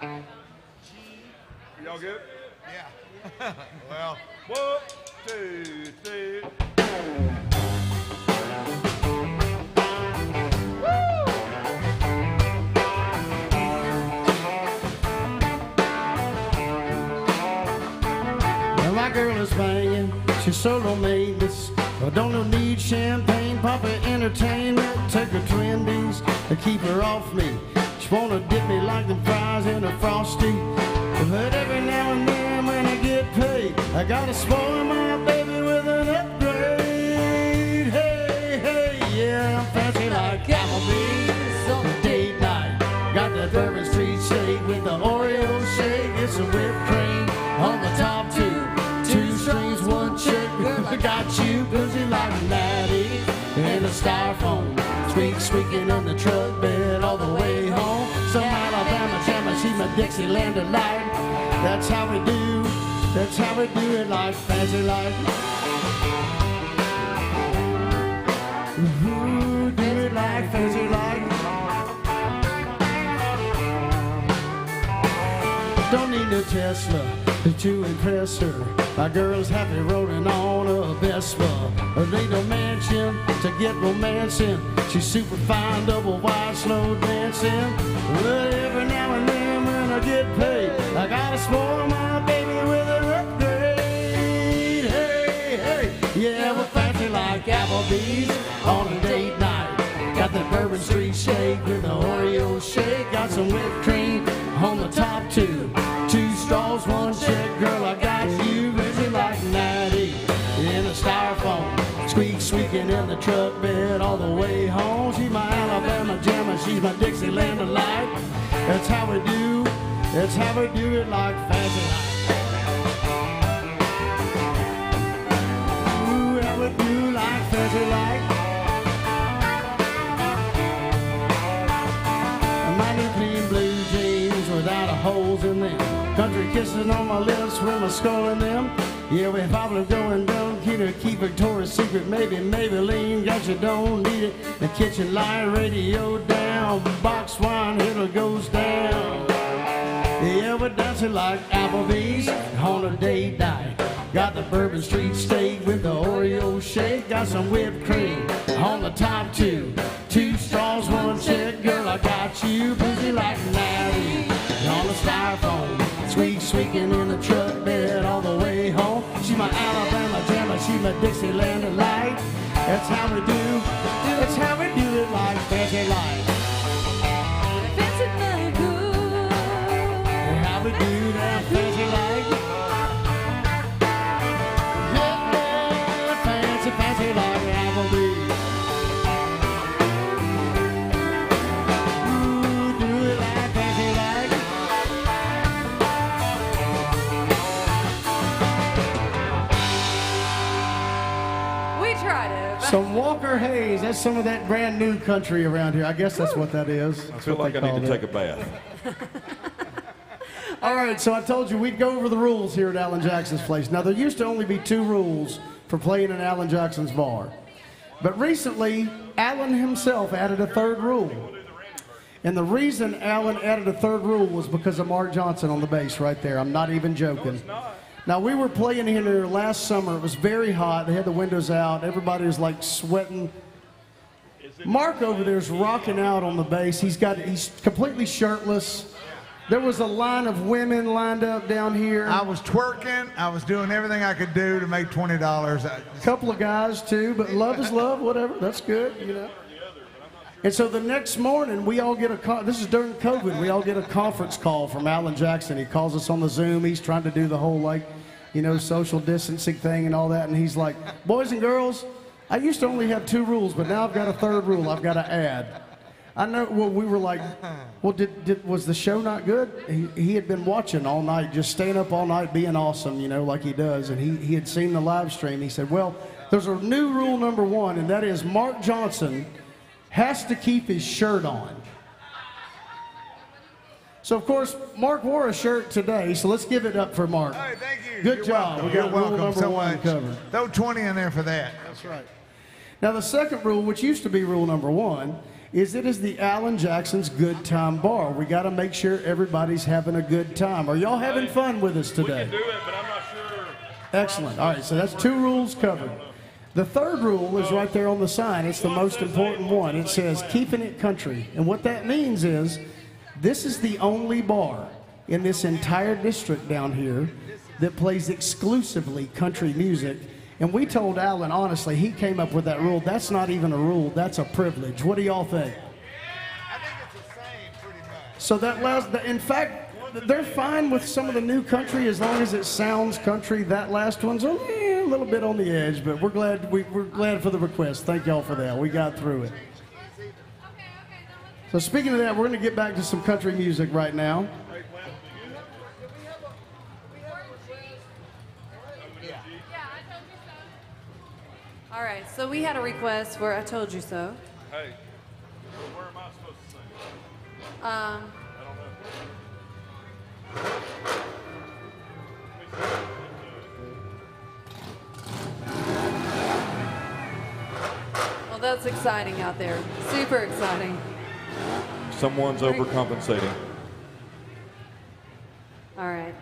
S3: Are y'all good?
S2: Yeah. Well,
S3: 1, 2, 3.
S4: Well, my girl is banging. She's solo maintenance. I don't need champagne, proper entertainment. Take her Twindies to keep her off me. She wanna dip me like them fries in a Frosty. But every now and then when I get paid, I gotta spoil my baby with an upgrade. Hey, hey, yeah, I'm fancy like Applebee's on a date night. Got that Bourbon Street steak with the Oreo shake. It's a whipped cream on the top two strings, one chick. Girl, I got you busy like Natty in a styrofoam. Squeaking in the truck bed all the way home. Some Alabama jammer, she's my Dixieland delight. That's how we do it like fancy like. Ooh, do it like fancy like. Don't need no Tesla to impress her. My girl's happy rolling on a Vespa. Need a mansion to get romancing. She's super fine, double wide, slow dancing. But every now and then when I get paid, I gotta spoil my baby with an upgrade. Hey, hey, yeah, we're fancy like Applebee's on a date night. Got the Bourbon Street shake with the Oreo shake. Got some whipped cream on the top two straws, one chick. Girl, I got you busy like Natty in a styrofoam. Squeaking in the truck bed all the way home. She's my Alabama jammer, she's my Dixieland delight. That's how we do it like fancy like. Ooh, how we do like fancy like. My new clean blue jeans without a holes in them. Country kisses on my lips with my skull in them. Yeah, we probably going down, keep Victoria's Secret, maybe Maybelline, got you don't need it. The kitchen light, radio down, box wine, it goes down. Yeah, we're dancing like Applebee's on a date night. Got the Bourbon Street steak with the Oreo shake. Got some whipped cream on the top two straws, one chick. Girl, I got you busy like Natty on the styrofoam. Squeaking in the truck bed all the way home. She's my Alabama jammer, she's my Dixieland delight. That's how we do it like fancy like.
S5: Fancy like ooh.
S4: How we do that fancy like. Yeah, fancy like Applebee's. Ooh, do it like fancy like.
S5: We tried it.
S4: Some Walker Hayes. That's some of that brand new country around here. I guess that's what that is.
S3: I feel like I need to take a bath.
S4: All right, so I told you we'd go over the rules here at Alan Jackson's place. Now, there used to only be 2 rules for playing in Alan Jackson's bar. But recently, Alan himself added a third rule. And the reason Alan added a third rule was because of Mark Johnson on the bass right there. I'm not even joking. Now, we were playing here last summer. It was very hot. They had the windows out. Everybody was like sweating. Mark over there is rocking out on the bass. He's completely shirtless. There was a line of women lined up down here.
S2: I was twerking. I was doing everything I could do to make $20.
S4: A couple of guys too, but love is love, whatever. That's good, you know. And so the next morning, we all get this is during COVID, we all get a conference call from Alan Jackson. He calls us on the Zoom. He's trying to do the whole, like, you know, social distancing thing and all that. And he's like, boys and girls, I used to only have 2 rules, but now I've got a third rule I've got to add. I know, well, we were like, well, was the show not good? He had been watching all night, just staying up all night, being awesome, you know, like he does. And he had seen the live stream. He said, well, there's a new rule number 1, and that is Mark Johnson has to keep his shirt on. So, of course, Mark wore a shirt today, so let's give it up for Mark.
S2: Hey, thank you.
S4: Good
S2: You're
S4: job.
S2: Welcome.
S4: We got
S2: You're
S4: rule
S2: welcome
S4: number
S2: so
S4: 1
S2: much.
S4: covered.
S2: Throw 20 in there for that.
S4: That's right. Now, the second rule, which used to be rule number 1, is it is the Alan Jackson's Good Time Bar. We got to make sure everybody's having a good time. Are y'all having fun with us today?
S3: We can do it, but I'm not sure.
S4: Excellent. All right, so that's 2 rules covered. The third rule is right there on the sign. It's the most important one. It says, keeping it country. And what that means is, this is the only bar in this entire district down here that plays exclusively country music. And we told Alan, honestly, he came up with that rule. That's not even a rule, that's a privilege. What do y'all think?
S2: I think it's the same, pretty much.
S4: So that last, in fact, they're fine with some of the new country as long as it sounds country. That last one's a little bit on the edge, but we're glad for the request. Thank y'all for that. We got through it. So speaking of that, we're going to get back to some country music right now.
S5: All right, so we had a request for I Told You So.
S3: Hey, where am I supposed to sing?
S5: Um,
S3: I don't know.
S5: well, that's exciting out there. Super exciting.
S3: Someone's overcompensating.
S5: All right.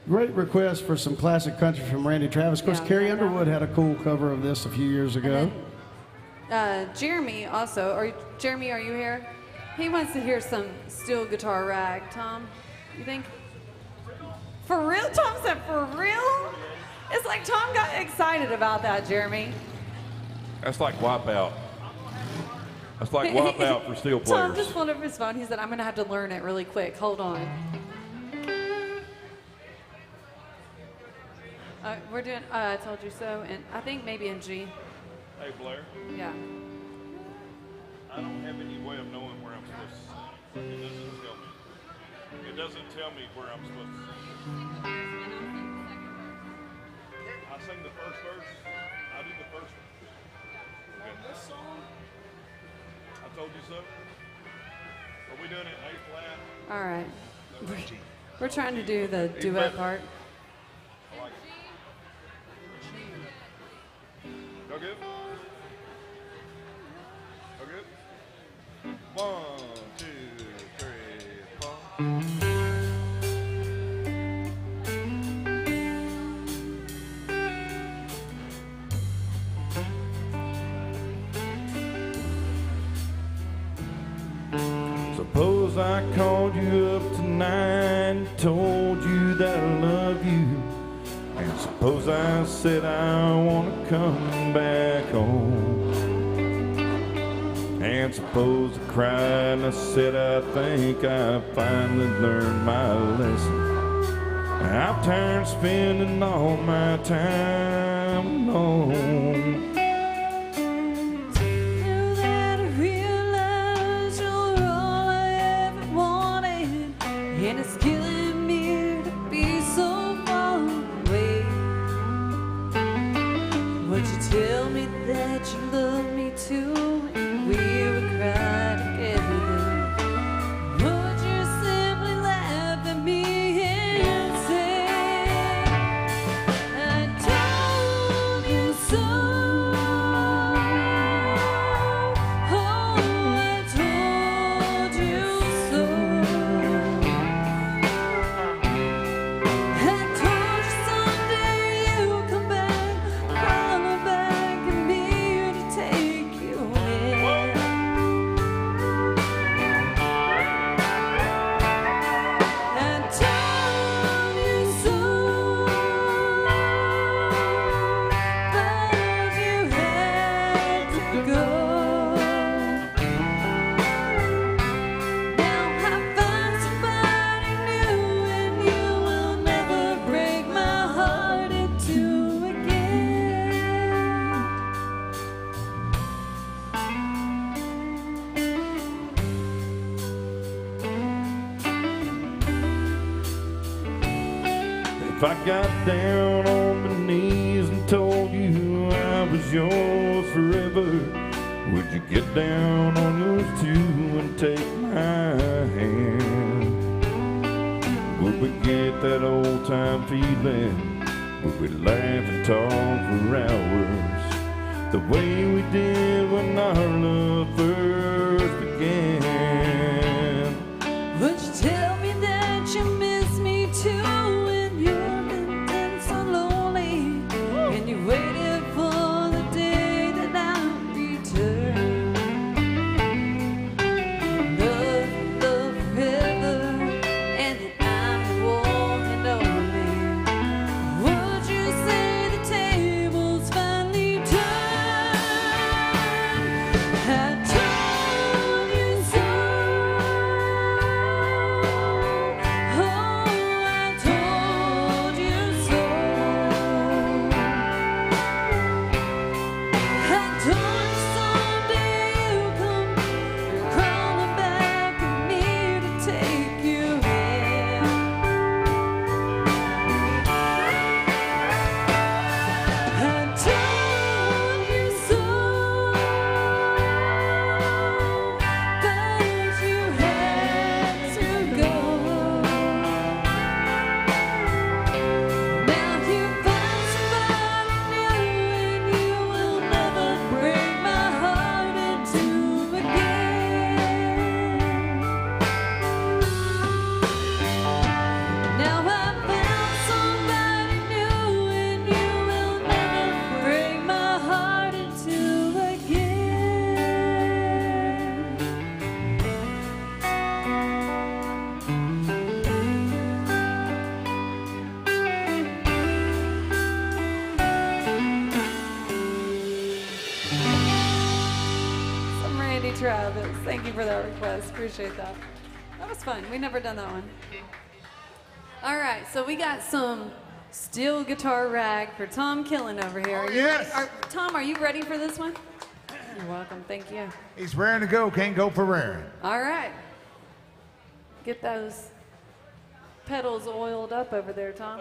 S4: Great request for some classic country from Randy Travis. Of course,
S5: Yeah,
S4: Carrie
S5: that
S4: Underwood had a cool cover of this a few years ago.
S5: Jeremy also, Jeremy, are you here? He wants to hear some steel guitar rag. Tom, you think? For real? Tom said for real? It's like Tom got excited about that, Jeremy.
S3: That's like Wipeout. That's like Wipeout for steel
S5: Tom
S3: players.
S5: just pulled up his phone. He said, I'm going to have to learn it really quick. Hold on. We're doing I Told You So, and I think maybe in G.
S3: Hey, Blair.
S5: Yeah.
S3: I don't have any way of knowing where I'm supposed to sing. It doesn't tell me. It doesn't tell me where I'm supposed to sing. I sing the first verse. I do the first one. Okay. This song? I Told You So? Are we doing it in A flat?
S5: All right. We're trying to do the duet part.
S3: I like it. Y'all good? Y'all good? 1, 2, 3, 4. Suppose I called you up tonight and told you that I love you. And suppose I said I want to come back home. And suppose I cried and I said I think I finally learned my lesson. I'm tired of spending all my time alone.
S1: Now that I realize you're all I ever wanted, and it's killing me to be so far away. Would you tell me that you love me too, and we would cry together? Would you simply laugh at me and say, I told
S3: If I got down on my knees and told you I was yours forever, would you get down on yours too and take my hand? Would we get that old time feeling? Would we laugh and talk for hours the way we did when our love first began?
S1: Would you tell me that you miss me too when you've been so lonely and you waited for the day that I'll return? Love forever and that I'm the one and only. Would you say the tables finally turned? I told you so. Oh, I told you so. I told you someday you'll come crawling back at me to take you in. I told you so, but you had to go. Now you found somebody new and you will never break my heart in two again. Now I found somebody new and you will never break my heart in two again. Some Randy Travis. Thank you for that request. Appreciate that. That was fun. We never done that one. All right, so we got some steel guitar rag for Tom Killen over here. Are you
S2: yes.
S1: ready? Tom, are you ready for this one? You're welcome. Thank you.
S2: He's raring to go, can't go for raring.
S1: All right. Get those pedals oiled up over there, Tom.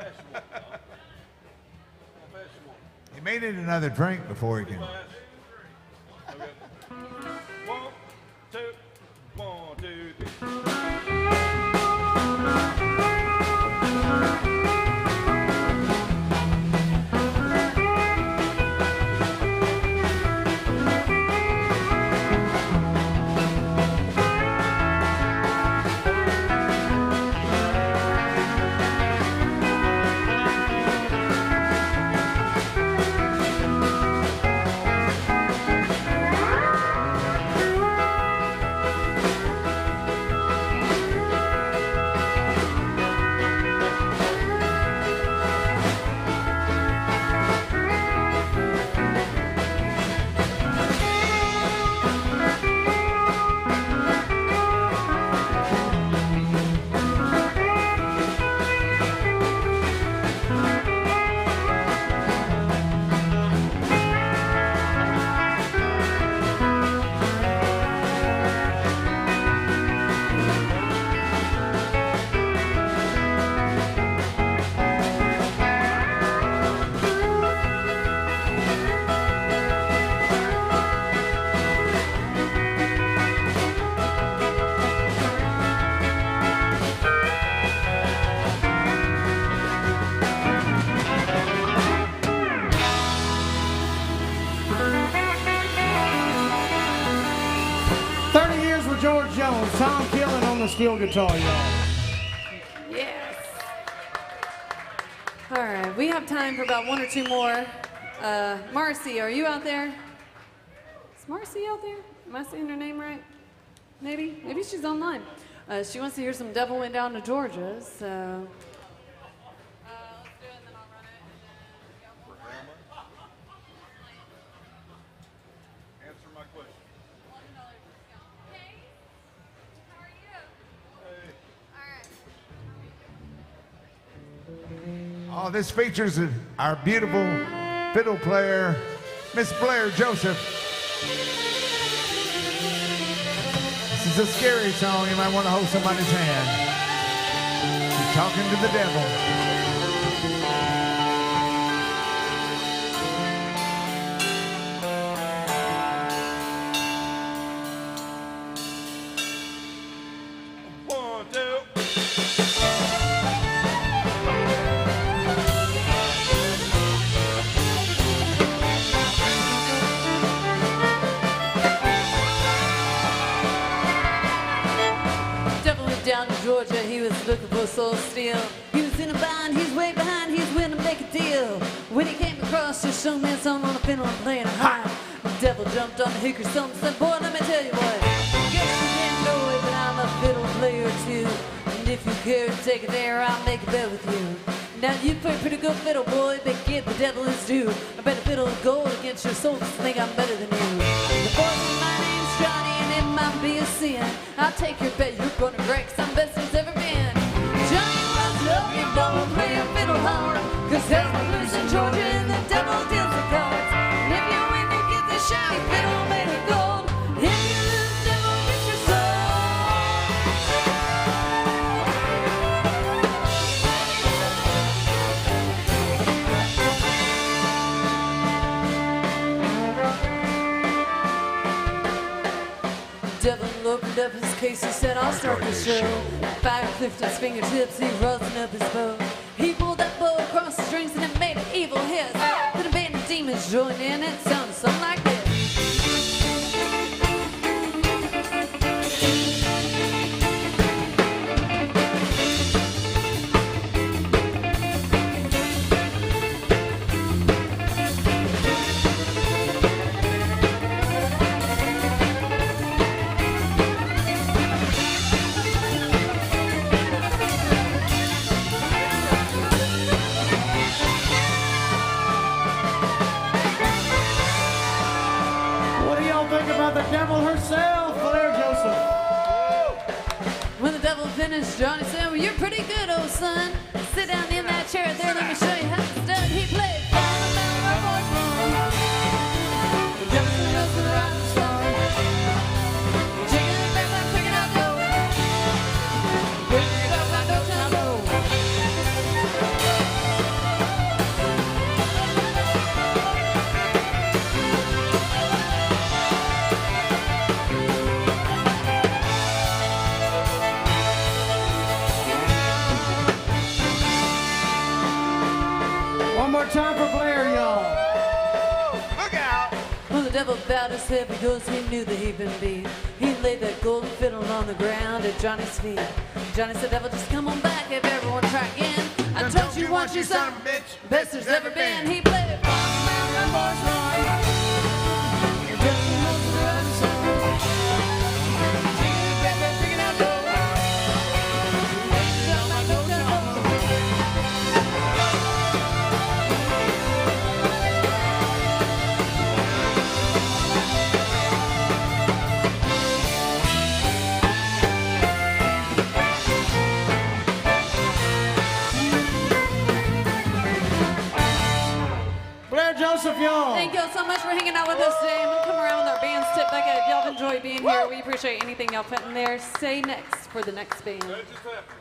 S2: He may need another drink before he can.
S3: 1, 2, 1, 2, 3.
S4: George Jones, Tom Killen on the steel guitar, y'all.
S1: Yes. All right, we have time for about one or two more. Marcy, are you out there? Is Marcy out there? Am I saying her name right? Maybe? Maybe she's online. She wants to hear some Devil Went Down to Georgia, so...
S3: Answer my question.
S2: Oh, this features our beautiful fiddle player, Miss Blair Joseph. This is a scary song. You might want to hold somebody's hand. She's talking to the devil.
S3: 1, 2.
S1: Devil went down to Georgia, he was looking for soul steel. He was in a bind, he's way behind, he's willing to make a deal. When he came across this young man's song on a fiddle and playing a high, the devil jumped on the hickory stump and said, boy, let me tell you what. Guess you didn't know it, but I'm a fiddle player too. And if you care to take it there, I'll make a bet with you. Now you play pretty good fiddle, boy, but give the devil his due. I bet a fiddle of gold against your soul, 'cause you think I'm better than you. The boy, my name's Johnny, and it might be a sin. I'll take your bet, you're gonna break some best there's ever been. Johnny loves love, you don't play a fiddle hard, 'cause there's no blues in Georgia and the devil deals the cards. And if you win, you get the shiny fiddle made of gold. If you lose, devil gets your soul. Devil opened up his case, he said, I'll start the show. Fire clipped his fingertips, he rosin up his bow. He pulled that bow across the strings and it made an evil hiss. Then a band of demons joined in, it sounded something like this.
S4: What do y'all think about the devil herself, Blair Joseph?
S1: When the devil finished, Johnny said, well, you're pretty good, old son. Sit down in that chair there, let me show you how it's done. He played Down the Mountain Where Boys Run. The devil knows the right song. Jigging it back like picking out dough. Bringing it up like no time low.
S4: One more time for Blair, y'all.
S2: Look out!
S1: When the devil bowed his head because he knew that he'd been beat, he laid that golden fiddle on the ground at Johnny's feet. Johnny said, devil, just come on back if everyone try again. I told you once, you son of a bitch, best there's ever been. He played it from the mountain where boys run. The devil knows the right song. Jigging it back there, picking out dough. Bringing it up like no time low.
S4: Blair Joseph, y'all.
S5: Thank y'all so much for hanging out with us today. I'm gonna come around with our band tip back if y'all enjoy being here. We appreciate anything y'all put in there. Stay next for the next band.
S3: That just happened.